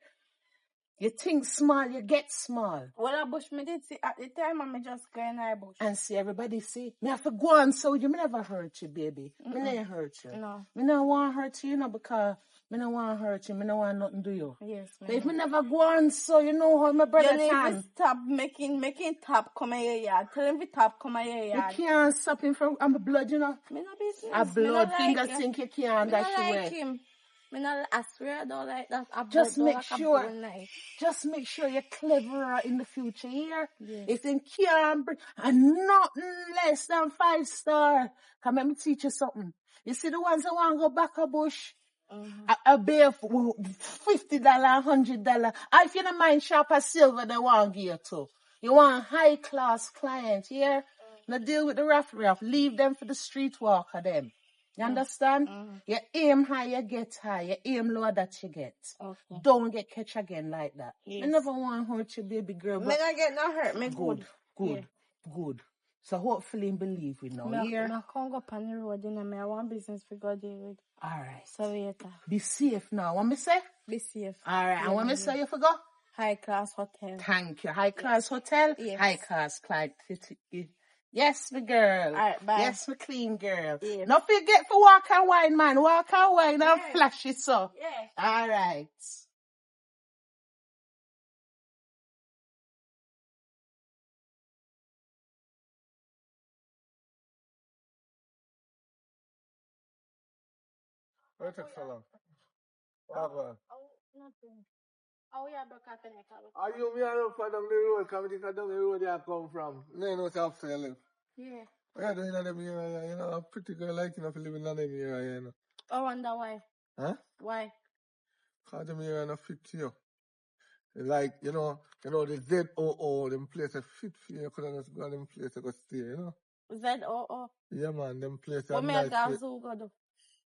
S2: You think small, you get small.
S3: Well, a bush me did see at the time, I just go in a bush.
S2: And see, everybody see. Me have to go on so you. Me never hurt you, baby. Me never hurt you.
S3: No.
S2: Me not want to hurt you, because me not want to hurt you. Me not want nothing to you.
S3: Yes,
S2: but if me never go on so, you know how my brother
S3: can. You need to stop making top come in your yard. Tell him to top come in your yard.
S2: You can't stop him from blood, you know.
S3: Me not business.
S2: A blood finger
S3: like
S2: sink you can't dash away.
S3: Like him. I swear I don't like that.
S2: Just make sure you're cleverer in the future here. Yes. If they can't bring nothing less than 5 star, come let me teach you something. You see the ones that want to go back a bush? A bear for $50, $100. If you don't mind shop a silver, they want to give you too. You want high class clients here? Now deal with the rough. Leave them for the street walker them. You understand? You aim high, you get high. You aim low, that you get. Okay. Don't get catch again like that. Yes. I never want to hurt you, baby girl.
S3: Me not get no hurt. Me
S2: good. Good. So hopefully believe we know.
S3: I can't go on the road. I want business for God, David.
S2: All right.
S3: So later.
S2: Be safe now. Want me say?
S3: Be safe.
S2: All right. And want me say you for go?
S3: High class hotel.
S2: Thank you. High class hotel? Yes. High class client. Yes, my girl.
S3: All right, bye.
S2: Yes, my clean girl. Yes. Don't forget to walk and wine, man. Walk and wine and flash it so.
S3: Yeah.
S2: All right.
S5: Where took so long?
S3: Nothing. Oh, yeah, but I can
S5: Are you me around for down the road? Come down the road you come from. No, no, it's up to you live.
S3: Yeah.
S5: What are you doing in them area? You know, a pretty girl like you know for living in them area, you know.
S3: I wonder why.
S5: Huh?
S3: Why?
S5: Because them area not fit to you. Like, you know, the ZOO, them places fit for you. You couldn't just go to them places to go stay, you know.
S3: ZOO?
S5: Yeah, man, them places.
S3: What make a zoo go do?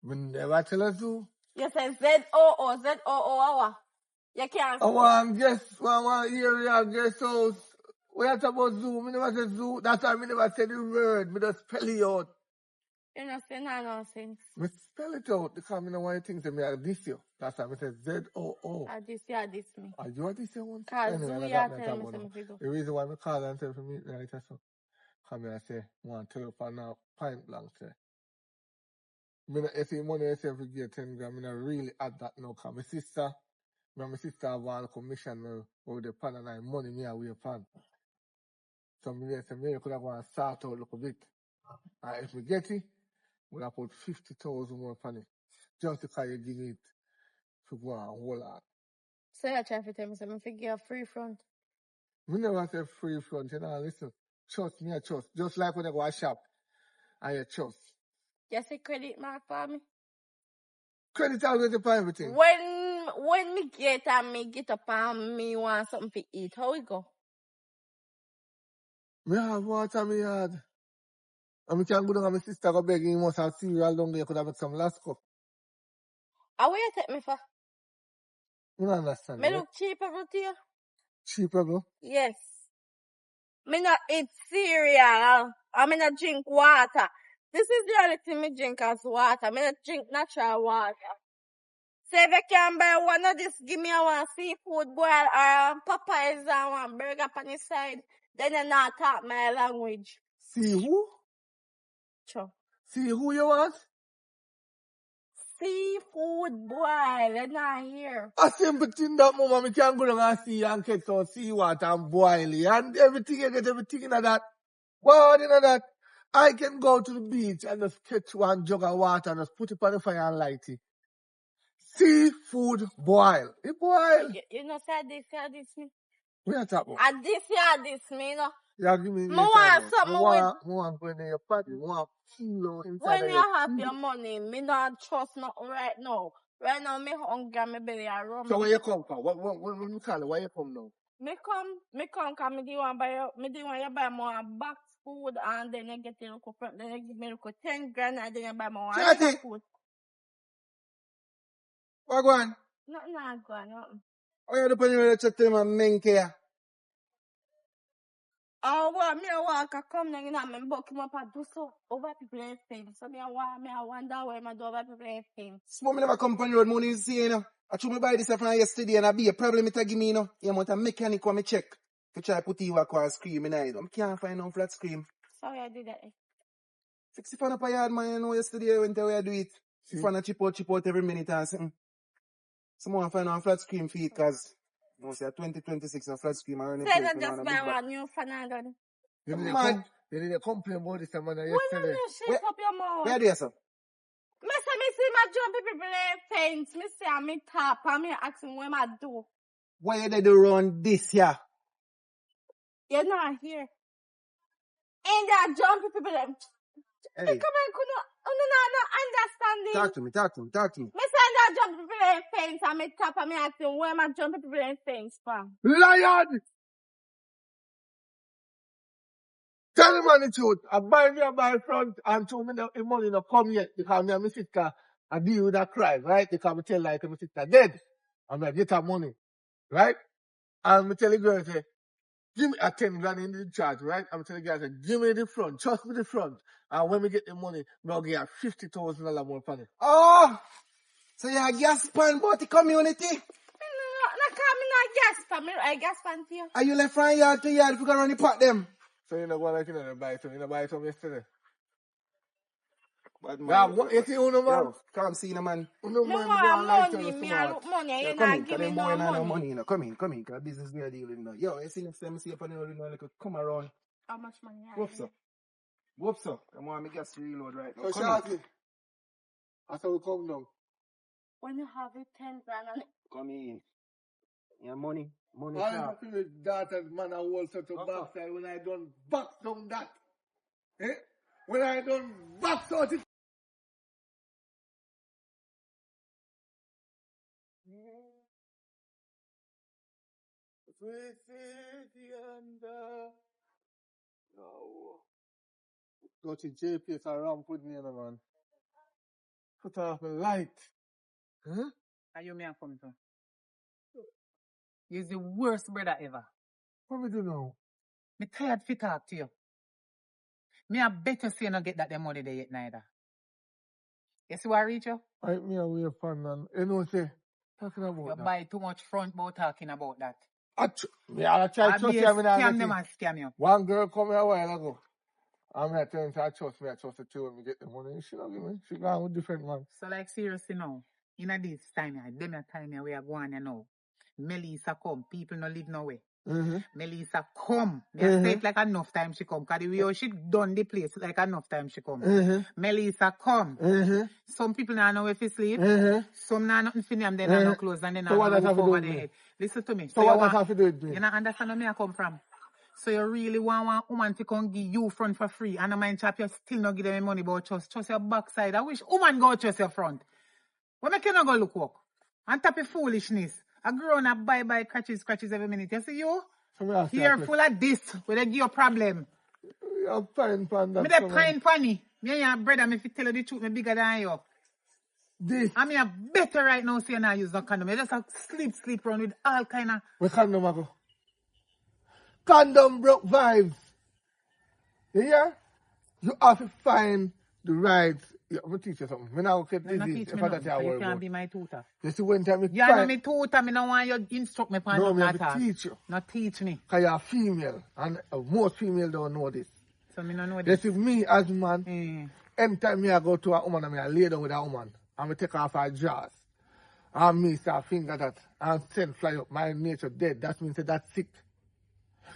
S5: We never tell a zoo.
S3: You say ZOO, ZOO, you can't.
S5: I want guess one area, guess house. We are talking about zoo. Me never say zoo. That's why me never say the word. Me just spell it out.
S3: You know, say no nonsense.
S5: Me spell it out because me know why you think that me are this you. That's why me say ZOO.
S3: I this you, this me.
S5: Are you this you one?
S3: Cause zoo you are telling me to go.
S5: The reason why me call and tell for me right so. Come here and say, want to tell you for now, point blank say. Me not see money I say if you get 10 grand, me not really add that now because my sister have one commission me with the pan and I money me away pan. So me say me could have gone start out a little bit. And if we get it, we'll have put 50,000 more pan it. Just because you give it to go and hold on.
S3: So you're trying to tell me something to give a free front?
S5: Me never say free front, you know, listen. Trust me, I trust. Just like when I go to shop, I trust.
S3: You say credit mark for me?
S5: Credit always for everything.
S3: When me get up and me want something to eat, how it go?
S5: Me have water in my yard. And me can go down and my sister go beg him must have cereal down there, could have make some last cup.
S3: How will you take me for?
S5: You don't understand.
S3: Me look cheaper to you?
S5: Cheaper, bro?
S3: Yes. Me not eat cereal. I me not drink water. This is the only thing me drink as water. Me not drink natural water. So if you can buy one of this, give me one seafood boil or Popeyes and one burger on the side, then you not talk my language.
S5: See who?
S3: picture.
S5: See who you was?
S3: Seafood boil, you're not here.
S5: A simple thing that mama, me can go down and see and catch some seawater and boil it. And everything, you get everything in that. What in that? I can go to the beach and just catch one jug of water and just put it on the fire and light it. Seafood boil. It boil.
S3: You know, say this me.
S5: What you talking about?
S3: And this me, you know.
S5: Yeah, give me
S3: want something with...
S5: I want to go in your party. I want kilo inside
S3: When
S5: of
S3: you
S5: your
S3: have
S5: food.
S3: your money, me not trust nothing right now. Right now, me hungry, me belly a rum.
S5: So where you come from? What you call it? Where you come now?
S3: Me come, cause me do want you buy more box food and then you get a look, then you give me look 10 grand and then you buy more
S1: Chatty.
S3: food.
S1: What go on?
S3: Nothing not go on, nothing.
S1: Oh, you depend on the chat to my men here.
S3: Oh, well, me a walk a come then, you know, me buck him up and do so over people in fame. So me a wonder why me do over people in fame.
S1: Small me never come on the road, money is see, you know. I told me buy this from yesterday and I be a problem it give me, you know. You want a mechanic when me check. To try put you a scream in I can't find no flat scream.
S3: Sorry I did that.
S1: 60 fan up a yard, man, you know, yesterday I went away to do it. Fan chip out every minute and something. Someone find a flat screen feed because no say 2026 a flat screen and
S3: say that just buy one new fan and
S5: You need to complain about this man yesterday.
S3: when you shake up your mouth?
S1: Where do you say?
S3: Me see my jump people in fence. Me say I'm in top and me asking what I do.
S1: Why you dey do run this here?
S3: You're not here. And that jump people them.
S1: Hey.
S3: Come on, not understanding.
S1: Talk to me.
S3: Me say that jump people in fence and me top and me asking where my jump people in fence from.
S5: Lion! Tell the man the truth. I buy me a buy front and told me the money not come yet because me and my sister I deal with that crime, right? Because I tell like my sister dead. I'm like, get her money, right? And me tell the girl, say, give me a 10 grand in the charge, right? I'm telling the guy, say, give me the front, trust me the front. And when we get the money, we'll get $50,000 more for it.
S1: Oh! So you a gas pan about the community?
S3: I gas pan here.
S1: Are you left from yard to yard if you can run the pot them?
S5: So you know what like you know buy some, you know buy some yesterday.
S1: But
S5: Yeah, what you see uno man?
S1: Yo, come see the man.
S5: Uno
S3: Me
S5: man
S3: want
S5: like
S3: money,
S5: to
S3: me
S5: smart.
S3: want money,
S1: Yeah,
S3: you
S1: come
S3: not
S1: in,
S3: give me
S1: them
S3: no
S1: boy no
S3: money.
S1: money, you know. Come in, cause business we are dealing now. Yo, you see next time I see you on the road, you know, like come around.
S3: How much money I
S1: Whoops up. Whoops up. I want me gas to reload right now.
S5: So
S1: Come
S5: Shorty,
S1: in.
S5: that's how we come down.
S3: when you have it 10 grand on it.
S1: Come in. Yeah, money. Money
S5: I
S1: sharp.
S5: feel with daughter's man and whole sort of backside when I done box on that. Eh? When I done box out it. Sweet city under. No. Go to JPS around put me in a man. Put off the light. Huh?
S2: Are you me and come to? You're the worst brother ever.
S5: What we do now?
S2: Me tired to talk to you. Me a better say you not get that them money there yet neither. You see what I reach you?
S5: I me away from and you know say talking about
S2: You
S5: that.
S2: buy too much front about talking about that.
S5: I try
S2: I
S5: to
S2: be
S5: trust
S2: a
S5: you.
S2: scam them and scam you.
S5: One girl come here a while ago. I'm here telling her I trust her too when we get the money. She don't give me. She gone with different man.
S2: So like seriously now, in a this time here, them a time here we are going now. Melissa come, people no live nowhere. Melissa come. Me a say it like enough time she come. Cause the way how she done the place like enough time she come. Melissa come. Some people now know if you sleep. Some now nothing for them, they now no clothes and they now
S5: So what
S2: no
S5: does have
S2: roof
S5: to do
S2: over
S5: with
S2: their
S5: me?
S2: head. Listen to me.
S5: So what does have to do with me?
S2: You not understand where me I come from. So you really want one woman to come give you front for free and a mind chap you still not give them money but trust your backside. I wish woman go trust your front. What make you not go look work? And tap of foolishness. A grown up buy scratches every minute. You see you? Here full of this where they give you a problem.
S5: You're fine, panda.
S2: Me the pine pony. Me and your brother, me if you tell you the truth, me bigger than you.
S5: This.
S2: I mean, a better right now so you not use no condom. You just sleep around with all kind of...
S5: Where condom I go? Condom broke vibes. You hear? You have to find the right... Yeah, I'm going to teach you something. I'm not going to
S2: Not
S5: teach
S2: teach
S5: you.
S2: me nothing, so you can't be my tutor.
S5: You see, when time
S2: You are my tutor, me don't want you to instruct me upon
S5: no,
S2: nothing
S5: me
S2: at all.
S5: teach you.
S2: Not teach me.
S5: Because you're female. And most female don't know this.
S2: So me don't know
S5: You
S2: this.
S5: see, me as a man, Anytime me I go to a woman and me I lay down with a woman and me take off her jaws and me start finger that and send fly up, my nature dead. That means that's sick.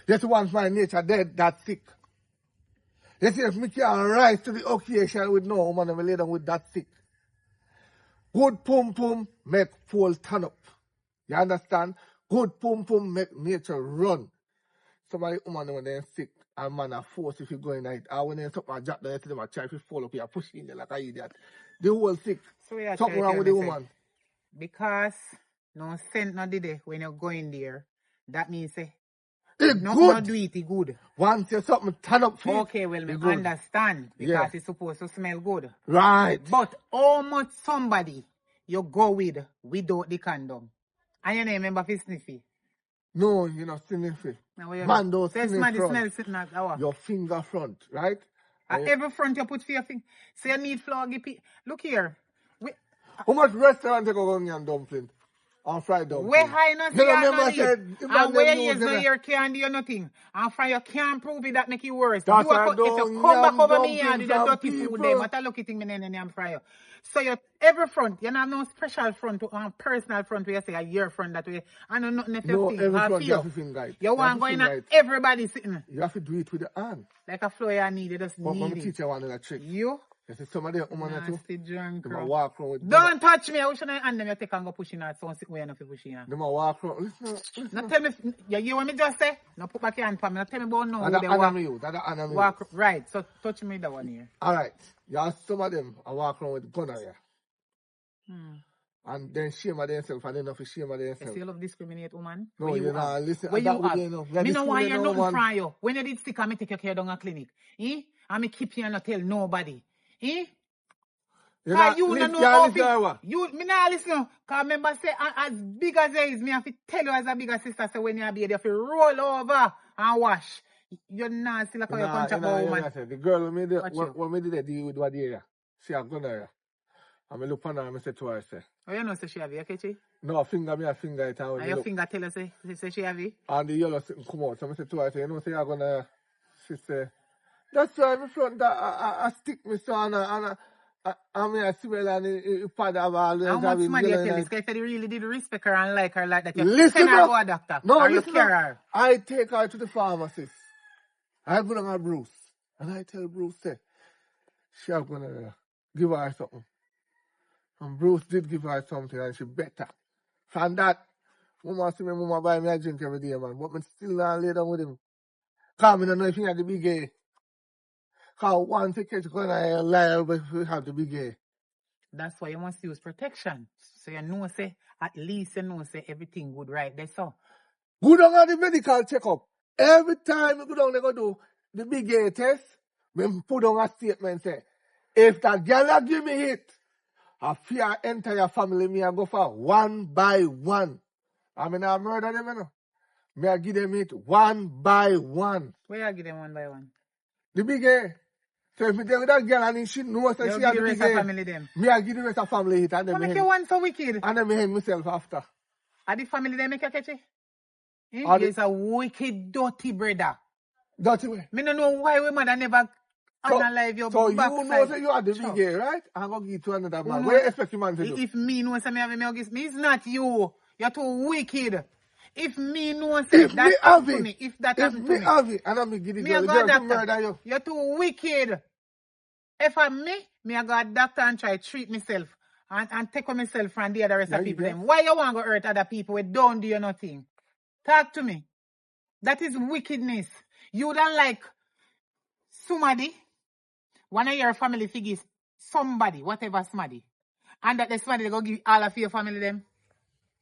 S5: Just once my nature dead, that's sick. You see, if me can rise to the occasion with no woman and me lay down with that sick. Good pum pum make full turn up. You understand? Good pum pum make nature run. Somebody woman when they're sick and man are forced if you go in night. Or when they stop my job, they see them a try to fall up here, push in there like an idiot. The whole sick.
S2: So we are
S5: Something
S2: trying
S5: wrong
S2: to
S5: with the
S2: say,
S5: woman.
S2: because no scent no did it when you go in there, that means say
S5: It's
S2: no
S5: good.
S2: do it good.
S5: Once you something turn up for
S2: Okay, well, me
S5: it's good.
S2: understand because
S5: Yeah.
S2: it's supposed to smell good.
S5: Right.
S2: But how much somebody you go with without the condom? And you know, remember for sniffy.
S5: No, you're not sniffy.
S2: Now, what you
S5: Man, don't
S2: say
S5: sniff
S2: somebody
S5: front.
S2: smell sitting at our.
S5: Your finger front, right?
S2: At every front you put for your finger. So you need flour, look here.
S5: How much restaurant you go on and dumpling? On fried dumpling?
S2: Where high not
S5: You
S2: see
S5: remember
S2: and
S5: said,
S2: and where you use no ear can't do nothing. And from you can't prove it that make it worse.
S5: That's
S2: You
S5: why I
S2: if you
S5: don't
S2: come back
S5: yam
S2: over me and
S5: dumplings
S2: do the
S5: from
S2: dirty food
S5: people.
S2: them, what a lucky thing me name and fry you. So you every front, you have no special front personal front where you say a year front that way. I know nothing if you
S5: No,
S2: feel.
S5: every front you
S2: feel.
S5: have to finger it.
S2: You want going at everybody sitting.
S5: You have to do it with the hand.
S2: Like a floor you need, you just
S5: But my
S2: need it.
S5: teacher wanted a trick.
S2: You?
S5: You see some of them women too.
S2: Nasty drunk.
S5: They might walk around with
S2: Don't touch me. I wish I hand them you take and go pushing out so sit where you not pushing out.
S5: They might walk around. Listen.
S2: Now tell me, you hear what me just say? Now put back your hand for me. Now tell me about now.
S5: That's
S2: They
S5: the
S2: walk,
S5: you. That's the animal.
S2: walk, right, so touch me that one here.
S5: Alright. You have some of them I walk around with gonorrhea. And then shame of themselves and then not shame of
S2: You
S5: themselves.
S2: see you love discriminate woman?
S5: No,
S2: Where
S5: you know,
S2: have?
S5: listen.
S2: Where
S5: and that
S2: you
S5: would
S2: have?
S5: be enough.
S2: Me no want you nothing
S5: man.
S2: from you. When you did sick, I me take your care down a clinic. Eh? And me keep you and not tell nobody. Eh? Cause you don't know how to... You, me not listen. Cause remember say, as big as you is, me have to tell you as a bigger sister, say when you be there, you have to roll over and wash. You're nasty like how you punch up a woman.
S5: The girl when me did deal with what area, she have gonorrhea. And me look on her and I say to her, say,
S2: Oh, you know say she have it, okay?
S5: no, finger me a finger it and
S2: And your finger tell her say she have it?
S5: and the yellow sitting come out. So I say to her, say, you know, say you're gonna. She say, that's why my front that I stick me son and I mean I smell and it father have always
S2: How much
S5: having
S2: money you
S5: yellow
S2: tell
S5: and-
S2: this guy if you really did respect her and like her like that? You
S5: Listen
S2: send her
S5: up.
S2: go a doctor.
S5: No,
S2: or you
S5: listen
S2: care
S5: up.
S2: her.
S5: I take her to the pharmacist. I go down to Bruce. And I tell Bruce, say, she have gonna give her something. And Bruce did give her something and she better. From that, mama see me, mama buy me a drink every day, man. But me still not lay down with him. Cause me don't know if he had to be gay. Cause once you catch gonna lie, but we have to be gay.
S2: That's why you must use protection. So you know say, at least you know say everything good right there. So
S5: Go down on the medical checkup. Every time you go down, they go do the big gay test. Me put down a statement say, if that girl give me it, I fear entire family me I go for one by one. I mean I murder them, you know. Me I give them it one by one.
S2: where you give them one by one?
S5: The big gay. So if me tell that girl and she knows that
S2: You
S5: she
S2: give
S5: has
S2: the
S5: the
S2: rest
S5: big
S2: of
S5: gay,
S2: family them.
S5: me I give the rest of family it and
S2: What
S5: then me
S2: make you
S5: hang,
S2: one so wicked?
S5: and then me hang myself after.
S2: Are the family they make you catch it?
S5: Are the-
S2: You're a wicked, dirty brother.
S5: Dirty way.
S2: Me don't know why we mother never analyze your
S5: So you
S2: backside.
S5: know that you are the
S2: Sure.
S5: big gay, right? I'm gonna give it to another man.
S2: Who
S5: What you
S2: knows?
S5: expect the man to do?
S2: If me know say me have me give me, it's not you. You're too wicked. If me know say
S5: If
S2: that
S5: me have
S2: happened to
S5: it,
S2: me, if that
S5: if
S2: happened
S5: me
S2: to me,
S5: have it, and I'm gonna give the
S2: me
S5: girl,
S2: a
S5: the
S2: go
S5: girl to
S2: doctor.
S5: murder you.
S2: You're too wicked. If I'm me a go doctor and try treat myself and take on myself from the other rest
S5: Yeah,
S2: of
S5: you
S2: people.
S5: get.
S2: Them. Why you want to hurt other people who don't do you nothing? Talk to me. That is wickedness. You don't like somebody, one of your family figures, somebody, whatever somebody, and that the somebody they go give all of your family them.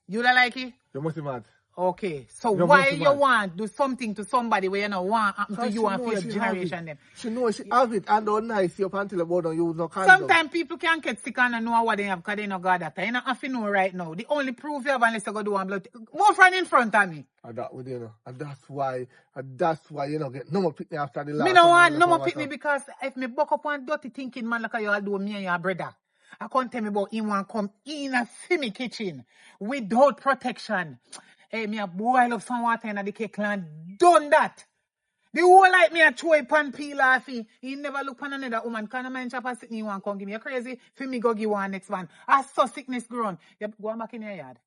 S2: You don't like it?
S5: You must be mad.
S2: Okay, so
S5: You
S2: why
S5: must be
S2: you
S5: mad.
S2: want do something to somebody where you don't want happen to
S5: Cause
S2: you
S5: she
S2: and
S5: know
S2: for your
S5: she have
S2: generation
S5: it.
S2: them?
S5: She knows she have it and don't nice you up until about don't use no condom.
S2: Sometimes people can get sick and know what they have because they know God that. You don't have to know right now. The only proof you have unless you go do one blood. Move from in front of me.
S5: And that with you know. And that's why you know get no more pick me after the last.
S2: Me no want
S5: one
S2: no more pick me because if me buck up one dirty thinking man like you all do me and your brother. I can't tell me about him want come in a see me kitchen without protection. Hey, me a boil up some water in the cake and done that.
S7: The whole like me a throw pan peel off he never look on another woman. Can a man chop a sickness one come give me? You crazy? For me go give one next one. I saw sickness grown. You go on back in your yard.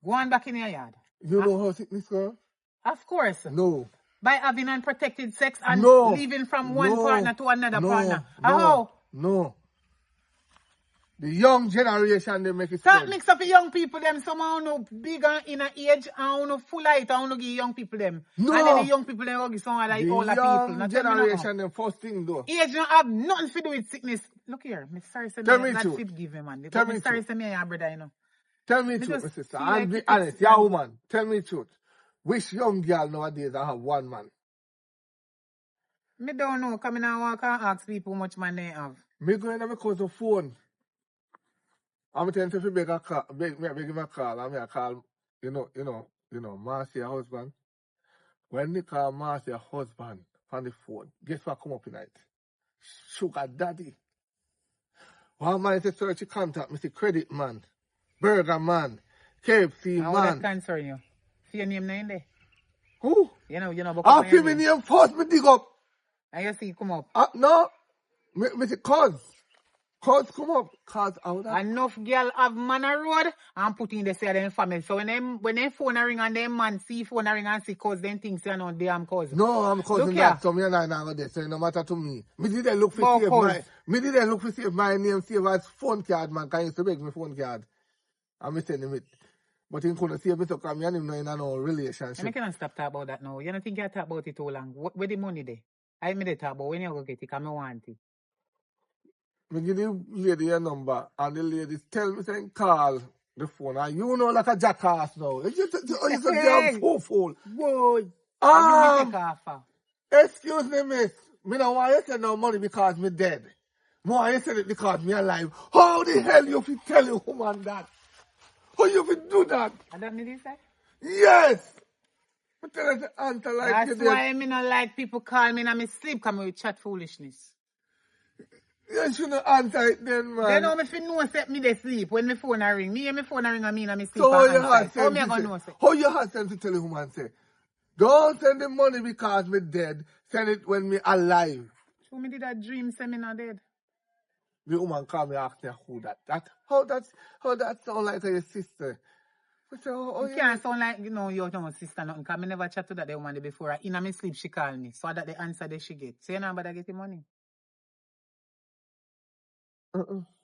S7: Go on back in your yard.
S5: You know how sickness grown?
S7: Of course.
S5: No.
S7: By having unprotected sex and
S5: No.
S7: leaving from one partner to another partner.
S5: No.
S7: How?
S5: No. The young generation, they make it
S7: Stop
S5: spread.
S7: mix up the young people them. Some are no bigger in a age and no full height and no give young people them.
S5: No.
S7: And then the young people them go give some like older people.
S5: The young
S7: Now tell me no
S5: generation, the first thing though.
S7: age don't have nothing to do with sickness. Look here, me sorry say
S5: Tell
S7: me
S5: me
S7: not
S5: truth.
S7: fit give him man.
S5: Tell
S7: Me
S5: me
S7: sorry
S5: truth.
S7: say me and your brother, you know.
S5: Tell me
S7: Me
S5: truth,
S7: just
S5: my sister.
S7: feel
S5: And
S7: like
S5: be
S7: it's
S5: honest,
S7: wrong.
S5: you're a woman. Tell me truth. Which young girl nowadays I have one man?
S7: Me don't know, come in and walk and ask people how much man they have.
S5: Me go in and me call the phone. I'm telling you to beg a call, beg him a call, and me a call, Marcy, her husband. When they call Marcy, her husband, on the phone, guess what come up tonight? Sugar daddy. One man say search your contact, me say credit man, burger man, KFC
S7: How that
S5: man.
S7: concern you? See your name now in there?
S5: Who?
S7: You know, but
S5: I feel me name first, me dig up.
S7: and you see it come up.
S5: No, me say cause come up, cause out that.
S7: Enough girl have man a road and put in the say them family. So when them phone a ring and them man see phone a ring and see cause them things you know damn cause.
S5: No, I'm causing
S7: Look
S5: that.
S7: here.
S5: So me and I now go there. So it no matter to me. Me didn't look for
S7: But
S5: save
S7: cause.
S5: my. Me didn't look for save my name save as phone card man. Can you used to beg me phone card? And me send him it. But he couldn't save me so come and him no in no relationship.
S7: I can't stop talking about that now. You don't think you talk about it too long. Where the money there? I me dey talk about when you go get it because I want it.
S5: Me give the lady your number and the lady tell me saying call the phone and you know like a jackass now. It's a damn fool.
S7: Boy. You take off.
S5: Excuse me, miss. Me don't want you to send no money because me dead. More you send it because me alive. How the hell you fit tell a woman that? How you fit do that?
S7: And that me this say?
S5: Yes! But tell us the answer like
S7: That's
S5: you did.
S7: why me not like people call me and me sleep come with chat foolishness.
S5: You shouldn't answer it then, man.
S7: They know me fi know set me they sleep when my phone a ring. Me and my phone a ring and me and me sleep
S5: So how
S7: and
S5: you have
S7: answer. How me a
S5: sense
S7: gonna
S5: to
S7: know
S5: say?
S7: say?
S5: How you have sense to tell a woman say, don't send the money because me dead. Send it when me alive.
S7: So me did a dream say me not dead.
S5: The woman call me ask me who that. How that sound like your sister? I say,
S7: You can't sound like you know your sister nothing because me never chat to that woman day before. In my sleep she call me. So that the answer that she get. So you know about getting money.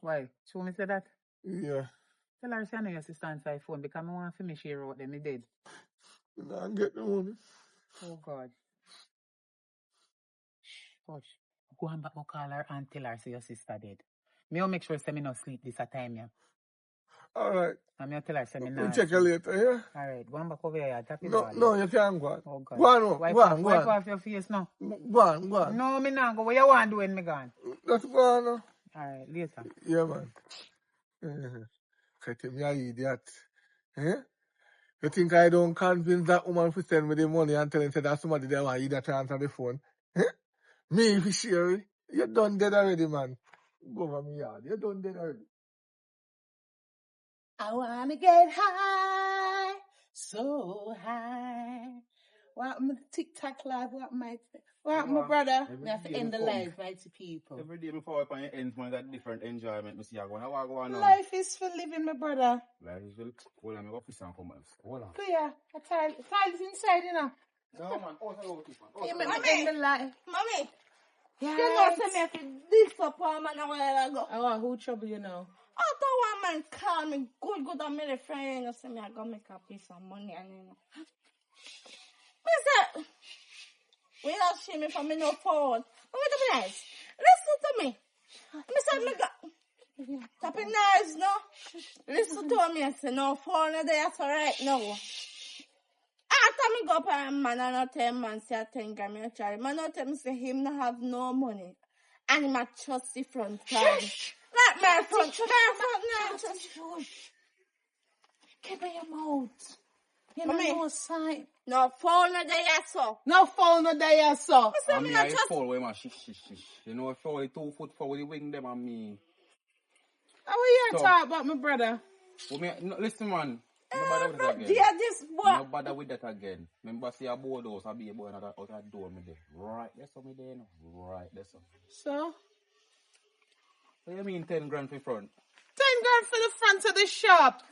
S7: Why? Show me say that.
S5: Yeah.
S7: Tell her say I know your sister answer phone because I want to finish share out them me dead.
S5: You know, get the money.
S7: Oh God. Hush. Go and back go call her and tell her say your sister dead. Me will make sure say me no sleep this a time yeah.
S5: All right.
S7: And me tell her say me
S5: We'll
S7: not
S5: check you later, yeah?
S7: All right, go on back over here. Tap it
S5: No,
S7: down.
S5: no, you can't go on.
S7: Oh God.
S5: Go on,
S7: Wipe
S5: go on, go
S7: wipe
S5: on.
S7: off your face now.
S5: Go on, go on.
S7: No, me not go. What you want to do when me gone?
S5: Let's go on now.
S7: All right, later.
S5: Yeah, man. Okay, me an idiot. Eh? You think I don't convince that woman to send me the money and tell him that somebody there want idiot to answer the phone? Eh? Me, if you share it, you done dead already, man. Go over me yard. You done dead already.
S7: I wanna get high, so high. What my TikTok live? What my brother? We have to end the live, right, to people.
S4: Every day before I find ends, man, that different enjoyment. Me see I go on now.
S7: Life is for living, my brother.
S4: Life is for hold on, me go piss and come on. Hold on.
S7: Clear. A tile is inside, you know.
S4: No man, also this one.
S7: You make me end the live.
S3: Mommy,
S7: Yeah.
S3: you know say me have to disappoint man a while ago.
S7: Oh, who trouble you now?
S3: After one man call me good and me the friend, you know, say me I go make a piece of money and you know. Me say, we not shame me for me no phone. But wait a minute, listen to me. Me say me go, tapping nice, no? Listen to me and say no phone there so right now. After me go up and man and not tell man say I think I'm a child. Man not tell me say him not have no money. And him a trust the front card. Not my front now.
S7: Keep your mouth. You
S3: Mommy.
S7: know no sign.
S3: No phone there so.
S7: No phone no there, so.
S3: Say
S4: And
S3: me
S4: me
S3: not
S4: I
S3: trust.
S4: fall with my shish. You know, I fall with 2 foot forward the wing them and me.
S7: How are you
S4: So-
S7: talk about my brother?
S4: Well, me, no, listen man. No bother with that again.
S3: Dear this boy.
S4: No bother with that again. Remember, see a board house, I be a boy out that door me there. Right, that's what me there, no? Right, that's what.
S2: So?
S4: What do you mean 10 grand for front?
S2: 10 grand for the front of the shop.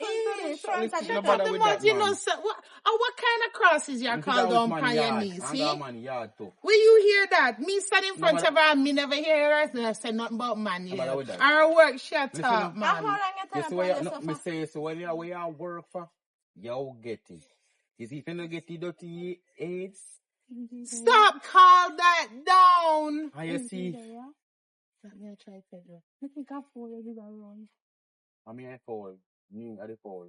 S3: Front of the
S4: No
S3: shop.
S4: bother
S2: The
S4: with
S2: month,
S4: that,
S2: you
S4: man.
S2: know, so, what kind of crosses you call down on your knees,
S4: And
S2: see?
S4: that man yard too.
S2: Will you hear that? Me stand in front
S4: No,
S2: of her and me never hear her and I say nothing about man,
S4: No
S2: yeah.
S4: bother with that.
S2: Our work shut
S4: Listen,
S2: up,
S3: Now, how
S2: man.
S3: long you
S4: Yes,
S3: turn
S4: where
S3: upon
S4: no,
S3: yourself?
S4: me say, so when you work for, you get it. Is if you don't get it dirty AIDS,
S2: Stop, call that down.
S4: and you see,
S2: Let me try Pedro.
S3: I think I fall you around.
S4: I mean, I fall. Me, I fall.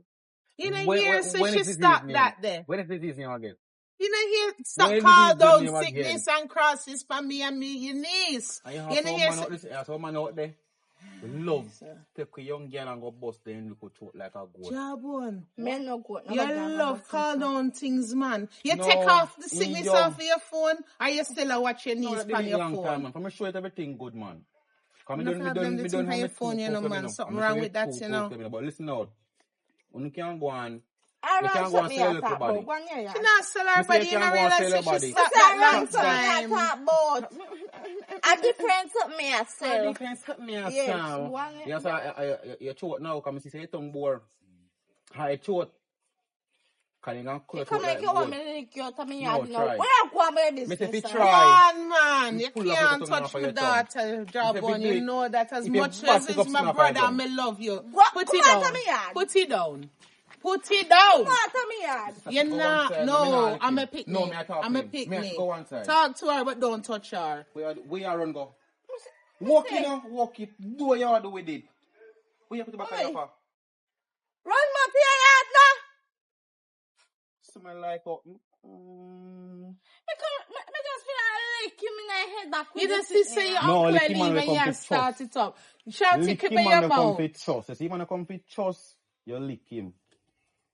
S2: You know
S4: When-
S2: here,
S4: when-
S2: so
S4: when
S2: she
S4: is this
S2: stop
S4: evening?
S2: that there.
S4: When is this evening again?
S2: You know here,
S4: When
S2: stop
S4: is
S2: call
S4: this
S2: down
S4: name again?
S2: sickness and crosses for me and me, your niece.
S4: And you
S2: You
S4: have
S2: know
S4: some
S2: here,
S4: man out there, some man out there, love, take a young girl and go bust them look throat like a goat.
S2: job one.
S3: Men no good.
S2: You love call down things, man. You
S4: No,
S2: take off the
S4: he
S2: sickness
S4: young.
S2: off of your phone, or you still watch your
S4: No,
S2: niece
S4: that
S2: on
S4: didn't
S2: your
S4: long time,
S2: phone.
S4: man. For me show it everything good, man. Come
S2: No problem, the thing for your phone, you know, man. Something wrong with that, you know.
S4: But listen out. When you can't go on,
S3: I
S4: you can't
S3: run
S4: go and
S3: something
S4: sell
S3: I
S4: your
S3: talk
S4: body.
S3: about. One year.
S2: She not sell her
S4: You say
S2: body,
S4: you
S2: you know,
S4: can't go and
S2: realize
S4: sell
S2: that
S4: your
S2: she
S4: body.
S2: stopped
S3: I
S2: that
S3: run
S2: long
S3: something I
S2: time.
S3: talk about. A different something I sell.
S4: You can't cut me a
S3: Yes,
S4: sound.
S3: one-
S4: Yes, you throat now, come see say tongue bore. I throat. Can you not
S3: You
S4: cut
S3: come
S4: out
S3: like
S4: like
S3: you want
S4: gold?
S3: me to lick you to me
S4: No,
S3: yard now.
S4: try.
S3: Where you go on my
S4: Me say
S3: business?
S4: if you
S3: sir?
S4: try.
S2: Come on, man. You
S4: pull off
S2: can't
S4: the tongue
S2: touch
S4: off of
S2: my
S4: your tongue.
S2: daughter,
S4: If
S2: job
S4: you
S2: on.
S4: do
S2: You
S4: it,
S2: know that as
S4: if you
S2: much
S4: bust
S2: as
S4: it
S2: it's
S4: up,
S2: my
S4: snap
S2: brother,
S4: your
S2: I
S4: tongue.
S2: me love you.
S3: What-
S2: Put
S3: come
S2: it
S3: on to
S2: down.
S3: me yard.
S2: Put it down. Put it
S3: Come
S2: down.
S3: on to me yard.
S2: You're
S4: Go
S2: not.
S4: one side, me
S2: No,
S4: not lick
S2: I'm a
S4: him.
S2: picnic.
S4: No, me I talk
S2: I'm a
S4: to him. Me I
S2: picnic.
S4: go one side.
S2: Talk to her, but don't touch her.
S4: We are run go. Walk it now, walk it. Do what you want to do with it. Where you put the back of your
S3: Oi.
S4: car?
S3: Run my to your yard now.
S4: Smell like oh.
S3: Me just feel like lick him in the head back with
S2: You
S3: the
S2: just see
S3: sitting
S2: say
S3: here.
S2: your
S4: No,
S2: uncle
S4: lick him and
S2: leave
S4: we
S2: and
S4: come
S2: you
S4: to
S2: start
S4: trust.
S2: it up. Shall
S4: Lick
S2: take it
S4: him
S2: by
S4: and
S2: your
S4: they come
S2: mouth.
S4: for trust. If you want to come for trust, you lick him.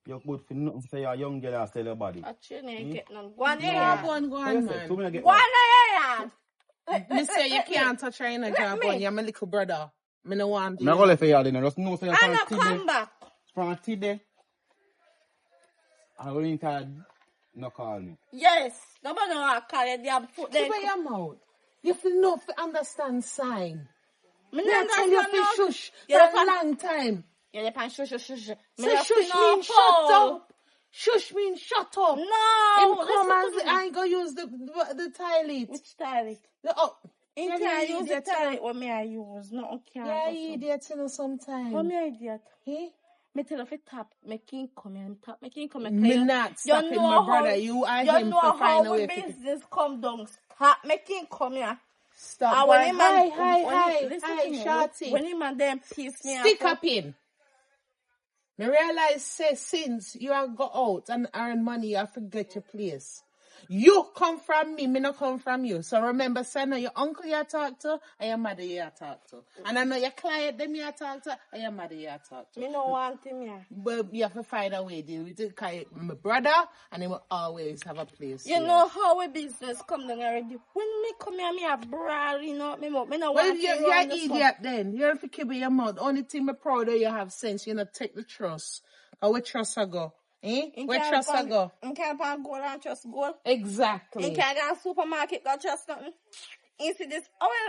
S4: You're good for nothing. Say you're a young girl and sell your body.
S3: Actually, you get none. Go on your
S2: Go
S3: yard.
S2: on,
S4: What you say? 2
S2: man.
S4: minutes get
S3: Go on
S4: one.
S3: your yard.
S2: Me say you can't touch her in a job
S3: me.
S2: on. You're my little brother. Me no want
S4: I'm not
S2: you.
S4: going to say you just know say you're
S3: I
S4: from
S3: no come
S4: today.
S3: back.
S4: From today. I'm going to no call me.
S3: Yes. Nobody want to call you. They have put
S2: Keep
S3: them.
S2: by your mouth. You feel no fi understand sign.
S3: Me
S2: Me I
S3: not
S2: tell you
S3: understand
S2: fi
S3: now.
S2: shush
S3: Yeah,
S2: for a long time.
S3: Yeah, they pan shush. Me
S2: Say
S3: not
S2: shush
S3: feel no
S2: mean shut
S3: foul.
S2: up. Shush mean shut up.
S3: No.
S2: Him come and
S3: Listen
S2: say,
S3: to me.
S2: I go use the toilet.
S3: Which toilet?
S2: Oh,
S3: You
S2: yeah,
S3: can't
S2: you
S3: use the
S2: idiot, you know.
S3: toilet what me I use. No, can't.
S2: Yeah,
S3: use
S2: you
S3: it.
S2: idiot, you know, sometimes.
S3: What me I idiot?
S2: Eh?
S3: Me tell you if you tap, make him come here. Tap, make him come here.
S2: Me not stopping my brother. You and
S3: you
S2: him
S3: know
S2: to find a
S3: how
S2: way
S3: we
S2: to
S3: business come down. Tap, make him come here.
S2: stop.
S3: And
S2: Boy,
S3: when him and
S2: hi,
S3: listen
S2: hi,
S3: to me.
S2: shorty.
S3: When him and them piss me
S2: Stick
S3: off.
S2: up in. Me realize say since you have go out and earn money, you have to get your place. You come from me not come from you. So remember, son, your uncle you talk to, and your mother you talk to. And I know your client them you talk to, and your mother you talk to.
S3: Me no want him here.
S2: But you have to find a way deal with it. Cause my brother, and he will always have a place.
S3: You
S2: here.
S3: know how we business come down already. When me come here, me a brawl, you know. Me no
S2: Well,
S3: want
S2: you're
S3: to run
S2: an
S3: this
S2: idiot then. You have to keep your mouth. Only thing me proud of you have sense. You know, take the trust. Or where trust I go? Eh? Where trust I go?
S3: You can't pan gold and trust gold.
S2: Exactly.
S3: You can't go to supermarket go trust nothing. You see this?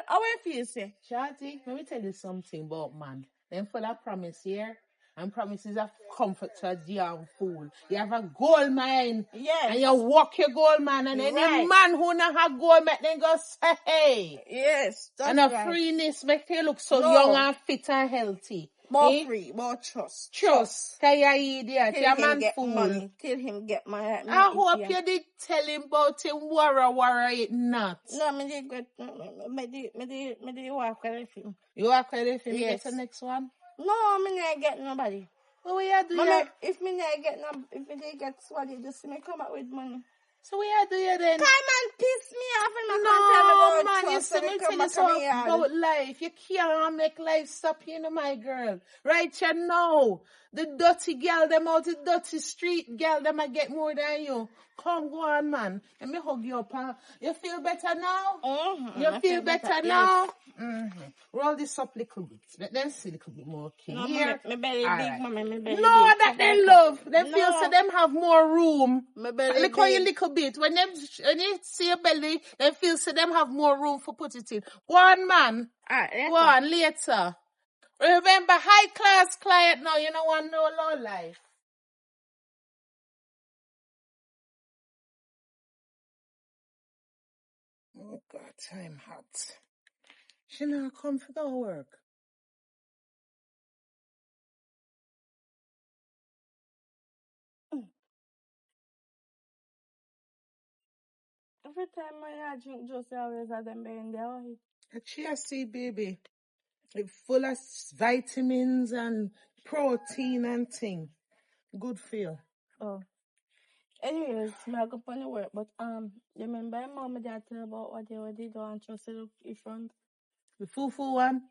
S3: How you feel say?
S2: Shawty, let me tell you something about man. Them full of promise here. And promises of comfort to a damn fool. You have a gold mine.
S3: Yes.
S2: And you walk your gold mine. And any
S3: Right.
S2: man who not have gold mine, then go say, hey.
S3: Yes, that's
S2: And a
S3: right.
S2: freeness make you look so
S3: No.
S2: young and fit and healthy.
S3: More
S2: Eh?
S3: free, more trust.
S2: Trust. Cause you're idiot.
S3: Till
S2: You're
S3: him
S2: man
S3: get
S2: fool.
S3: money. Till him get money.
S2: I hope you did tell him about him worry it not.
S3: No, me did get. Me did walk with him.
S2: You walk with if you
S3: Yes.
S2: get the next one?
S3: No, me not get nobody.
S2: So what you do
S3: Mama,
S2: you?
S3: if me not get no, if me did get somebody, just me come up with money.
S2: So what you do you then?
S3: Come and piss me off and
S2: No,
S3: man,
S2: man, you
S3: trust,
S2: see
S3: and
S2: me
S3: come
S2: tell you
S3: back to
S2: something
S3: me yard.
S2: about life. You can't make life stop you, know, my girl. Right, you know. The dirty girl, them out the dirty street girl, them I get more than you. Come, go on, man. Let me hug you up. You feel better now?
S3: Mm-hmm.
S2: You feel better
S3: yes.
S2: now? Mm-hmm. Roll this up a little bit. Let them see a little bit more. Okay.
S3: No,
S2: Here.
S3: my belly
S2: All
S3: big,
S2: right.
S3: mommy. My belly
S2: No,
S3: big.
S2: that they love. They feel
S3: No.
S2: so them have more room.
S3: My belly
S2: Look how you
S3: big.
S2: little bit. When you see your belly, they feel so them have more room for put it in. Go on, man.
S3: All right,
S2: Go on, later. Remember, high class client now. You don't want no low life. Oh, God, time hot. She not come for the work.
S3: Every time I drink juice, I always have them in there.
S2: A chia seed, baby. It's full of vitamins and protein and thing. Good for you.
S3: Oh. Anyways, I go on the work, but remember mom and dad tell about what they do and trust it in front.
S2: The fufu one.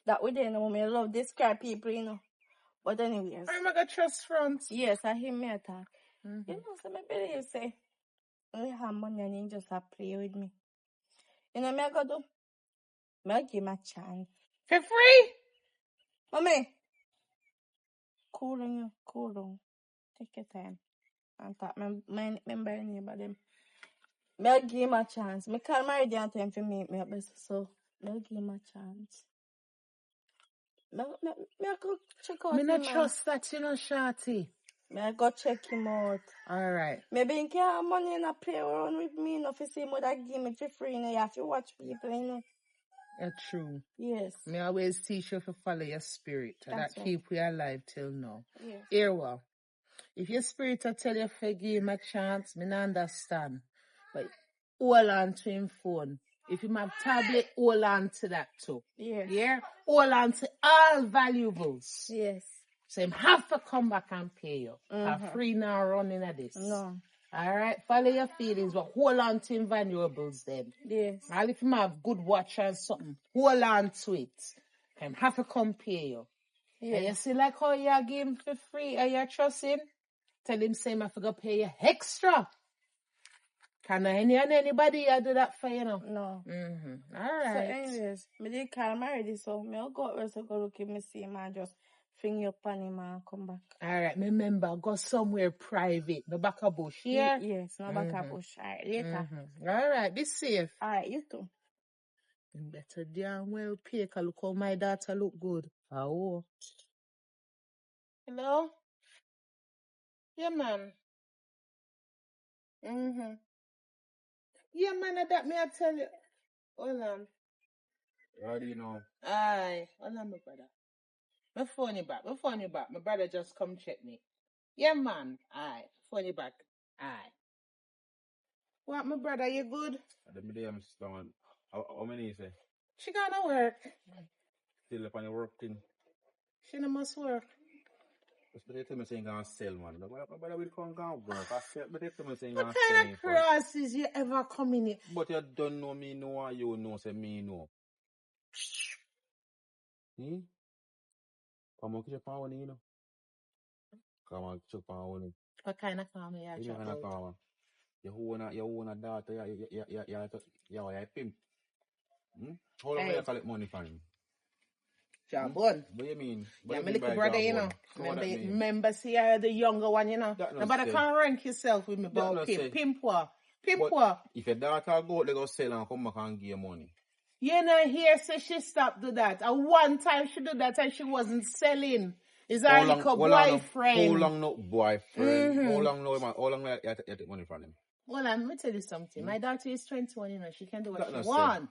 S3: That we didn't know me love describe people, you know. But anyways.
S2: I'm gonna trust front.
S3: Yes, I hear me attack.
S2: Mm-hmm.
S3: You know, so my believe say, I have money and you just have play with me. You know me I go do? Me give my chance.
S2: For free?
S3: Mommy, cool down you, cool down. Take your time. And talk my neighbor them. Me give him a chance. Me call my radio and time for me up best, so me give him a chance. Me go check out
S2: Me
S3: him.
S2: not trust that, you know, Shorty.
S3: Me go check him out.
S2: Alright.
S3: Maybe he can't have money and play around with me, you know, if you see what I give me for free, you know, you have to watch people, you know.
S2: That's true.
S3: Yes.
S2: Me always teach you to follow your spirit. And
S3: That's
S2: that
S3: right.
S2: keep you alive till now.
S3: Yes.
S2: Here well. If your spirit will tell you to give him a chance, me not understand. But hold on to him phone. If you have tablet, hold on to that too.
S3: Yes.
S2: Yeah? Hold on to all valuables.
S3: Yes.
S2: So him have to come back and pay you.
S3: Mm-hmm.
S2: Free now running at this.
S3: No.
S2: Alright? Follow your feelings, but hold on to him valuables then.
S3: Yes.
S2: And if you have good watch and something, hold on to it. Him have to come pay you.
S3: Yes.
S2: And you see like how you give him for free and you trust him? Tell him same I forgot pay you extra. Can anybody do that for you know?
S3: No.
S2: Mm-hmm.
S3: So
S2: Alright.
S3: anyways, me did call my already, so me go out so go look at me see him and just finger up on him and come back.
S2: Alright, remember, go somewhere private. No back a bush here.
S3: Yes, no back a bush. Alright, later.
S2: Mm-hmm. Alright, be safe.
S3: Alright, you too.
S2: You better damn well pay, 'cause look how my daughter look good. Oh. Hello? Yeah, man. Mm-hmm. Yeah, man, that me I tell you. Hold on.
S4: Already you know.
S2: Aye. Hold on, my brother. My phone you back. My brother just come check me. Yeah, man. Aye. Phone you back. Aye. What, my brother, you good?
S4: Let me damn stone. How many you say?
S2: She gonna work.
S4: Still up on the work thing.
S2: She no must work.
S4: But they tell me saying gonna sell, man. But I will come and work. I sell, but they tell me saying
S2: What
S4: gonna
S2: kind
S4: sell.
S2: of crosses you ever come in?
S4: But you don't know me, know and you know, say me know. Come on, keep on you know. Come on, keep on.
S2: What kind of car me
S4: You know, kind of car. You own a daughter, you pimp. How long do you collect money from him?
S2: Jambon.
S4: What do you mean?
S2: Yeah,
S4: What
S2: my
S4: do you mean
S2: little
S4: by
S2: brother, you
S4: jawbone?
S2: know.
S4: What that mean?
S2: Remember, see, you're the younger one, you know.
S4: That no
S2: Nobody
S4: say.
S2: can rank yourself with me
S4: That
S2: about
S4: no say.
S2: pimp what? Pimp
S4: But
S2: what?
S4: if your daughter go, they go sell and come back and give you money.
S2: You know, here say she stopped do that. And one time she did that and she wasn't selling. Is our little boyfriend.
S4: How long no boyfriend? How long no you take money from him?
S2: Well, let me tell you something. My daughter is 21, you know. She can do what
S4: That
S2: she
S4: no say.
S2: want.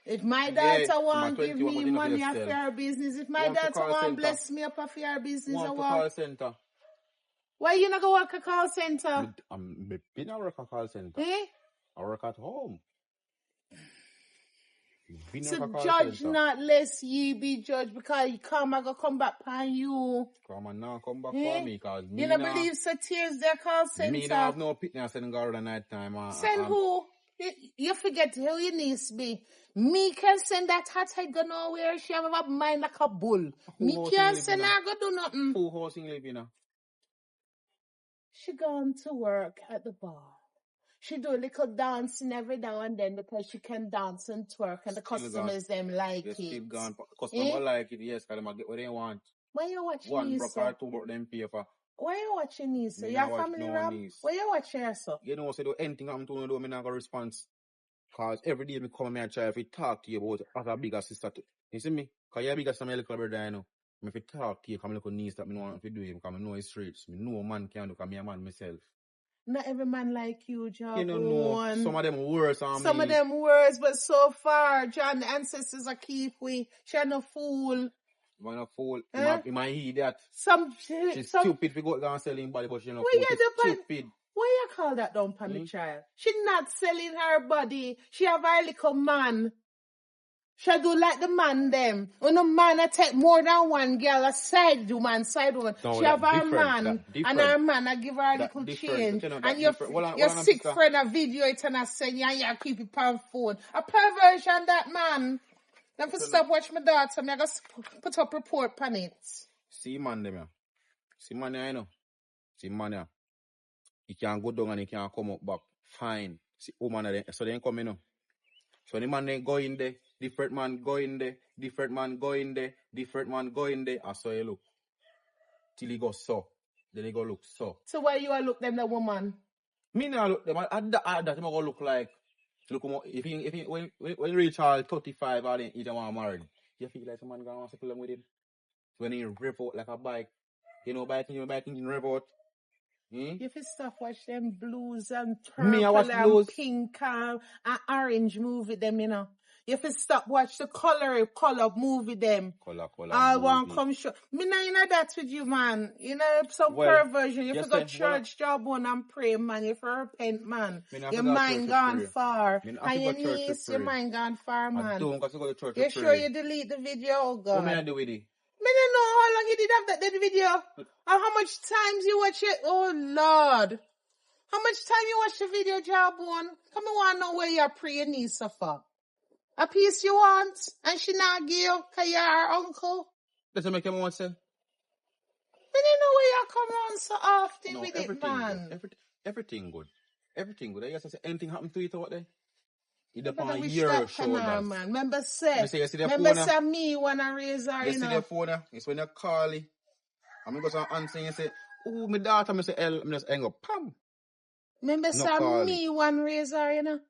S2: If my daughter want
S4: my
S2: give
S4: 21,
S2: me
S4: but
S2: money
S4: enough
S2: for
S4: to
S2: her business, if my
S4: Want to
S2: daughter
S4: call
S2: want
S4: center.
S2: bless me up for her business, I
S4: Want to
S2: want.
S4: call center?
S2: Why you not go work a call center?
S4: I'm been a work at call center.
S2: Eh?
S4: I work at home. Been
S2: So
S4: work at call
S2: judge
S4: center.
S2: not lest ye be judged, because you come and go come back upon you.
S4: Come on now, come back
S2: Eh?
S4: for me, cause me
S2: You don't
S4: nah,
S2: believe so tears their call center?
S4: me nah have no picnic and send girl at night time.
S2: Send who? You forget who your niece be. Me can send that hot head go nowhere. She have a mind like a bull. Me can't send her go do nothing.
S4: Who housing live in?
S2: She gone to work at the bar. She do a little dancing every now and then because she can dance and twerk and the
S4: Still
S2: customers them like
S4: Yes, still
S2: it.
S4: gone. Customer like it, yes, because they get what they want.
S2: Why you watching
S4: One
S2: these,
S4: broke
S2: sir?
S4: or two broke them paper.
S2: Why you watching these, sir?
S4: Me
S2: Your
S4: not watch
S2: family
S4: no
S2: rap?
S4: news.
S2: Why you watching her, sir?
S4: You know, so do anything happen to me, do me not go response. Because every day me come and I try if I talk to you about other bigger sister too. You see me? Because you're bigger than my little brother, I know. If I talk to you, come little niece that me know what to do, because I know it's streets. Me know a man can do, because me a man myself.
S2: Not every man like you, John.
S4: You know, some of them worse than me.
S2: Some of them worse, but so far, John, the ancestors are keep we. She no fool.
S4: Man a fool.
S2: Eh?
S4: He might hear that. She's
S2: some
S4: stupid if you go and sell him body, but she no
S2: Why
S4: fool.
S2: you
S4: She's
S2: the
S4: stupid.
S2: Why you call that down on the child? She not selling her body. She have her little man. She do like the man them. When a man a take more than one girl, a side woman.
S4: No,
S2: she have her
S4: different,
S2: man, and her man a give her a little change.
S4: You know,
S2: and your sick friend a video it and a send you and you keep it on phone. A perversion that man. Then for stop watch my daughter, me I go put up report on it.
S4: See man them ya. See man ya, you know. See man ya. He can go down and he can come up back. Fine. See woman them. So they ain't coming now. So the man they go in there. Different man go in there. Different man go in there. Different man go in there. I saw you look. Till he go so. Then he go look so.
S2: So why you a look them the woman?
S4: Me now look them. At that him go look like. Look when you reach all 35 or then he don't want married. You feel like someone gonna settle them with him. When he rev out like a bike. You know bike engine rev out.
S2: You fi stop watch them blues and
S4: Me, I
S2: purple
S4: watch
S2: and
S4: blues.
S2: pink and orange movie them, you know. You fi stop watch the color movie them.
S4: Color
S2: I
S4: movie.
S2: want come show. Me not in that with you, man. You know, some perversion. You fi go church job on and pray, man. You fi repent, man. Your mind gone far. And your niece, your mind gone far, man.
S4: I don't go to church.
S2: You sure you delete the video, oh God?
S4: What may I do with it?
S2: Me don't know how long you did have that video. Or how much times you watch it. Oh, Lord. How much time you watch the video, Jawbone? Come on, want to know where your pre and niece are for. A piece you want, and she not give you, because you're her uncle.
S4: Does it make him want to say?
S2: Me don't know where you come on so often with it, man.
S4: Good. Everything good. Everything good. I guess I say anything happened to you out there? You depend on
S2: wish
S4: your
S2: that
S4: shoulders.
S2: Man. Remember say me when I raise her, you know.
S4: Yesterday phone, it's when you call it. I'm going to go to answer and you say, oh, my daughter, I say, I'm just hang up. Pam.
S2: Remember say me when raise her, you know.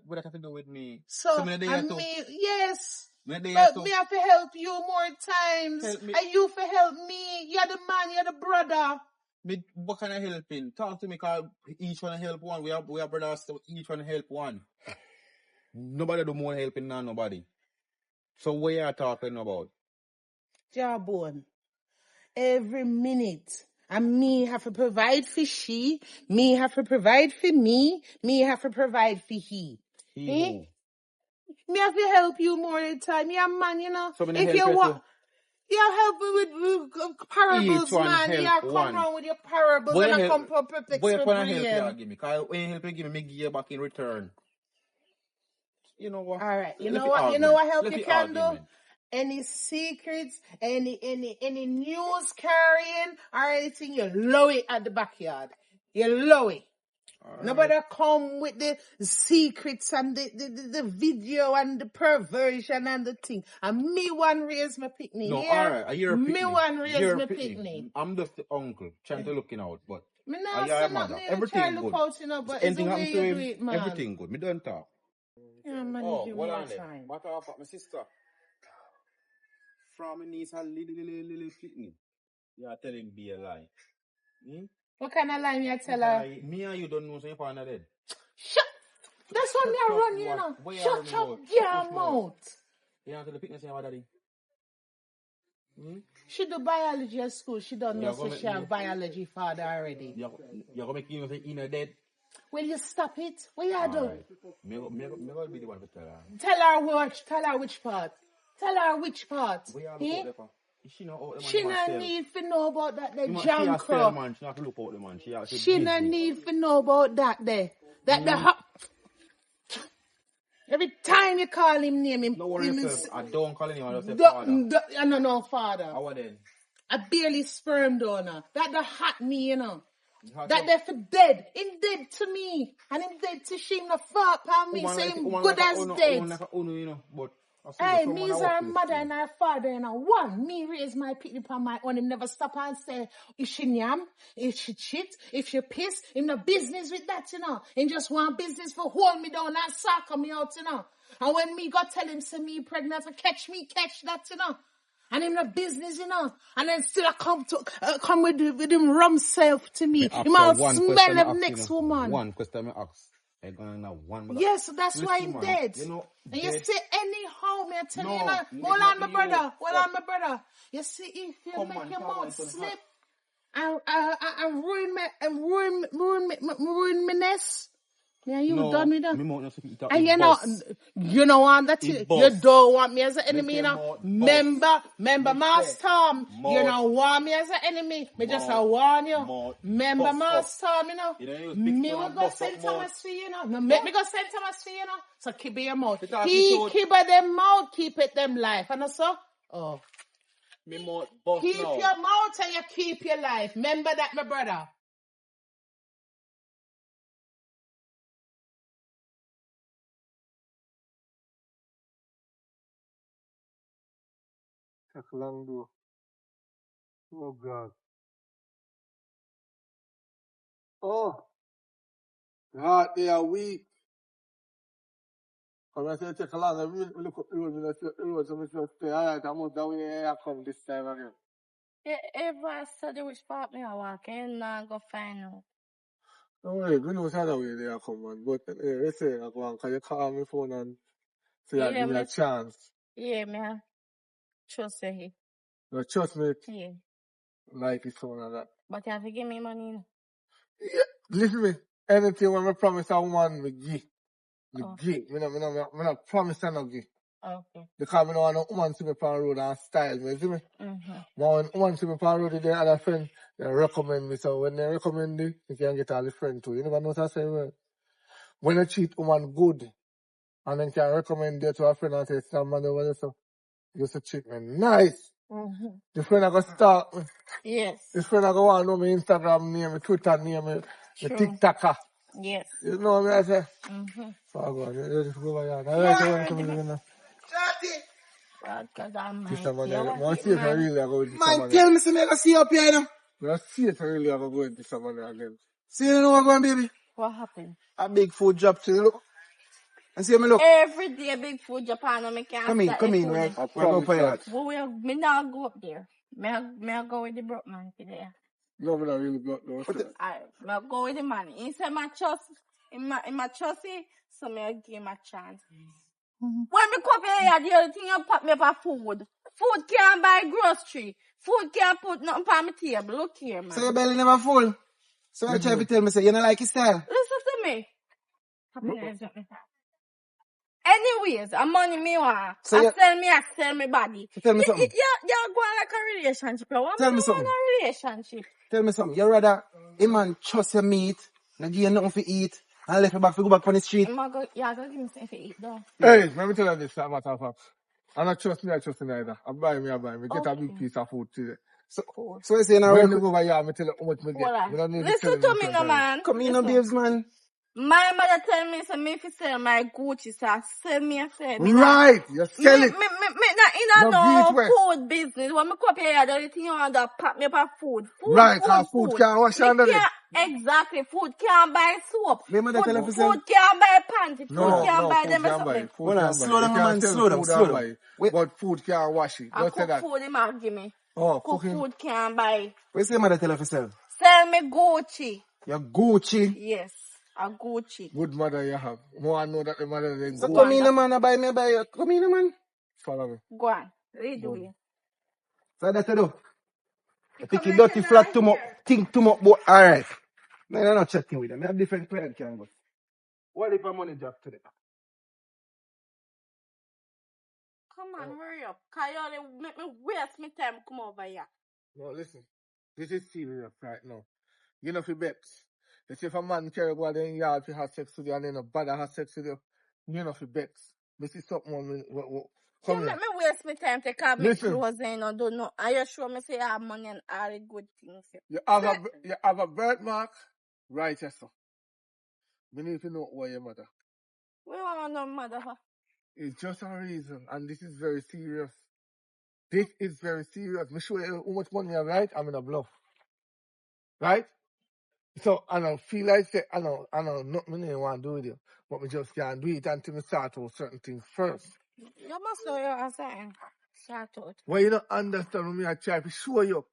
S4: What that have to do with me?
S2: So
S4: me
S2: yes.
S4: But
S2: me have to help you more times. And you for help me. You're the man, you're the brother.
S4: What kind of helping? Talk to me, because each one help one. We are brothers, so each one help one. Nobody do more helping than nobody. So what you are talking about?
S2: Jawbone. Every minute. And me have to provide for she. Me have to provide for me. Me have to provide for he.
S4: Me
S2: have to help you more than time. You're a man, you know.
S4: So
S2: if you want, you help me with parables, man. You come around with your parables and I come from perfect
S4: help you give me? Because when you help you give me give you back in return. You know what?
S2: All right. You know what help you can do? Any secrets, any news carrying or anything, you low it at the backyard. You low it. Right. Nobody come with the secrets and the video and the perversion and the thing. And me one raise my picnic.
S4: No, alright. You're a picnic.
S2: Me one raise my picnic.
S4: I'm just the uncle trying to looking out, but
S2: me not say nothing. Everything good. Out, you know, but
S4: anything
S2: it's the way you do it, man.
S4: Everything good. Me don't talk.
S2: Yeah, man, you
S4: what
S2: on time.
S4: What about my sister? From my niece a little picnic. You are telling me a lie.
S2: What kind of lie me I tell her?
S4: Me and you don't know so you're partner dead.
S2: Shut! That's what me I run, you know. Shut up your mouth.
S4: You want to tell the picnic say about daddy?
S2: She do biology at school. She don't know so she have biology father already.
S4: You're going to make you say you're dead?
S2: Will you stop it? What you do?
S4: Me will be the one to tell her.
S2: Tell her which part. Tell her which part. She no need to know about that there, John Crow.
S4: She not to look out the man.
S2: She no need to know about that there. Every time you call him name him.
S4: No worry yourself. I don't call him. I just say father.
S2: No, father.
S4: How then?
S2: I barely sperm donor. That the hot me, you know. That they're for dead. Him dead to me. And him dead to shame the fuck on me. So him good as dead. Hey, me is her mother and her father and her one. Me raise my pity upon my own. Him never stop and say, if she yam, if she cheat, if she piss, him no business with that, you know. Him just want business for hold me down and suck me out, you know. And when me got tell him, say me pregnant, for catch that, you know. And him no business, you know. And then still I come with him rum self to me. Him all smell of next woman.
S4: One question I ask. I gonna have one.
S2: Yes, that's why I'm dead.
S4: You know,
S2: and you see, anyhow, me I tell you,
S4: No,
S2: hold on, my brother. You see, if you make your mouth slip and ruin me nest, yeah, you done with that. And you know want that you don't want me as an enemy, you know. Remember, Master Tom, you don't want me as an enemy. Me just warn you. Remember, Master Tom, you know. Me will go St. Thomas for you, know. No, make me go St. Thomas for you, know. So keep your mouth. Keep them mouth, keep it them life. And so, keep your mouth and you keep your life. Remember that, my brother.
S5: Take long do. Oh God. Oh, God, they are weak. Come I say take long. I look up the road, I see the road, so I just say, all right, I'm out that way, I come this time again.
S3: If I study which part me I walk in, now go find out.
S5: Don't worry, we know the way they are come, man. But let's say I go on, because you call me phone and say I give me a chance.
S3: Yeah, man. Trust you.
S5: You trust me,
S3: Yeah.
S5: like it's so and that.
S3: But you have to give me money, you know.
S5: Yeah, listen me. Anything when I promise a woman, me give. Me give. Me no promise I no give.
S3: Okay.
S5: Because I don't want no woman see me on the road and style me, see me? But when woman see me on the road, they other friend, they recommend me. So when they recommend you, you can get all the friend too. You never know what I say, well. When you treat woman good, and then can recommend you to a friend and say, somebody over there, so you used to treat me nice. The friend I go stalk me.
S3: Yes.
S5: This friend I go want to know my Instagram name, my Twitter name, my TikToker.
S3: Yes.
S5: You know what I say? So I go, you just go over here. I like to come in now.
S3: God, because I'm
S5: Sister
S3: mighty.
S5: man, I see if I really go with this
S1: Man,
S5: man.
S1: tell me something, I can see up here, you know.
S5: I see if I really go with this man again.
S1: See, you know what going, baby?
S3: What happened?
S1: A big food drop to you, look. And see me look.
S3: Every day, big food Japan, and me can't
S1: Come in, right? We're going for that.
S3: Me not go up there. Me I go with the broke man today.
S5: No, me not really got no.
S3: Me go with the man. He said my trust, in my trusty, so me I give him a chance. When me come here, the other thing you pop me for food. Food can't buy grocery. Food can't put nothing on my table. Look here, man.
S1: So your belly never full. So you try to tell me, say, you don't like his style.
S3: Listen to me. Anyways, a money me want.
S1: So
S3: I sell me body.
S1: So tell me something.
S3: You're going like a relationship.
S1: Tell me something.
S3: A relationship.
S1: Tell me something. You rather a man trust your meat, not give you nothing to eat, and left you back to go back on the street.
S3: You're going to give me something to eat though.
S5: Hey, let me tell you this, matter of fact. I don't trust me, I trust me either. I buy me. Get a big piece of food today.
S1: So you say now,
S5: when you go over here, I tell you how much me
S3: Well,
S5: get.
S3: listen to me, no man.
S1: Come in, no babes, man.
S3: My mother tell me, so me if you sell my Gucci, so I sell me, I sell me.
S5: Right, you sell it.
S3: Me not no food business. When me come up here, the only thing you want to pack me up a food.
S5: Right, cause food can't wash under it.
S3: Exactly, food can't buy soap.
S1: Me mother tell her for sell.
S3: Food can't buy panty.
S5: No,
S3: Food can't buy them
S5: food
S3: something.
S5: Food can't
S1: slow down,
S5: buy.
S1: man, slow down.
S5: But food can't wash it.
S3: I
S5: Don't say
S3: cook
S5: that.
S3: food, he might give me.
S5: Oh,
S3: Cook
S5: cooking.
S3: food can't buy.
S1: What say mother tell her for sell?
S3: Sell me Gucci.
S1: Your Gucci.
S3: Yes, a Gucci.
S5: Good mother you have. No one know that the mother is
S1: So
S5: good.
S1: come in, man, I buy you. Come in, man.
S5: Follow me.
S3: Go on, read the way.
S1: So that's what I do. I think you dirty flat too much, think too much, but alright. Man, I'm not chatting with them. I have different clients can go. What if I'm money job today?
S3: Come on, hurry up. Cause you only make me waste my time come over here.
S5: No, listen. This is serious right now. You know, for bets. Let's say if a man carry go out in the yard to have sex with you and then a bother have sex with you, you know, for bets. This is something
S3: You
S5: Come
S3: make
S5: here.
S3: me waste my time to have my
S5: Listen.
S3: clothes and I don't know. Are you sure me say I have money and all the good things?
S5: You have a birthmark right here, so. We need to know why your mother.
S3: We want no mother.
S5: It's just a reason, and this is very serious. This is very serious. Me show you how much money I have, right? I'm in a bluff. Right? So I don't feel like say I know nothing I want to do with you. But me just can't do it until me start out certain things first.
S3: You must know you're saying. Shout out.
S5: Why you don't understand me I try to show you?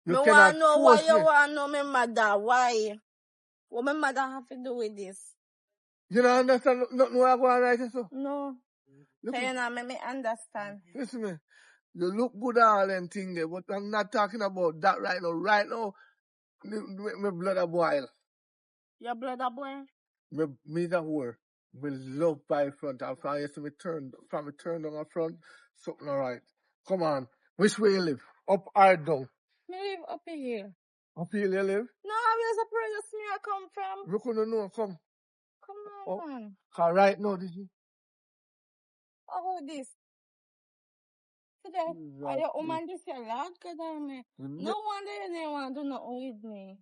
S5: You
S3: Me
S5: cannot
S3: want to know why
S5: force
S3: you
S5: me.
S3: want to know my mother. Why? What my mother have to do with this?
S5: You don't understand nothing what I go on right here, so?
S3: No.
S5: Look,
S3: So you know, make me understand.
S5: listen me. You look good and all them things there, but I'm not talking about that right now. Right now, my blood a boil.
S3: Your brother boy?
S5: Me the whore. Me love by front. And from yesterday me turn down the front, something alright. Come on. Which way you live? Up or down?
S3: Me live up here.
S5: Up here you live?
S3: No, where's the place me I come from?
S5: We couldn't know, come.
S3: Come
S5: Oh,
S3: on, man.
S5: cause right now, did you?
S3: Oh, this. Today, are your woman this your lad? Cause me. No wonder you didn't want to do nothing with me.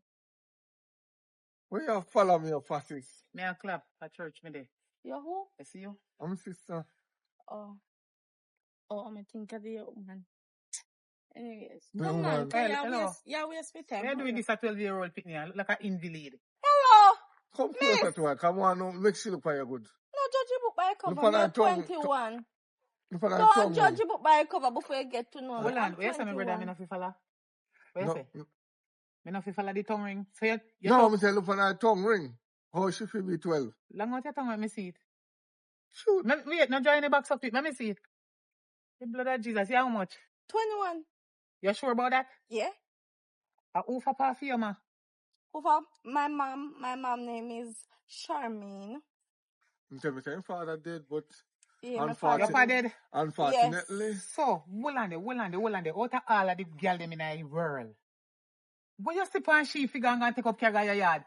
S5: Where you follow me up for sis?
S7: Me a clap at church me there.
S3: You who?
S7: I see you.
S5: I'm a sister.
S3: Oh, I'm think of your woman. Anyways,
S5: No,
S3: come
S5: man.
S3: on,
S7: Well, hello.
S3: you waste my time.
S7: We are doing this at 12-year-old picnic. I look like an invalid.
S3: Hello.
S5: Come closer to her. Come on, no, make she look for you good.
S3: No judge you book by
S5: Look
S3: cover.
S5: on
S3: Me
S5: her tongue.
S3: 21.
S5: Look on her
S3: Don't
S5: tongue.
S3: judge you book by cover before you get to know me.
S7: Hold on.
S3: I'm
S7: Where you say, my brother?
S3: 21.
S7: Me not fi follow. Where you
S5: No,
S7: say? Me not fi follow the tongue ring. So you
S5: no,
S7: talk
S5: I'm saying look on her tongue ring. How she feel be 12?
S7: long out your tongue when me see it.
S5: Shoot.
S7: Wait, no join the box up it. Let me see it. The blood of Jesus. Yeah, how much?
S3: 21.
S7: You sure about that?
S3: Yeah.
S7: Who for part for you, ma?
S3: Over my mom name is Charmaine.
S5: I'm telling you, father dead, but
S3: Yeah, my
S7: Your
S3: father.
S7: father dead?
S5: unfortunately,
S7: So, hold on there. Out of all of the girl them in the world, when you sleep on she figure and take up care of your yard?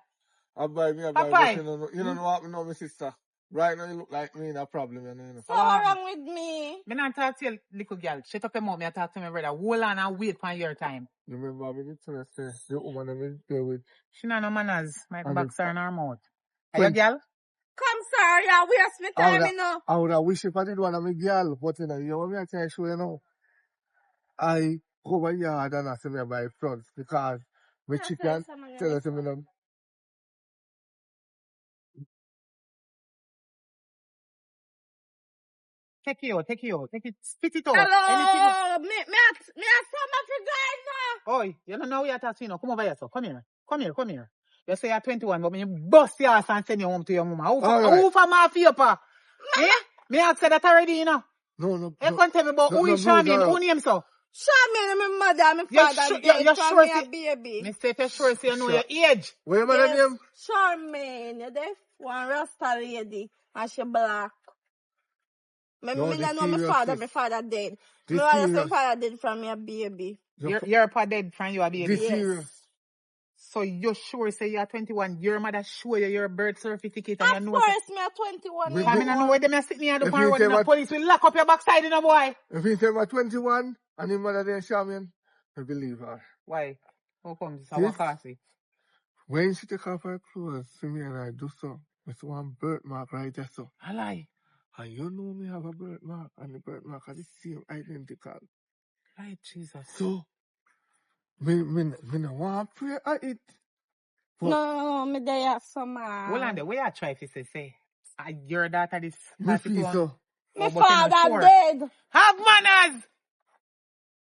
S5: I buy, but
S7: Papa,
S5: you don't know what me know, my sister. Right now, you look like me in a problem, you know.
S3: So what's wrong with me?
S7: Me not talk to you, little girl. Shut up your mouth. Me I talk to my brother. Hold on and wait for your time.
S5: You remember me did say the woman I'm in there with.
S7: She not no manners. My
S5: And
S7: box are in her mouth. Are
S5: When-
S7: you girl?
S3: Come, sir, you waste my time, you know.
S5: I would have wished if I did one of my girl, but you know, you want me to tell you, show you know. I go over yard and I say me buy fronts because my
S3: Yeah,
S5: chicken
S3: say some of
S5: tell
S3: your
S5: us me them.
S7: Take it out. Spit it out.
S3: Hello, me some of you guys now.
S7: Oi, you don't know where you're talking now. Come over here, so. Come here. You say you're 21, but me bust your ass and send you home to your mama. Who for mafia, pa? Me ask that already, you know.
S5: No.
S7: You can't tell me about who is Charmaine, who name so?
S3: Charmaine, my mother, and my father dead
S7: you're
S3: from
S7: sure
S3: me a baby.
S7: Me say if you're sure, so you know your age.
S5: What your mother name?
S3: Charmaine, you deaf one Rasta lady, and she black. Me
S5: No,
S3: me
S5: this
S3: not know my
S5: serious,
S3: father,
S5: sis.
S3: my father dead.
S5: This
S3: My father say
S5: serious.
S3: my father dead from me a baby.
S7: Your pa dead from you a baby.
S5: This
S3: Yes.
S5: serious.
S7: So you're sure say you're 21, your mother show you your birth certificate and
S3: Of
S7: you know
S3: course, me a 21 years
S7: I mean, I know
S3: old.
S7: where them are sitting here at the
S5: If
S7: corner
S5: you
S7: road
S5: say
S7: and the
S5: what-
S7: police will lock up your backside, you know, boy.
S5: If he say I'm 21 and his mother there Charmaine, I believe her.
S7: Why? How come this?
S5: This-
S7: How can
S5: When she take off her clothes, see me and I do so. It's one birthmark right there, so.
S7: I lie.
S5: And you know me have a birthmark, and the birthmark are the same identical.
S7: Right, Jesus.
S5: So, me no want to pray at it. But
S3: No, me there some
S7: Hold on there. Where you try to say? Your daughter is
S5: me
S7: 32.
S5: feel so.
S3: my
S7: but you're not
S3: father
S7: sure.
S3: dead.
S7: Have manners!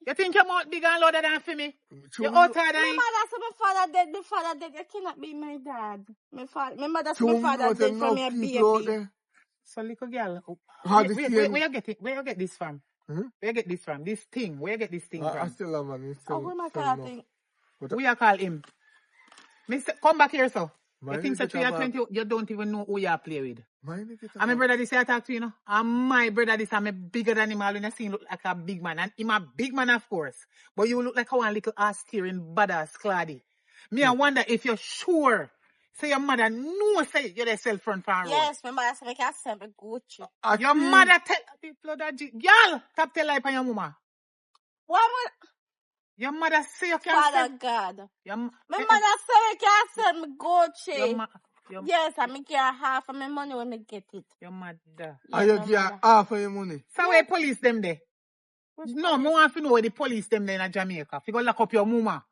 S7: You think your mouth bigger and louder than for me? You're outside
S3: My
S7: and
S3: mother say my father dead. My father dead. You cannot be my dad. My mother say my
S5: Too
S3: father
S5: much
S3: dead from me a
S5: enough people out
S3: baby.
S5: there.
S7: So little girl.
S5: How the
S7: Where
S5: same.
S7: you get it? Where you get this from?
S5: Hmm?
S7: Where you get this from? This thing. Where you get this thing
S5: I
S7: from?
S5: still have man.
S3: Oh, who am I talking?
S7: Who you call him? Mister, come back here, sir.
S5: Mine
S7: You think that
S5: is
S7: you are
S5: about-
S7: 20, you don't even know who you play with.
S5: Mine is
S7: And my brother this I talk to you know. And my brother this I'm bigger than him all when I see him look like a big man. And him a big man of course. But you look like a one little ass steering badass claddy. Me I wonder if you're sure. Say your mother no say you're the self front farm road.
S3: Yes, my mother say, I can't sell me Gucci.
S7: Your mother tell people that girl, tap tell life on your mama.
S3: What
S7: Your mother say you can't
S3: Father
S7: sell.
S3: God.
S7: Your,
S3: My mother say, I can't sell me Gucci.
S7: your,
S3: Yes, I make you half of my money when I get it.
S7: your mother.
S3: Yes,
S5: And you
S3: my
S5: get
S3: mother.
S5: half of your money.
S7: So where police them there?
S3: Which
S7: No,
S3: police?
S7: me want to know where the police them there in Jamaica. If you go lock up your mama.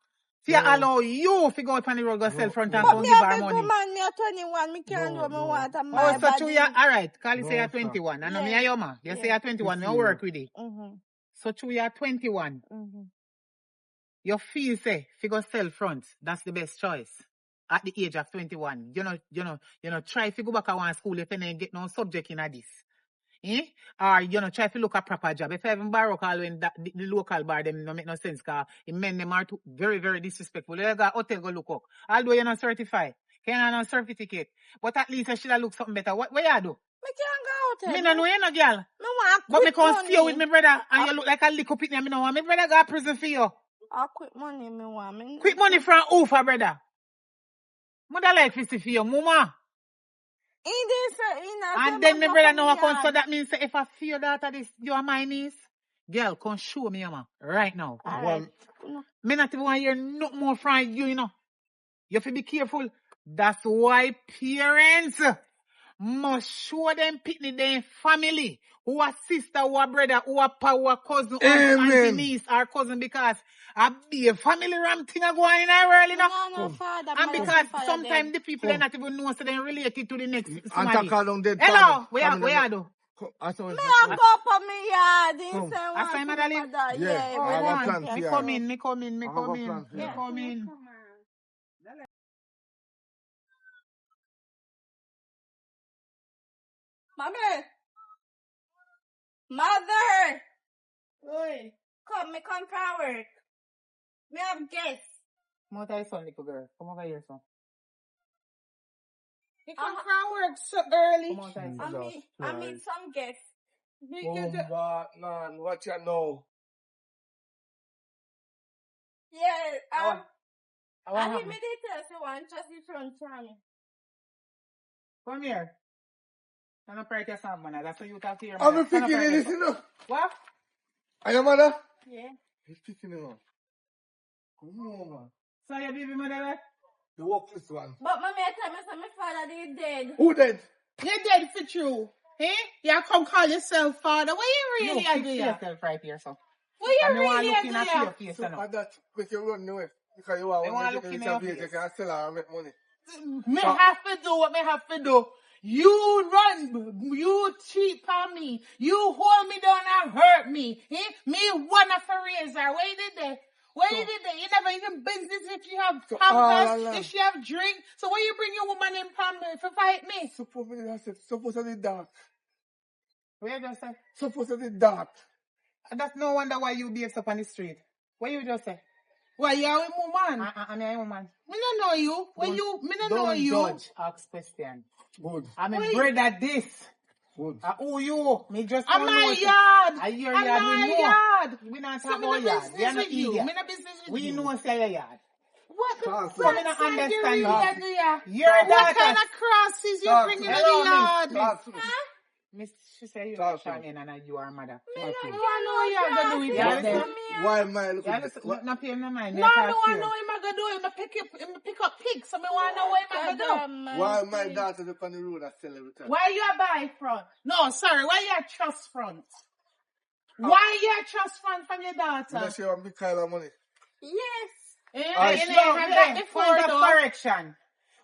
S7: See,
S5: No.
S7: allow you to go out on the road, go sell front and
S3: But
S7: go
S3: me
S7: give
S3: a
S7: her
S3: big
S7: money.
S3: woman, me a 21, me can't do what me want and my
S7: Oh, so
S3: body.
S7: you alright. Call you say
S5: No,
S7: you're 21. I know me
S3: Yeah.
S7: and your ma. You say you're 21, me work with it.
S3: Mm-hmm.
S7: So you're 21.
S3: Mm-hmm.
S7: You feel say, if you go sell front, that's the best choice. At the age of 21. You know, try if you go back to one school if you don't get no subject in this. Or, try to look a proper job. If you even borrow call when the local bar, them no make no sense, because the men, them are very, very disrespectful. You got hotel go look up. Although you're not certified. You have no certificate. But at least you should have looked something better. What you do?
S3: Me can't go out
S7: Me
S3: there.
S7: no know you no girl.
S3: Me want
S7: But me
S3: quick
S7: can't see you with
S3: money.
S7: me brother, and you look like a little pitney, and me no want. Me brother got prison for you.
S3: Quick money me want. Me
S7: Quick money from who for brother? Mother like to see for you, mama.
S3: In this,
S7: And then my brother know what so that means if I see your daughter this, you are my niece. Girl, come show me, mama, right now.
S3: Alright.
S7: Me not even want to hear no more from you, you know. You have to be careful. That's why parents must show them pitney their family. Who are sister, who are brother, who are pa, who are cousin, or auntie, niece, or cousin, because I be a family ram thing going in our world, you know.
S3: No, father,
S7: And because sometimes the people are not even know so they related to the next somebody. Hello, where you do?
S3: Me a go for me yard. He say
S7: I say, Mother Lee?
S5: Yeah,
S7: Oh,
S5: I have a plan
S7: me
S5: for you.
S7: come in, me come in.
S3: Mommy. Mother. Oi. Come from work. Me have guests.
S7: Mother is son, little girl. Come over here, son.
S2: You come from work so early.
S7: Come outside.
S3: I mean some guests.
S5: What you know?
S3: Yeah, I need
S7: happened?
S3: me details you want just the front channel.
S7: Come here. Stand up right here, son, man. That's what you talk to your
S5: I'm
S7: mother. Stand up
S5: picking
S7: right
S5: this,
S7: here.
S5: you know.
S7: What?
S5: Are your mother?
S3: Yeah.
S5: He's picking it up. Come on, man.
S7: So your baby mother there?
S5: The work this one.
S3: But mommy, I tell me so my father is dead.
S5: Who dead?
S2: You're dead for true. Eh? You come call yourself father. What you really
S7: No,
S2: do
S7: fix
S2: ya?
S7: yourself right here, son.
S2: What you
S7: And me want
S2: really
S7: look
S2: do
S7: in at
S2: ya?
S7: your face,
S5: So
S7: son.
S5: and that make you run away. Because you want
S7: Me want
S5: to
S7: look
S5: get
S7: in
S5: the
S7: your
S5: base, you
S7: face.
S5: can sell her and make money.
S2: Me have to do what me have to do. You run, you cheat on me. You hold me down and hurt me. Eh? Me one of a razor. What you did there? What you did there? You never even business if you have pampers, if you have drink. So when you bring your woman in pampers to fight me?
S5: Suppose I did that.
S7: What you just say?
S5: Suppose I did that.
S7: And that's no wonder why you behave up on the street. What you just say?
S2: Why you a woman?
S7: I'm a woman.
S2: Me don't know you. When you, me don't know you.
S7: Don't judge. Ask question.
S5: Good.
S7: I'm a brother this.
S5: Good.
S7: Who you? Me just
S2: I'm
S7: don't
S2: my
S7: know.
S2: yard.
S7: I your
S2: I'm
S7: yard. We
S2: my
S7: know.
S2: yard.
S7: We not
S2: So
S7: talk
S2: me
S7: about
S2: no
S7: yard. We are
S2: business
S7: not
S2: with you.
S7: idiot.
S2: Me no business with
S7: We
S2: you.
S7: know say your yard.
S2: What the
S5: Talk,
S2: fuck
S7: me not
S2: you
S7: understand
S2: really
S7: you.
S2: do ya?
S7: Your
S2: What
S7: daughter.
S2: kind of crosses you
S5: Talk
S2: bring
S5: to
S2: in
S5: me.
S2: the
S7: Hello,
S2: yard?
S5: Talk to me.
S7: Miss, she say you
S5: Talk
S7: are
S5: to me.
S7: Charmaine and you are mother.
S2: Me no know what you gonna do with
S7: Yeah,
S2: that then.
S7: listen.
S5: Why am I looking
S7: Yeah,
S5: at
S7: listen.
S5: what?
S7: Not pay no mind.
S2: No,
S7: Me
S2: me
S7: talk to
S2: want
S7: you.
S2: know him gonna do. Him pick up pigs. So me want know what him gonna do.
S5: Why my daughter up on the road and sell everything?
S2: Why you a buy front? No, sorry. Why you a trust front? Why you a trust front from your
S5: I'm
S2: daughter?
S5: not sure I'm big kind of money.
S3: Yes.
S2: Eh? You
S7: No,
S2: never have that before
S7: point of
S2: though.
S7: correction.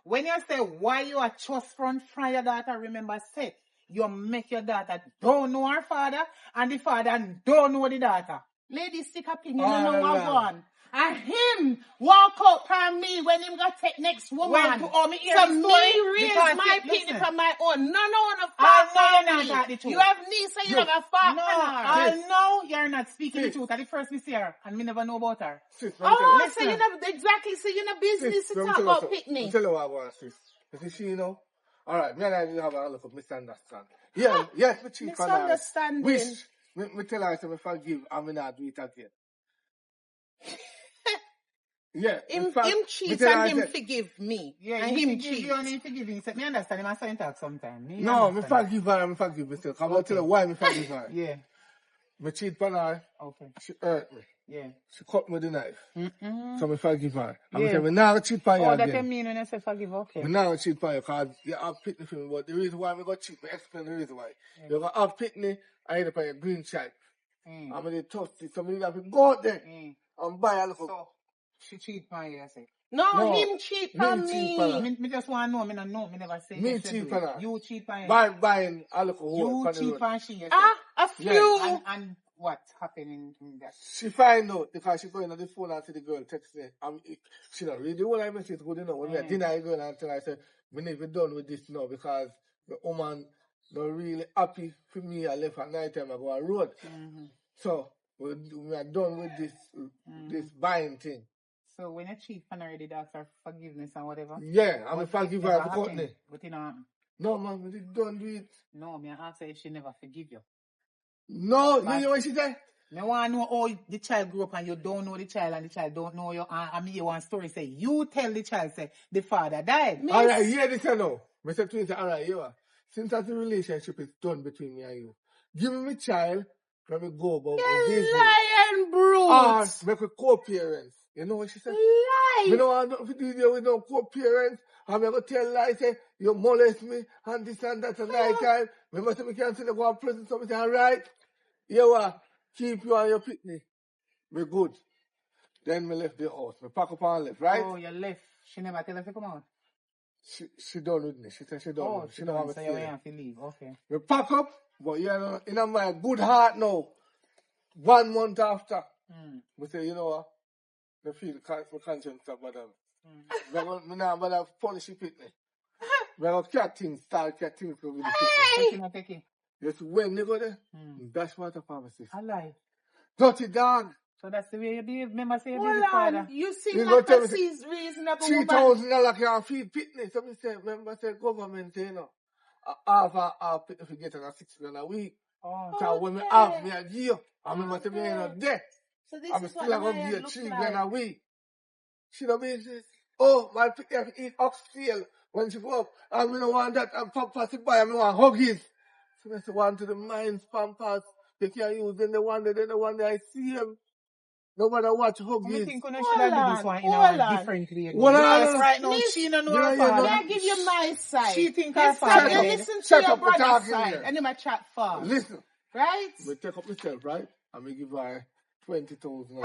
S7: When you say why you are trust front from your daughter, remember say you make your daughter don't know her father and the father don't know the daughter.
S2: Lady stick up in, you don't know what
S5: yeah.
S2: gone. And him walk out from me when him got take next woman.
S7: Well, to all me hear
S2: so
S7: the
S2: me
S7: story,
S2: raise
S7: because
S2: my
S7: listen.
S2: picnic from my own. No,
S7: I
S2: fault
S7: know
S2: from
S7: you're not
S2: me.
S7: talking the truth.
S2: You have niece and you have a fault
S7: No,
S2: from her.
S7: I know you're not speaking the
S5: Sis.
S7: truth. That's the first me see her and me never know about her.
S5: Sis,
S2: Oh,
S7: Listen.
S2: so you know exactly. So you know business to talk about picnic.
S5: I'll tell you what I want, sis. You see, you know? Alright, me and I didn't have a look of misunderstanding. Yeah, yes, me cheat on her.
S2: Misunderstanding.
S5: Wish, me tell her, I say, me forgive, and me not do it again. Yeah.
S2: Him
S5: in fact,
S2: cheat
S5: because I
S2: and him
S5: said-
S2: forgive me.
S7: Yeah,
S2: and
S7: you
S2: him
S7: forgive,
S2: cheat.
S7: you only forgive him. Me understand him, I say talk sometime. Me
S5: No, me
S7: understand.
S5: forgive her, me forgive myself. I'm going to tell her why me forgive her.
S7: Yeah,
S5: Me cheat on her,
S7: okay.
S5: she hurt me.
S7: Yeah.
S5: She cut me with the knife.
S7: Mm-mm.
S5: So me forgive her. And me
S7: Yeah.
S5: say, me now cheat on you
S7: Oh, that
S5: again.
S7: you mean when you say forgive, okay.
S5: Me now cheat on you because you have pitney for me. But the reason why me got cheat, me explain the reason why. You got have pitney, I hit up on your green child. I'm going to toast it. So me have to go out there and buy a little.
S7: So, she cheat on you, I say.
S2: No, him cheat on
S5: cheat on her.
S2: me.
S7: Me just want to know, me not know, me never say
S5: Me
S7: yes, you
S5: cheat
S7: do
S5: on
S7: it.
S5: her.
S7: You cheat on
S5: By buying a little
S7: You
S5: on the
S7: cheat
S5: road.
S7: on she, yes.
S2: A few.
S7: And what happened in that?
S5: She find out because she going on the phone and see the girl text me. She don't read the whole I message good enough. When I deny the girl and tell her, I said, we need to be done with this now because the woman not really happy for me. I left at night time I go on road. So we are done with this buying thing.
S7: So when you cheat on already, that's her forgiveness and whatever?
S5: Yeah, I'm a forgive her for
S7: But
S5: cutting.
S7: you know,
S5: No man, we don't do it.
S7: no, me ask her if she never forgive you.
S5: No, you know what she said?
S7: Me want to know how the child grew up and you don't know the child and the child don't know you. I mean, you want story say, you tell the child, say, the father died.
S5: All right, hear this now. Mr. Twin say, all right, you are. Since that the relationship is done between me and you, give me my child, let me go about my business.
S2: Lion brute.
S5: Or make a co-parents. You know what she said?
S2: Lie.
S5: You know, I don't do there with no co-parents. I'm going to tell lies, say, you molest me, and this and that, and night time. Remember, say, we can't see the go to prison, so we say, all right, you are, keep you and your picnic. We're good. Then we left the house. We pack up and left, right?
S7: Oh, you left. She never tell us to come out.
S5: She done with me. She said she done with me.
S7: She
S5: don't
S7: done,
S5: have
S7: so
S5: to
S7: you
S5: stay.
S7: have to leave. Okay.
S5: We pack up, but you know, in my good heart now, 1 month after, we say, you know what? I feel my conscience about them. We now bother polish it with me. We have cat things, start cat things with the
S7: Take it.
S5: Just when they go there, that's what the pharmacist.
S7: I lie.
S5: Dirty dog.
S7: So that's the way you behave. Remember, say you
S2: Hold
S7: behave father.
S2: on. You seem
S5: You
S2: like
S5: go tell
S2: a
S5: me,
S2: reasonable woman.
S5: $3,000 can feed pitney. So me say, remember, say government, say, you know, half pitney if you get on 6 grand a week.
S7: Oh.
S5: So when me have me a give you, I remember say me ain't no debt.
S3: So this
S5: I'm
S3: is
S5: still
S3: what
S5: going to
S3: Maya
S5: give you
S3: looks
S5: 3
S3: like.
S5: grand a week. She don't mean this. Oh, my pitney have to eat oxtail when she go up. And we don't want that. And Papa sit by and we want huggies. So I say, one to the mines, pampas. They can't use them. Then the one day I see him. Nobody watch
S7: I
S5: huggies.
S7: think we should have do this one in
S2: hold
S7: a
S2: on.
S7: different way.
S5: Hold on.
S7: Because right now,
S2: Miss,
S7: she don't know
S5: you
S7: her
S5: know,
S7: father.
S2: May I give you my side?
S7: She think
S2: You
S7: her
S2: stop
S7: father
S2: and
S7: dead.
S2: listen to
S5: Shut
S2: your
S5: up, we're
S2: brother's
S5: talking
S2: side.
S5: here.
S2: And then I chat fast.
S5: Listen.
S2: Right?
S5: We take up myself, right? And we give her 20,000.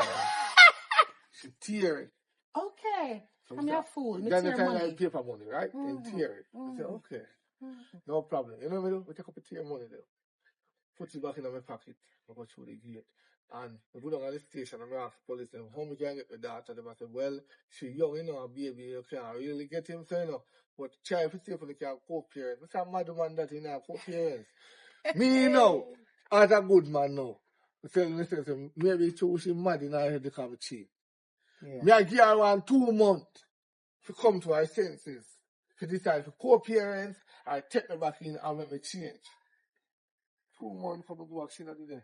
S5: She tear it.
S2: Okay.
S5: So
S2: I'm your fool. Me
S5: then the
S2: tear
S5: time I
S2: money.
S5: pay for money, right? And tear it. I say, okay. No problem. You know what we do? We take up a tear money there. Put it back in my pocket. I go through the gate. And we go down at the station and we ask the police, how we can get the daughter? They say, well, she young, you know, a baby, you can't really get him, so you know. But child, if you say, you can't co-parent. It's a mad man that you know, co-parents. Me, know, as a good man, now. Listen, maybe she mad in her head to come cheap.
S7: Yeah.
S5: Me I give her 2 months to come to her senses. To decide to co-parents, I take me back in and make me change. 2 months for me go back, she not did that.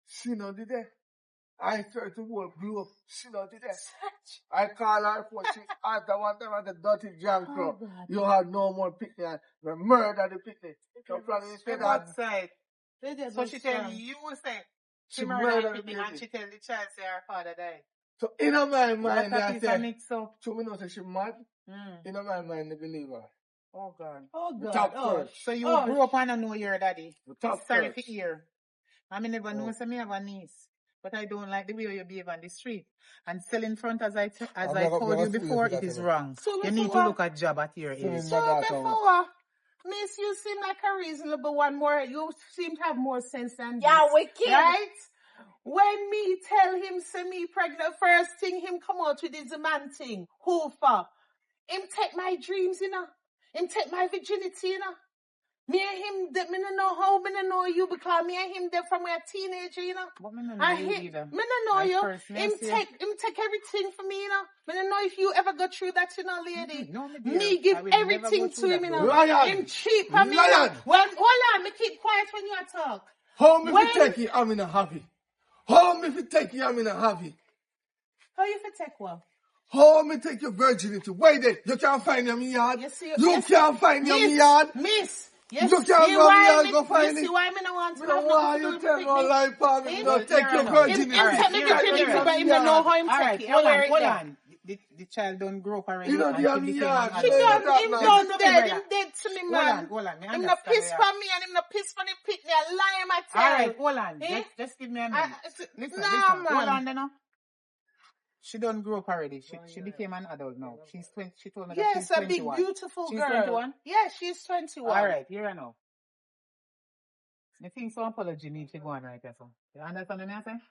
S5: She not did that. I tried to work blew up, she not did that. I call her phone, she after one time at the dirty junk club. You had no more picnic, the murder the picnic. So probably said that.
S7: Outside. So she tell you, say, she
S5: She
S7: murdered
S5: murdered
S7: the
S5: the
S7: and
S5: baby.
S7: she tell the child, say her father died.
S5: So in my mind,
S7: What
S5: I
S7: a piece of
S5: say,
S7: mix up.
S5: to me know say she mad. In my mind, I believe her.
S7: Oh, God.
S2: Oh,
S5: The
S2: God.
S5: top
S2: Oh.
S5: first.
S7: So you
S2: Oh.
S7: grew up and I know your daddy.
S5: The top
S7: Sorry
S5: first.
S7: for hear. I mean, never know, say me have a niece. But I don't like the way you behave on the street. And selling front, as I told you before, it is wrong.
S2: So
S7: You need to
S2: before-
S7: look at job at your age.
S5: So-
S2: So before, Miss, you seem like a reasonable one. You seem to have more sense than
S3: Yeah,
S2: this,
S3: wicked.
S2: right? When me tell him, say me pregnant, first thing him come out with is a man thing. Who for? Him take my dreams, you know. Him take my virginity, you know. Me and him, me no know how, me no know you, because me and him, from we a teenager, you know.
S7: But me no know
S2: I
S7: you
S2: hit,
S7: either.
S2: me no know
S7: I
S2: you.
S7: personally
S2: Him
S7: see-
S2: take everything for me, you know. Me no know if you ever go through that, you know, lady.
S7: No, me dear.
S2: Me give
S7: I will never
S2: everything
S7: go
S2: to
S7: through
S2: him,
S7: that,
S2: you know.
S5: Lion!
S2: Him cheap on me, you know.
S5: Lion!
S2: When, hold on, me keep quiet when you talk.
S5: How me
S2: When-
S5: fi take it, I'm in a happy. How me fi take it, I'm in a happy.
S2: How you for take one?
S5: How me take your virginity? Why then? You can't find your yard.
S2: You
S5: Can't find your yard.
S2: Miss.
S5: You can't go yard, go find
S2: You
S5: it.
S2: see why me no want to
S5: Me don't want you tell no lie, Paul. Me not take your virginity.
S2: Him take me virginity, but him don't know how him take it.
S7: Hold on. The child don't grow up already.
S5: You know the yard.
S2: Him dead to me, man.
S7: Hold on.
S2: Him no piss for me and him no piss for the pitney. I lie him a tell.
S7: Alright, hold on. Just give me a minute. Listen.
S2: man.
S7: Hold on, then. She don't grow up already. She became an adult now. She's 20. She told me that she's 21.
S2: Yes, a big, beautiful
S7: she's
S2: girl.
S7: 21?
S2: Yeah, she's 21.
S7: Alright, here I know. I think some apology needs to go on right there. So. You understand what I'm saying?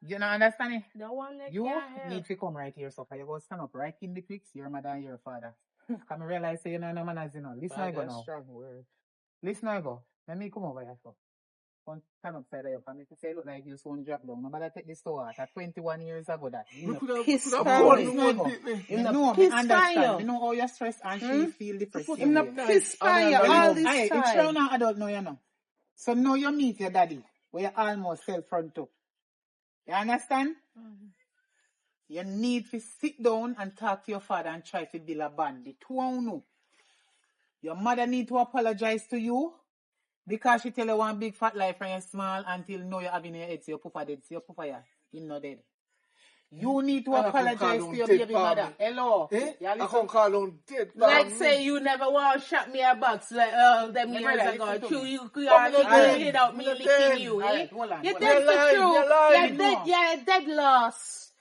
S7: You not understand it?
S3: The one that
S7: You need to come right here, so you go stand up right in the quicks, your mother and your father. Come realize you know no manners, you know. Listen I go now.
S2: Strong word.
S7: Listen I go. Let me come over here so. Come stand upside of your family to say look like you soon drop down. No matter take this store at 21 years ago that. You know,
S2: Piss
S7: no, me understand. You know how you're stressed and she feel depressed.
S2: Him no piss fire all this time.
S7: It's true now adult now, you know. So now you meet your daddy where you almost self-front to. You understand? You need to sit down and talk to your father and try to build a bond. The two of you. Your mother need to apologize to you because she tell you one big fat lie from your small until now you're having your head. So your papa dead. So your papa him not dead. You need to apologize to your baby mother. Hello.
S5: I can't call on dead.
S2: Like say you never want to shot me a box like them years ago. True, you are licking it out me licking you. You're dead for true. You're dead lost.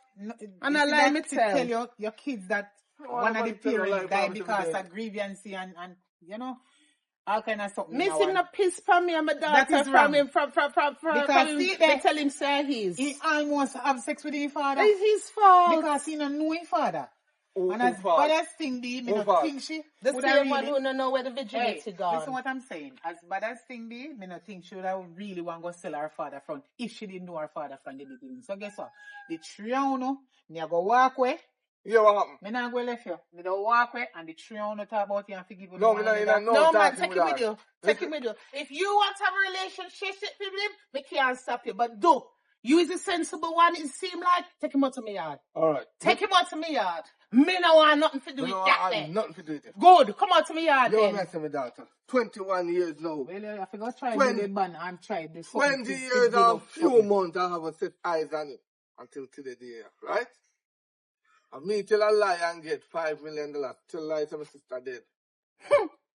S2: And I lie me tell
S7: your kids that one of the parents died because of grievance and you know all kind of something.
S2: Missing the piss from me and my daughter from him from they tell him say
S7: he almost have sex with his father.
S2: It's his fault.
S7: Because he don't know his father. And as bad as thing be, me not think she
S2: the same one who don't know where the virginity gone.
S7: Listen what I'm saying. As bad as thing be, me not think she would have really want to go sell her father from if she didn't know her father from the beginning. So guess what? The three of you, me go walk away.
S5: Yeah, what happened?
S7: Me not go left you. Me don't walk away and the three of you talk about you and forgive you.
S5: No,
S2: man, take him with you. Take him with you. If you want to have a relationship with him, me can't stop you. But do. You is a sensible one, it seem like. Take him out to me yard.
S5: Alright.
S2: Take him out to me yard. Me no want nothing to do with that there.
S5: Nothing to do with it.
S2: Good. Come out to me yard
S5: You're
S2: then.
S5: messing with daughter. 21 years now.
S7: Well, I forgot try the ban and try this.
S5: 20 years and a few months I haven't set eyes on it. Until today, right? I me tell a lie and get $5 million. Tell a lie to my sister dead.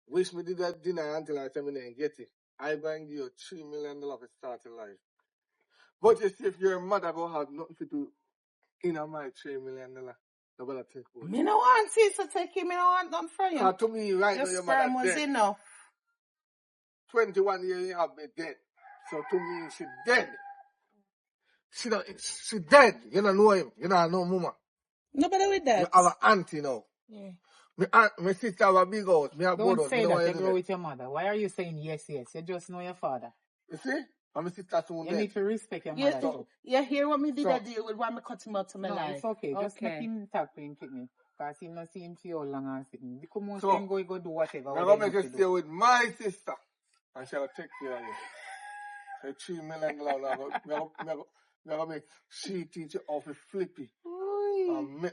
S5: Wish me did that dinner until I tell me didn't get it. I going to give you $3 million for starting life. But you see, if your mother go have nothing to do in my $3 million, nobody take it.
S2: Me no want to take him. Me no want nothing from you.
S5: To me, right now, your mother
S2: sperm was
S5: dead.
S2: enough.
S5: 21 years you have me dead. So to me, she dead. She dead. You don't know him. You don't know mama.
S2: Nobody with that.
S5: I have an auntie now.
S2: Yeah.
S5: My sister have a big house. Me have
S7: Don't say that you grow with your mother. Why are you saying yes? You just know your father.
S5: You see? And my sister soon
S7: You need to respect your mother too.
S2: You hear what me did that deal with why me cut him out to my life?
S7: It's okay. Just make him talk to him, me. Because he not see him for you long and sitting. Because most
S5: So,
S7: them go do whatever.
S5: I'm going to make you stay with my sister. And she'll take care of you. So $3 million. I'm going to make she teach you how to flippy.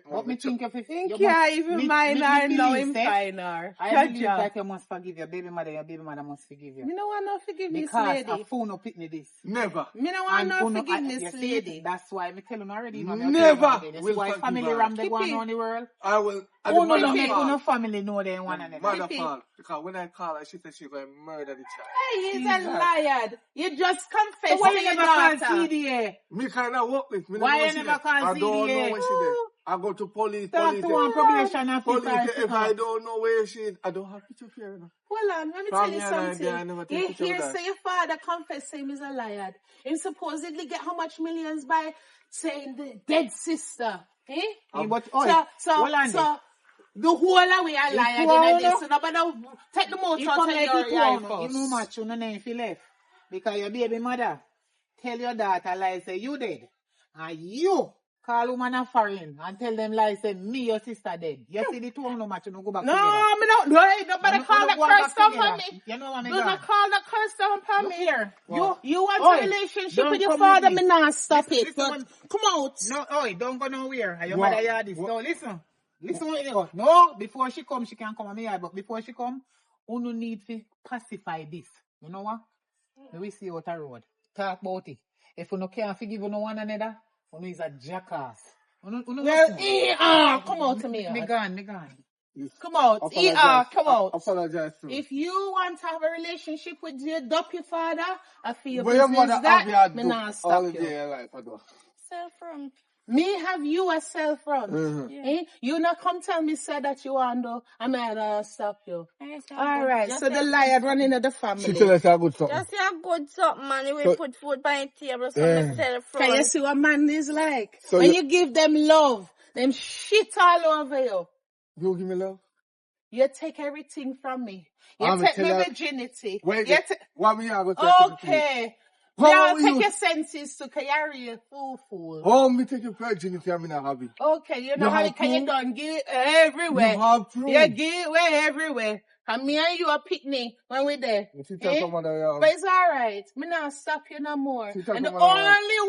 S7: What me think of it?
S2: You can't even mind her now in finer.
S7: I believe that you must forgive your baby mother must forgive you.
S2: Me no want no forgiveness,
S7: because
S2: lady.
S7: Because a phone no pick me this.
S5: Never.
S2: Me no want no forgiveness, lady.
S7: That's why me tell you already.
S5: Never.
S7: That's why family ram they go on the world.
S5: I will.
S7: No family know they one another.
S5: Mother fault. Because when I call her, she said she's going to murder the child.
S2: Hey, he's a liar. You just confessed
S7: why
S2: to
S7: you
S2: your
S7: never
S2: daughter.
S7: call CDA?
S5: Me kind of work with me.
S7: Why you never call CDA?
S5: I don't know where she is. I go to police.
S7: Talk to one probation officer.
S5: Police, if I don't know where she is, I don't have picture for her.
S2: Hold on, let me tell you something. You hear say your father confessed him is a liar. He supposedly get how much millions by saying the dead sister. Eh? So the whole of we are lying in this. So nobody take the motor out of your rifles.
S7: You know much, you know name if you left. Because your baby mother tell your daughter lies say you dead. And you Call woman a foreign and tell them like say me your sister dead. You see the two no match, you no go back
S2: No,
S7: together.
S2: me don't. Nobody call the curse down on me.
S7: You know what I
S2: Do
S7: mean?
S2: not call the curse down on
S7: Look
S2: me.
S7: here.
S2: You want
S7: Oi,
S2: a relationship
S7: don't
S2: with your
S7: come
S2: father,
S7: with
S2: me
S7: me.
S2: not stop
S7: Listen,
S2: it.
S7: listen,
S2: But come out.
S7: No, oi, don't go nowhere. Your
S5: What?
S7: mother hear this.
S5: What?
S7: No, listen. Listen what you go. No, before she come, she can come on me yard. But before she come, you need to pacify this. You know what? We see out the road. Talk about it. If you no can't forgive you no one another, you is a jackass.
S2: Well, come out to me.
S7: Me gone.
S2: Come out. Come out.
S5: Apologize to
S2: If you want to have a relationship with your dopey father, I feel
S5: Where your
S2: business
S5: mother
S2: that,
S5: have
S2: me
S5: your
S2: not
S5: all
S2: stop
S5: the
S2: you.
S5: day of life, I do.
S3: Self-front.
S2: Me have you a self-front.
S3: Yeah.
S2: Eh? You not come tell me say that you want to, I might stop you.
S3: Yes, I'm
S2: All
S3: good.
S2: right,
S3: Just
S2: so the
S3: say
S2: liar running of the
S5: She
S2: family.
S5: tell us a good something.
S3: Just say a good something, man. We
S5: So-
S3: put food by the table, so
S5: Yeah.
S3: me self-front.
S2: Can you see what man is like?
S5: So
S2: when
S5: you-
S2: you give them love, them shit all over you.
S5: You give me love?
S2: You take everything from me. You
S5: I'm
S2: take
S5: tell
S2: my
S5: her-
S2: virginity.
S5: Wait,
S2: You
S5: what me I go take?
S2: okay.
S5: How
S2: Y'all
S5: are
S2: take
S5: you?
S2: your senses to carry a fool.
S5: How me take your virginity? I mean, I have it.
S2: Okay, you know
S5: You
S2: how
S5: have
S2: can you
S5: proof?
S2: done give it everywhere.
S5: You have proof.
S2: You give it away everywhere. And me and you a picnic when we there.
S5: You see, tell someone that,
S2: But it's alright. Me not stop you no more.
S5: See, tell
S2: And the
S5: someone
S2: only
S5: that-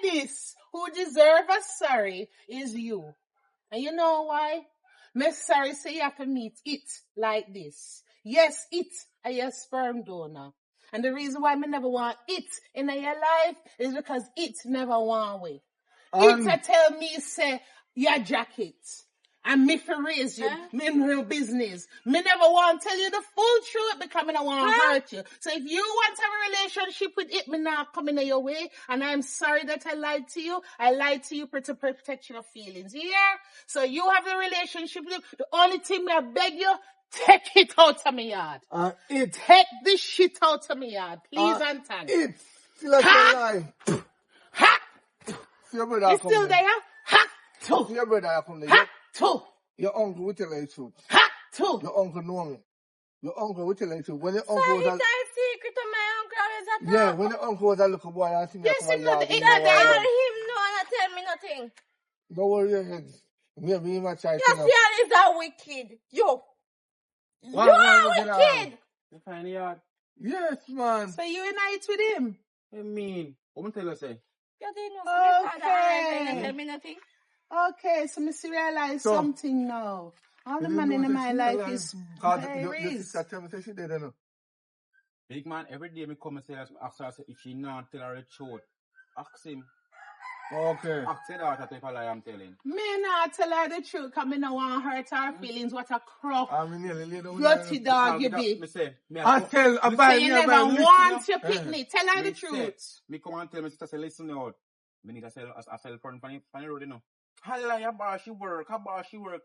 S2: one in this who deserve a sorry is you. And you know why? Me sorry say you have to meet it like this. Yes, it are your sperm donor. And the reason why me never want it in your life is because it never want we. It a tell me say your jacket. And me for raise you, me in real business. Me never want to tell you the full truth because me don't want to hurt you. So if you want to have a relationship with it, me not coming your way. And I'm sorry that I lied to you. I lied to you to protect your feelings. Yeah? So you have a relationship with it. The only thing I beg you, take it out of me yard.
S5: It.
S2: Take this shit out of me yard. Please and thanks.
S5: It. Still a lie.
S2: Ha!
S5: See your brother
S2: You
S5: come
S2: still there? Ha!
S5: See
S2: Two.
S5: your brother come there.
S2: Ha! Two.
S5: Your uncle will tell you the truth.
S2: Ha! Two.
S5: Your uncle know me. Your uncle will tell you the truth. When your
S3: So
S5: uncle
S3: it's
S5: was
S3: a secret to my uncle is a
S5: yeah, when your uncle was a little boy, I think
S2: Yes,
S5: that's why
S2: him not-
S5: you
S2: he
S5: know
S2: not
S5: why.
S3: All him know and tell me nothing.
S5: Don't worry your head. Maybe he might try to
S3: Yes,
S5: know.
S3: you is a wicked. You.
S5: Why
S3: You
S5: am I
S3: are
S5: looking at
S3: wicked.
S4: You find the yard?
S5: Yes, man.
S2: So you unite with him?
S4: I mean, what me tell you say?
S3: You didn't know. My father
S2: Okay.
S3: and tell me nothing.
S2: Okay, so Mr. realize
S5: So-
S2: something now. All the
S5: You
S2: man
S5: didn't
S2: in
S5: know
S2: my
S5: that she
S2: life
S5: alive?
S2: is
S5: Cause your
S2: Paris.
S5: sister tell me that she did, you know.
S4: Big man, every day me come and say, ask her if she not tell her the truth. Ask him.
S5: Okay.
S4: Ask her that if I lie, I'm telling.
S2: Me not tell her the truth, cause me no want hurt her feelings. What a crook,
S5: I mean, nearly laid down.
S2: dirty dog you be.
S4: Me say, me
S5: I tell, I
S2: So
S5: buy
S2: you
S5: me, I
S2: never
S5: buy
S2: want your picnic. Tell her the
S4: Me say,
S2: truth.
S4: me come and tell me sister say, listen out. Me need to sell front from the road, you know. Hala, how about she work?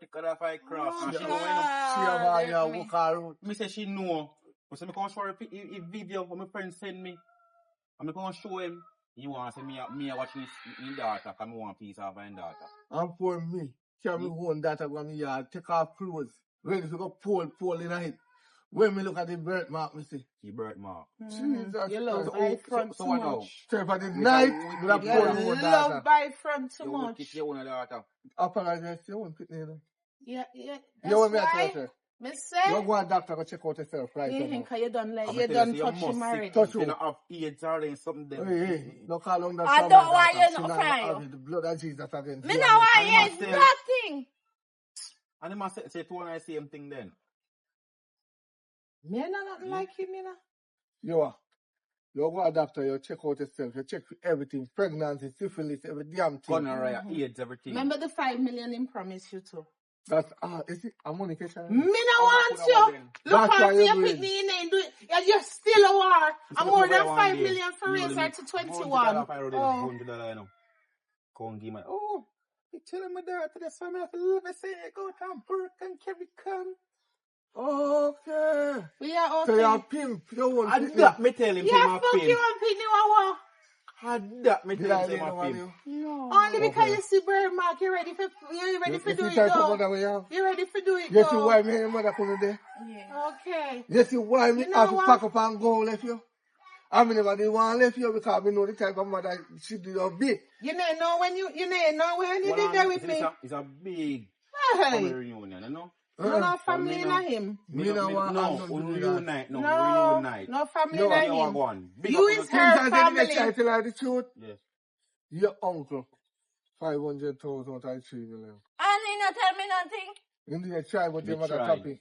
S4: Take her off I cross.
S3: Oh,
S4: And she
S5: She
S4: know, you know.
S5: have
S3: God,
S5: a walk around.
S4: Me say she know. So me come show her a video what my friend send me. And me come show him. He want to say me watching his daughter, because me want peace of my daughter.
S5: And for me, carry me home that I go in my yard, take off clothes, ready to go pole in a hit. When me look at the birthmark, me say,
S4: He birthmark.
S5: Jesus
S2: You love
S5: Christ.
S2: by front
S4: so
S2: too
S4: what now?
S2: much.
S5: Step at the night, we have
S2: You
S5: pole in one daughter.
S2: love by front too
S4: You
S2: much.
S4: will kiss your own daughter.
S5: Apologize, you won't pick me, you know.
S2: Yeah.
S5: You
S2: That's
S5: want me to
S2: why
S5: tell you?
S2: me
S5: You
S2: say.
S5: go and doctor, go check out yourself right
S2: You
S5: now.
S2: think you done like
S4: I'm
S2: you
S4: tell
S2: done
S4: you, so
S2: touch
S4: you
S2: him
S4: must
S2: already.
S5: Touch
S4: You
S5: who?
S4: don't have AIDS or something then.
S5: Hey, no call on that.
S3: I
S5: from
S3: don't
S5: my
S3: want
S5: daughter.
S3: you
S5: She
S3: no
S5: not
S3: cry,
S5: have
S3: you.
S5: the blood of Jesus against
S3: Me
S5: you.
S3: no want
S4: And
S3: hear
S4: must tell-
S3: nothing.
S4: And he must say to one I same thing then.
S2: Me not like him, you know.
S5: You go to a doctor, you check out yourself, you check for everything, pregnancy, syphilis, every damn thing.
S4: Gonorrhea, AIDS, everything.
S2: Remember the 5 million him promised you too.
S5: That's, is it a money question?
S2: Me no want
S4: put that
S2: you.
S4: one in.
S2: Look
S5: That's why
S2: after
S5: you
S2: your
S5: bring-
S2: picnic, you ain't do it. You're still a war.
S4: So
S2: I'm
S4: look
S2: more
S4: over
S2: than
S4: there one
S2: 5
S4: day,
S2: million for
S4: you
S2: raise
S4: only
S2: her
S4: make
S2: to
S4: $100
S2: 21.
S4: if I wrote it,
S2: Oh.
S4: $100, you know. Come give me. Oh, you telling me that to the son of love, I say, go to work and carry come.
S5: Okay.
S2: We are
S5: So
S2: okay.
S5: you're a pimp, you want
S4: And
S5: picnic.
S4: that me tell him, say
S2: Yeah,
S4: my
S2: fuck
S4: pimp.
S2: you and picnic wawa.
S4: And that me
S5: Did
S4: tell
S5: I
S4: him, say
S5: lay
S4: my
S5: down on
S4: pimp.
S5: you?
S3: No.
S2: Only because
S5: Okay.
S2: you see bird mark, you ready for
S5: You
S2: do
S5: see
S2: it
S5: type of
S2: though.
S5: mother we have?
S2: You ready for do it
S5: You see
S2: though.
S5: why me and your mother couldn't there?
S3: Yeah.
S2: Okay.
S5: You see why me
S2: You know
S5: have to
S2: what?
S5: pack up and go left you? I never did want to left you because I know the type of mother she did a bit.
S2: You never know when you did that with me.
S4: It's a big
S2: Hey.
S4: family reunion, you know?
S2: No family in him.
S5: Me no want
S4: we reunite. No, we
S2: No,
S4: reunite.
S2: no family
S5: No,
S2: in
S4: You are
S2: him.
S4: one. Big
S2: You
S4: up
S2: is
S4: on
S2: her
S5: Sometimes they try
S2: family.
S5: to tell her the truth.
S4: Yes.
S5: Your uncle, 500,000 out of 3 million.
S3: And he not tell me nothing.
S5: You need to try what
S4: Me
S5: your mother
S4: tried.
S5: copy.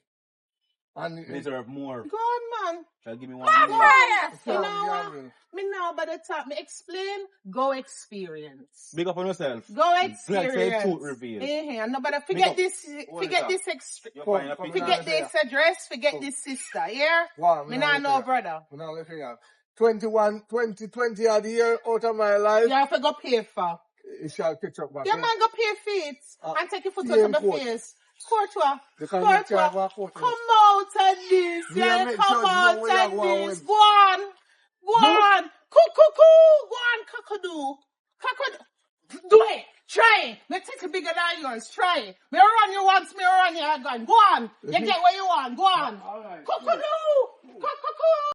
S5: And
S4: Deserve more.
S2: Go on, man.
S4: Try to give me one
S3: My
S4: more.
S3: brother.
S2: You know what? Me now by the top. Me explain. Go experience.
S4: Big up on yourself.
S2: Go
S4: Like
S2: experience.
S4: say truth reveal.
S2: And nobody
S4: Big
S2: forget
S4: up.
S2: this.
S4: What is
S2: Forget
S4: that?
S2: this.
S4: You find a
S5: Come,
S4: picture.
S2: Forget this address. Forget this sister. Yeah.
S5: Wow,
S2: Me not know, brother.
S5: Now let's figure 2020 are the year out of my life.
S2: You have to go pay for.
S5: It shall catch up back.
S2: Yeah, man, go pay feet and take your foot out
S5: same
S2: of the
S5: court.
S2: face. Courtois.
S5: Because you can't
S2: Courtois.
S5: walk out.
S2: Come out of this.
S5: We are
S2: Yeah,
S5: make
S2: come
S5: sure you know
S2: out
S5: where you're
S2: of
S5: going
S2: this.
S5: with.
S2: Go on. Go on. Cuckoo. Go on, cockadoo. Cockadoo. Do it. Try it. Me take it bigger than yours. Try it. Me run you once, me run you again. Go on. You get what you want. Go on.
S5: All right.
S2: Cockadoo. Cockadoo.